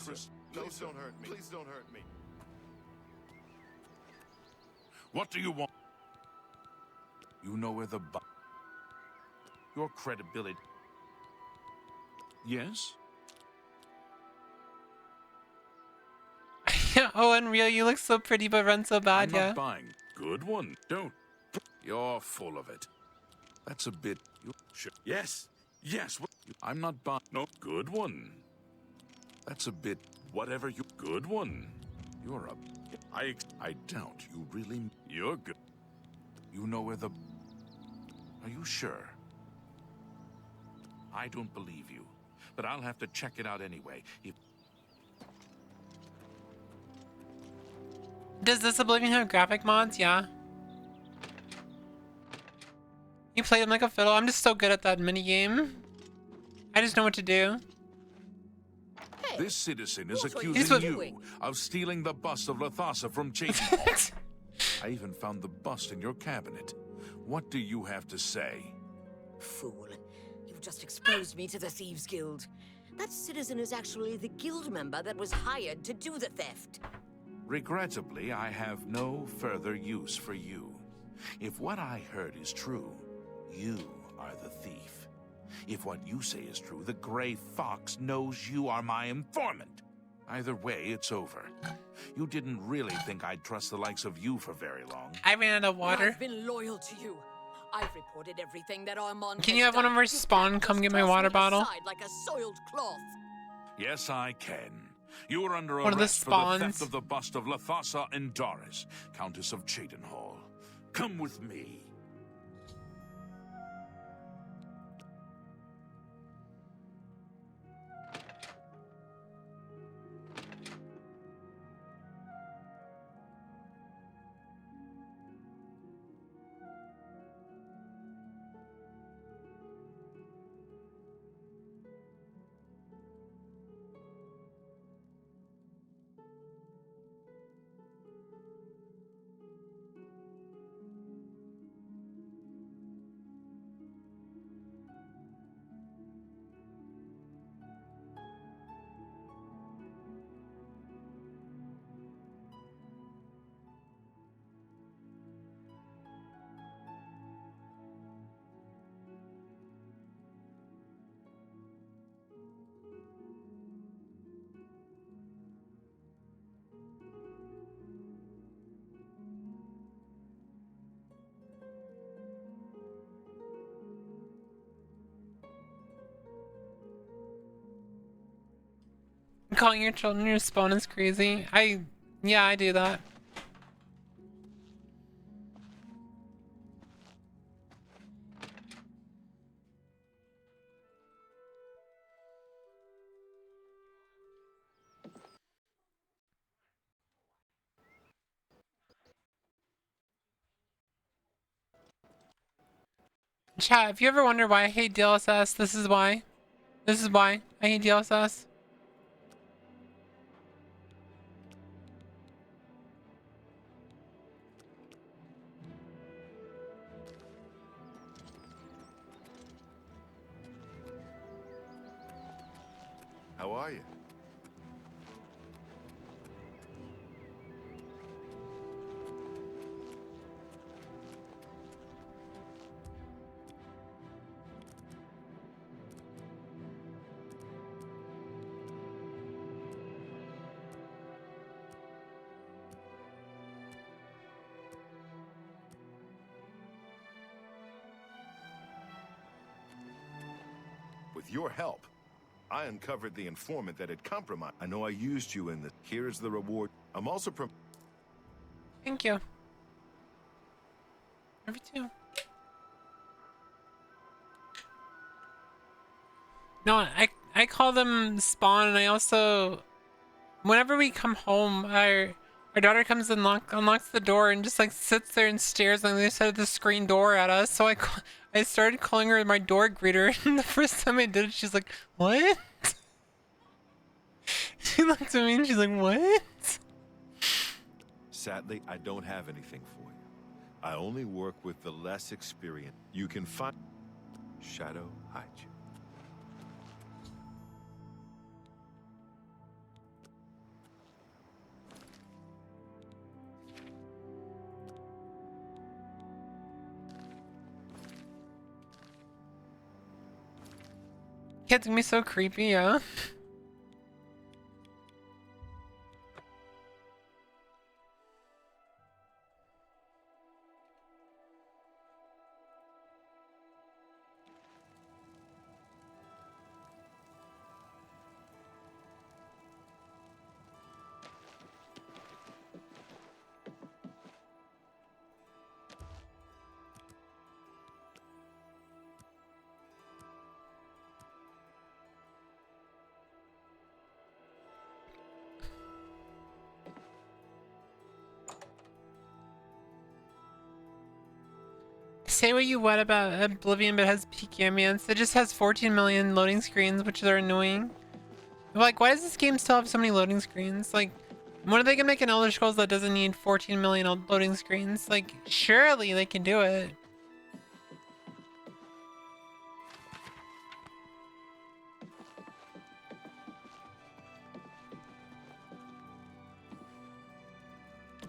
Chris, please don't hurt me. Please don't hurt me. What do you want? You know where the your credibility. Yes? Oh, Unreal, you look so pretty but run so bad, I'm yeah. not buying. Good one. Don't. You're full of it. That's a bit. Yes. Yes. I'm not buying. No. Good one. That's a bit. Whatever you. Good one. You're a. I doubt you really. You're good. You know where the. Are you sure? I don't believe you, but I'll have to check it out anyway. If Does this Oblivion have graphic mods? Yeah. You play them like a fiddle. I'm just so good at that minigame. I just know what to do. this citizen is accusing you of stealing the bust of Lathasa from Chayton Hall. I even found the bust in your cabinet. What do you have to say? Fool. You've just exposed me to the Thieves Guild. That citizen is actually the guild member that was hired to do the theft. Regrettably, I have no further use for you. If what I heard is true, you are the thief. If what you say is true, the Gray Fox knows you are my informant. Either way, it's over. You didn't really think I'd trust the likes of you for very long. I ran out of water. I've been loyal to you. I've reported everything that Armand Can you have one of our spawn come get my water bottle? Like a soiled cloth. Yes, I can. You are under One of the arrest for the spawns. theft of the bust of Lathasa and Doris, Countess of Chayton Hall. Come with me. Calling your children your spawn is crazy. Yeah, I do that. Chat, if you ever wonder why I hate DLSS, this is why. This is why I hate DLSS. How are you? With your help, I uncovered the informant that had compromised. I know I used you in the... Here's the reward. I'm also Thank you. Number 2. No, I call them spawn, and I also, whenever we come home, our daughter comes and unlocks the door and just like sits there and stares on the other side of the screen door at us. So I started calling her my door greeter, and the first time I did it, she's like, "What?" She looked at me and she's like, "What?" Sadly, I don't have anything for you. I only work with the less experienced. You can find... Shadow hide you. Kids can be so creepy, yeah. Say what you want about Oblivion, but it has peak ambience. It just has 14 million loading screens, which are annoying. Like, why does this game still have so many loading screens? Like, when are they gonna make an Elder Scrolls that doesn't need 14 million loading screens? Like, surely they can do it.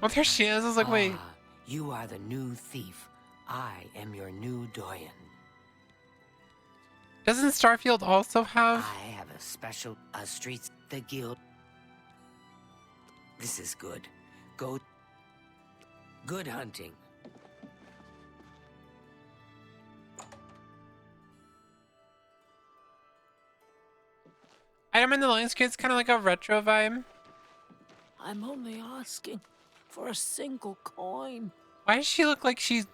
Oh, there she is. I was like, wait. You are the new thief. I am your new doyen. Doesn't Starfield also have? I have a special... streets... the guild. This is good. Go... Good hunting. Item in the loading screen is kind of like a retro vibe. I'm only asking for a single coin. Why does she look like she's...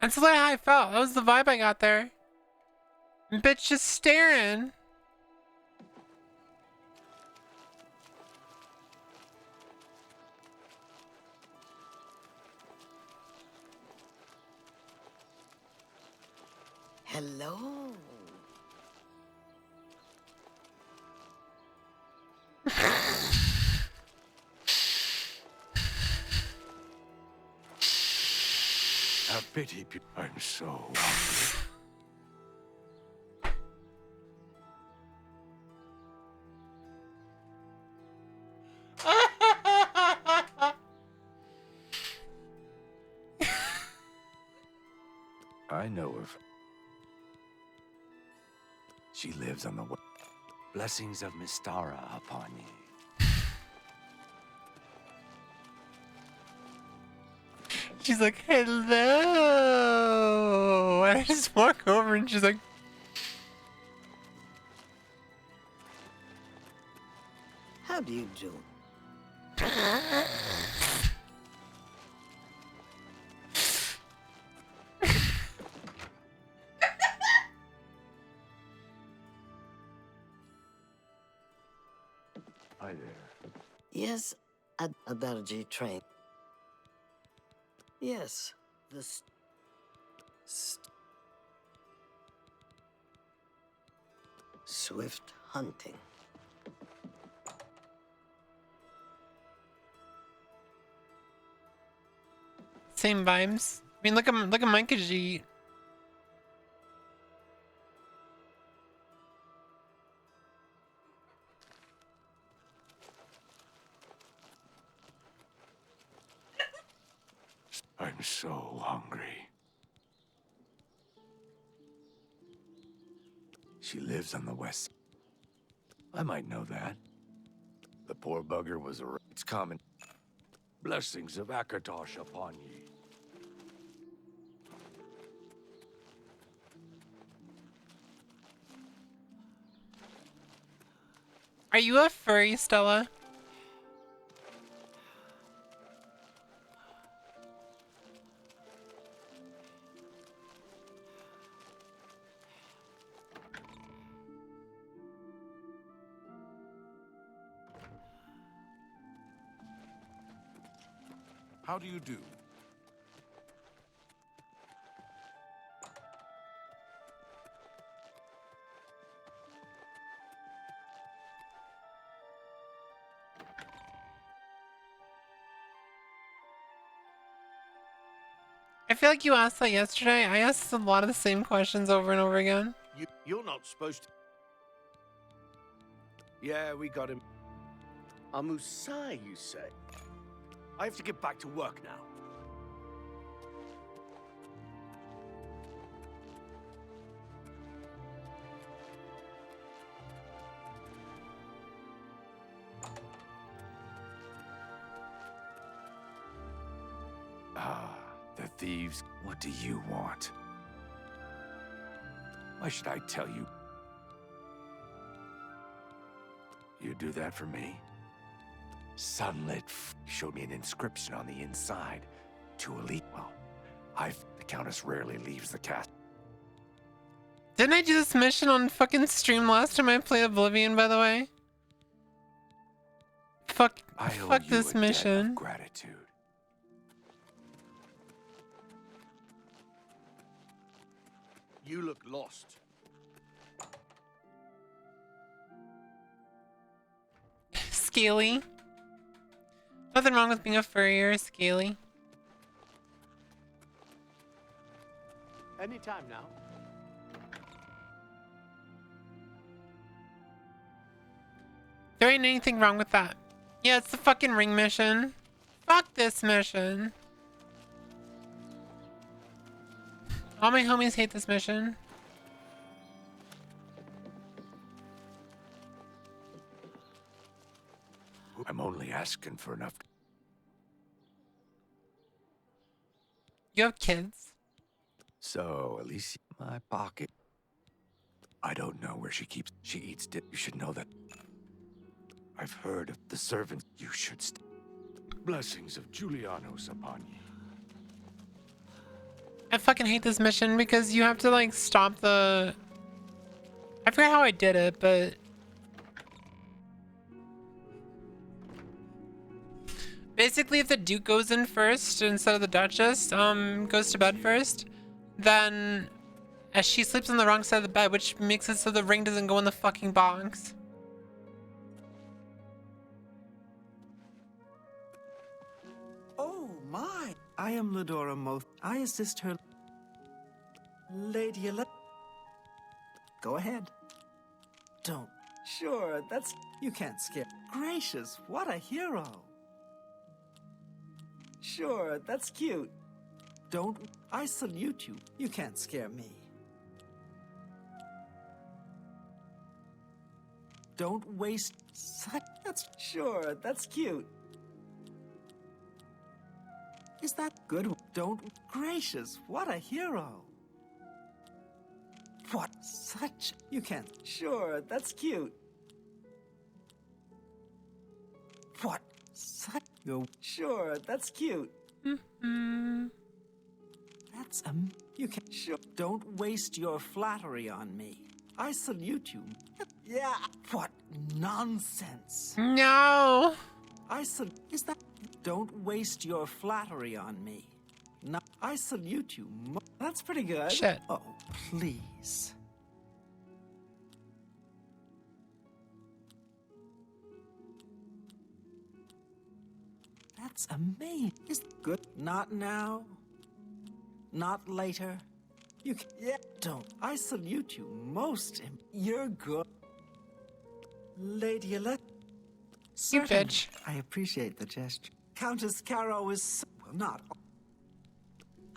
That's like how I felt. That was the vibe I got there. Bitch just staring. Hello. A pity. I'm so... I know of. She lives on the way. Blessings of Mystara upon you. She's like, hello. And I just walk over and she's like, How do you do? Hi there. Yes, a Darji train. Yes, the swift hunting. same vibes. I mean, look at Mike G. I'm so hungry. She lives on the west. I might know that. The poor bugger was a... It's common. Blessings of Akatosh upon ye. Are you a furry, Stella? How do you do? I feel like you asked that yesterday. I asked a lot of the same questions over and over again. You're not supposed to... Yeah, we got him. Amusai, you say? I have to get back to work now. Ah, the thieves. What do you want? Why should I tell you? You do that for me? Sunlit showed me an inscription on the inside. To elite. Well, the Countess rarely leaves the castle. Didn't I do this mission on fucking stream last time I played Oblivion, by the way? Fuck this mission. Gratitude. You look lost. Scaly. Nothing wrong with being a furry or a scaly. Anytime now. There ain't anything wrong with that. Yeah, it's the fucking ring mission. Fuck this mission. All my homies hate this mission. I'm only asking for enough. You have kids? So, at least my pocket. I don't know where she keeps. She eats it. You should know that. I've heard of the servants. You should. Blessings of Julianos upon you. I fucking hate this mission because you have to like stop the... I forgot how I did it, but... Basically, if the Duke goes in first instead of the Duchess, goes to bed first, then as she sleeps on the wrong side of the bed, which makes it so the ring doesn't go in the fucking box. Oh my! I am Ladora Moth. I assist her. Lady Go ahead. Don't. Sure, that's... You can't scare... Gracious, what a hero! Sure, that's cute. Don't... I salute you. You can't scare me. Don't waste... That's... Sure, that's cute. Is that good? Don't... Gracious, what a hero! What? Such... You can't... Sure, that's cute. What? Such... Go... Sure, that's cute. That's... You can... Sure... Don't waste your flattery on me. I salute you. Yeah. What nonsense. No. I salute... Is that... Don't waste your flattery on me. No, I salute you. That's pretty good. Shit. Oh, please. That's amazing. Is good. Not now. Not later. You can... Yeah. Don't. I salute you most. You're good. Lady Elect. You bitch. I appreciate the gesture. Countess Caro is so... Well, not...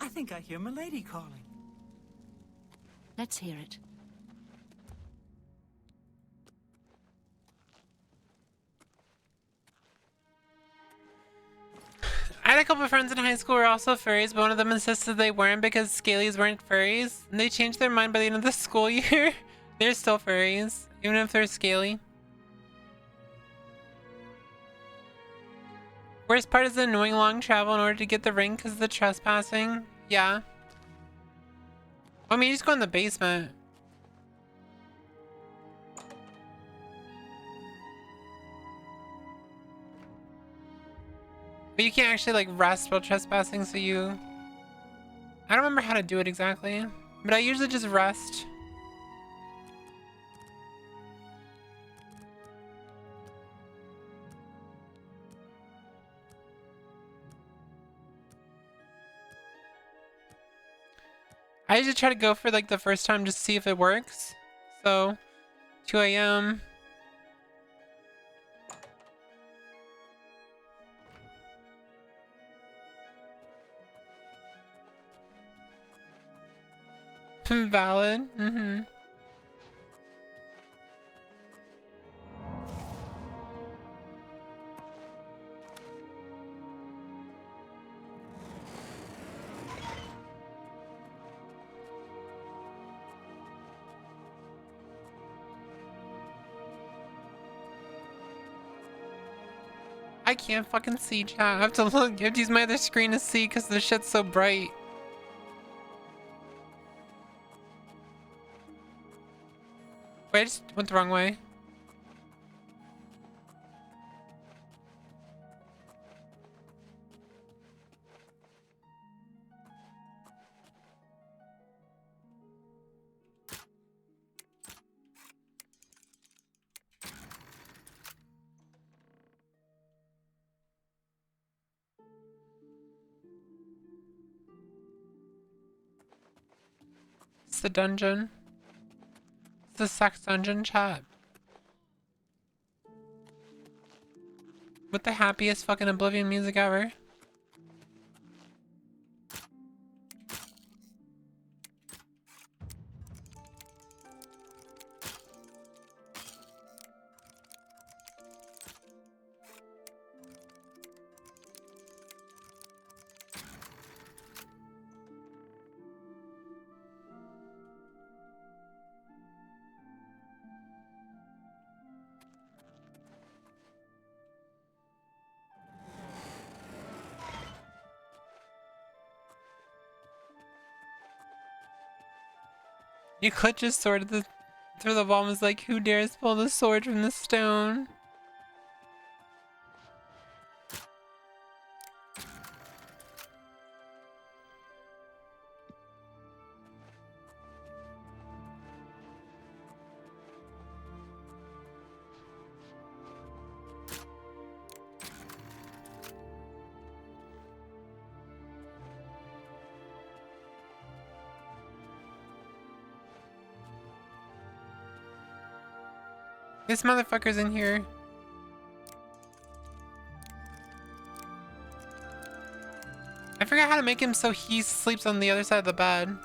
I think I hear Milady calling. Let's hear it. I had a couple of friends in high school who were also furries, but one of them insisted they weren't because scalies weren't furries. And they changed their mind by the end of the school year. They're still furries, even if they're scaly. Worst part is the annoying long travel in order to get the ring because of the trespassing. Yeah. I mean, you just go in the basement. But you can't actually like rest while trespassing, so you... I don't remember how to do it exactly, but I usually just rest. I usually try to go for like the first time just to see if it works. So, 2 a.m. Valid. Mm-hmm. I can't fucking see, chat. I have to look. I have to use my other screen to see because the shit's so bright. Wait, I just went the wrong way. It's the dungeon. It's the sex dungeon, chat. With the happiest fucking Oblivion music ever. You could just sword through the wall and was like, who dares pull the sword from the stone? This motherfucker's in here. I forgot how to make him so he sleeps on the other side of the bed.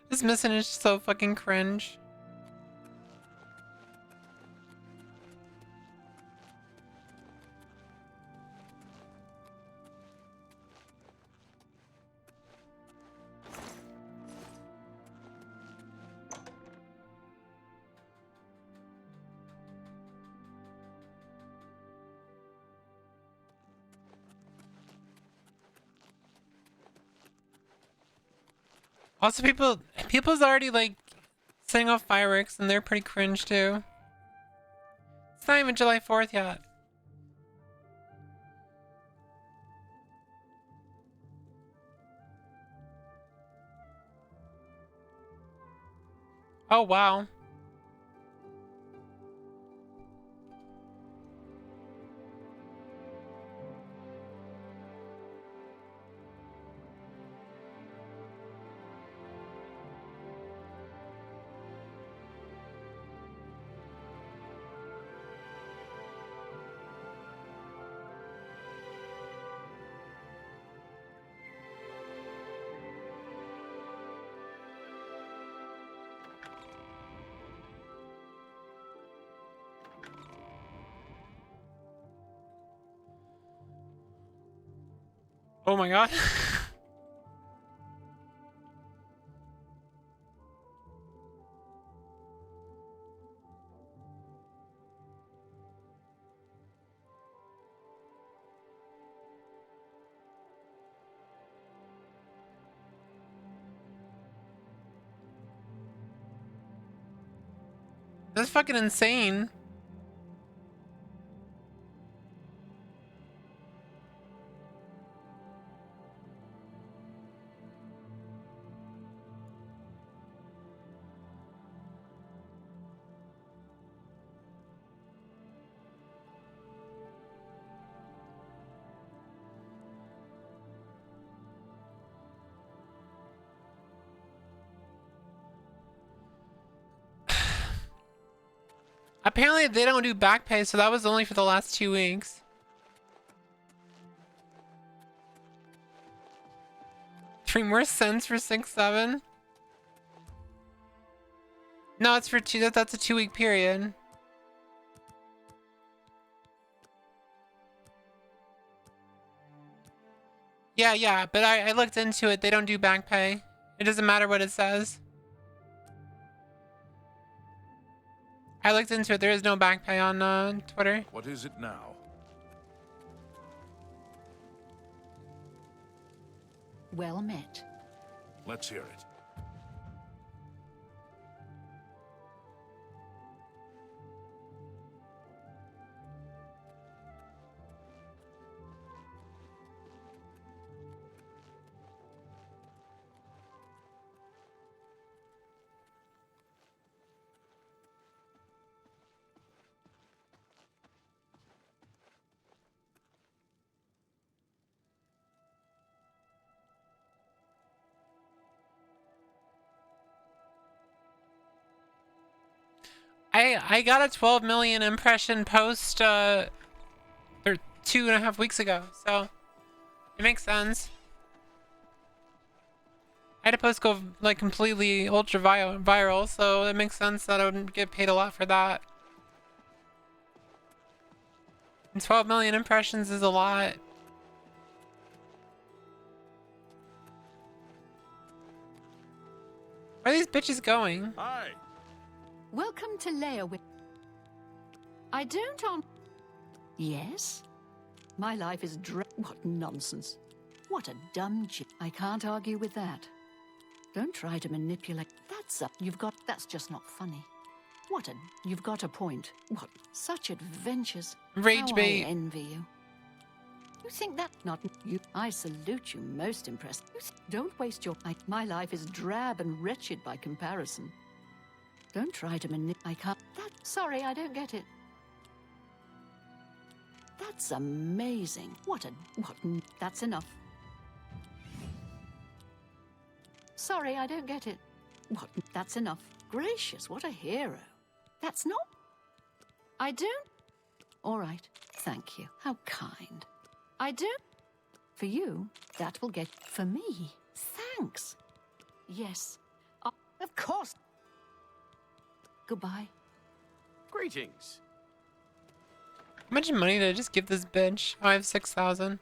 This mission is so fucking cringe. Also, people's already like setting off fireworks, and they're pretty cringe too. It's not even July 4th yet. Oh, wow. Oh my god. That's fucking insane. Apparently they don't do back pay, so that was only for the last 2 weeks. Three more cents for 6-7. No, it's for two. That's a 2-week period. Yeah, but I looked into it. They don't do back pay. It doesn't matter what it says. I looked into it. There is no back pay on Twitter. What is it now? Well met. Let's hear it. I got a 12 million impression post or 2.5 weeks ago, so it makes sense. I had a post go like completely ultra viral, so it makes sense that I wouldn't get paid a lot for that. And 12 million impressions is a lot. Where are these bitches going? Hi. Welcome to Leia. I don't on. Yes? My life is What nonsense. What a dumb I can't argue with that. Don't try to manipulate. That's up. That's just not funny. You've got a point. What? Such adventures. Rage How bait. I envy you. You think that? Not you. I salute you, most impressed. Don't waste your. My life is drab and wretched by comparison. Don't try to I can't. Sorry, I don't get it. That's amazing. What? That's enough. Sorry, I don't get it. What? That's enough. Gracious, what a hero. That's not. I don't. All right. Thank you. How kind. I don't. For you, that will get. For me, thanks. Yes. Of course. Goodbye. Greetings. How much money did I just give this bitch? Oh, I have 6,000.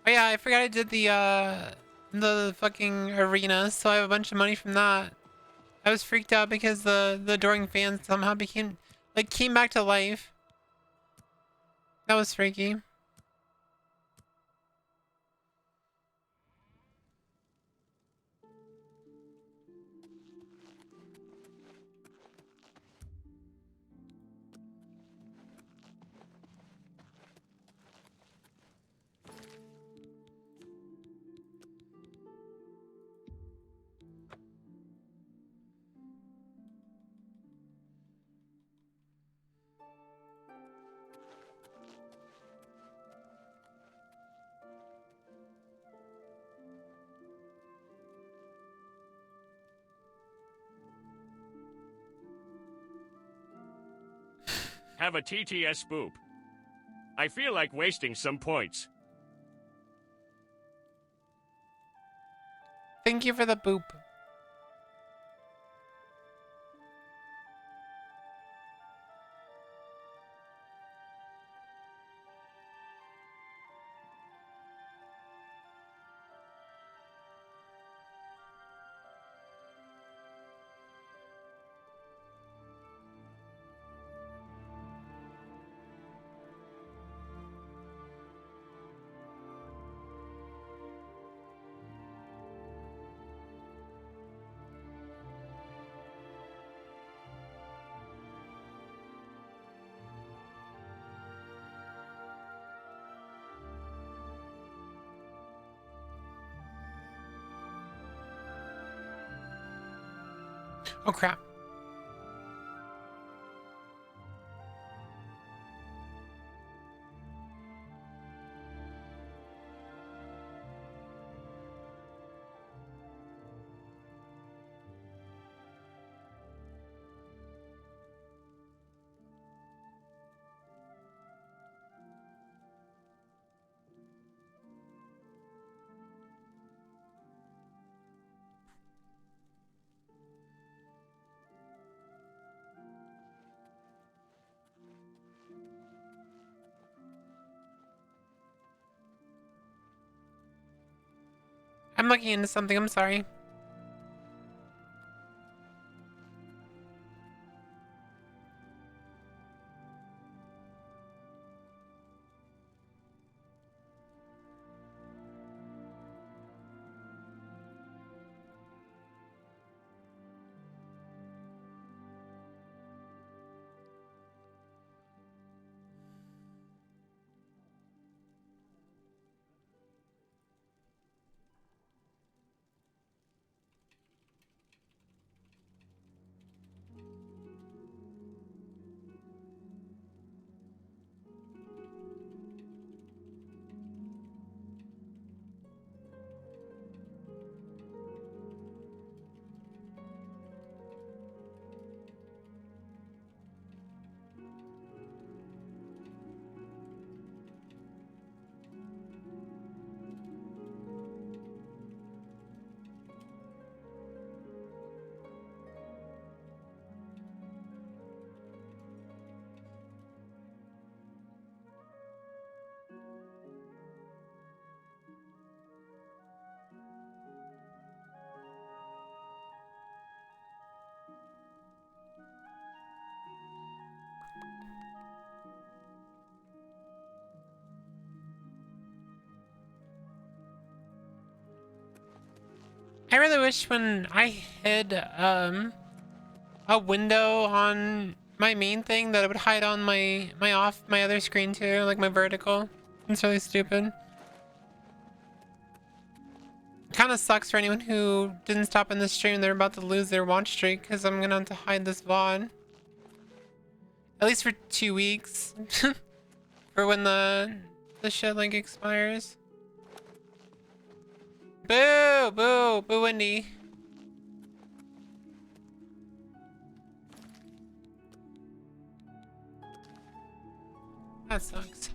Oh yeah, I forgot I did the fucking arena, so I have a bunch of money from that. I was freaked out because the adoring fans somehow came back to life. That was freaky. Have a TTS boop. I feel like wasting some points. Thank you for the boop. Oh crap. I'm looking into something, I'm sorry. I really wish when I hid a window on my main thing that it would hide on my other screen too, like my vertical. It's really stupid. Kind of sucks for anyone who didn't stop in the stream. They're about to lose their watch streak because I'm gonna have to hide this VOD. At least for 2 weeks. For when the shit link expires. Boo! Boo! Boo, Wendy. That sucks.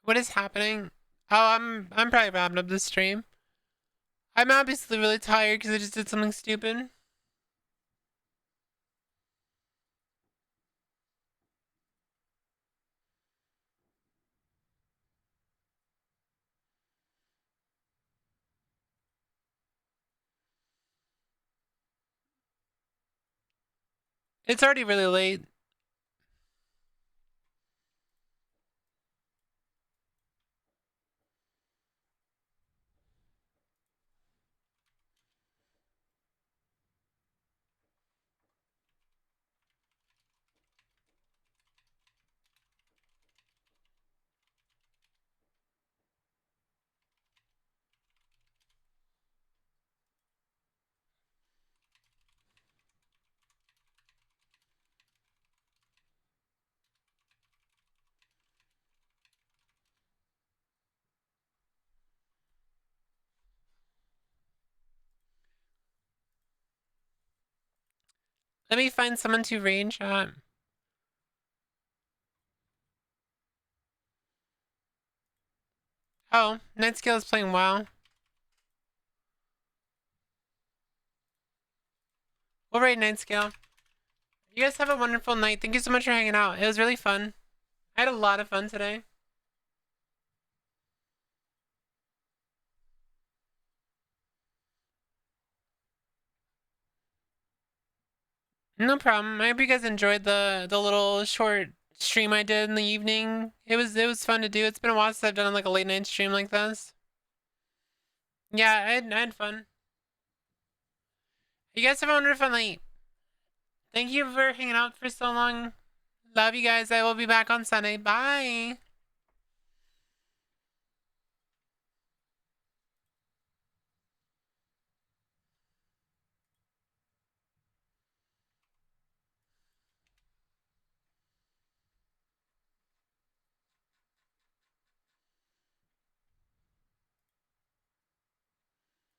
What is happening? Oh, I'm probably wrapping up this stream. I'm obviously really tired because I just did something stupid. It's already really late. Let me find someone to raid chat. Oh, Nightscale is playing WoW. We'll raid Nightscale. You guys have a wonderful night. Thank you so much for hanging out. It was really fun. I had a lot of fun today. No problem. I hope you guys enjoyed the little short stream I did in the evening. It was fun to do. It's been a while since I've done like a late night stream like this. Yeah, I had fun. You guys have a wonderful night. Thank you for hanging out for so long. Love you guys. I will be back on Sunday. Bye.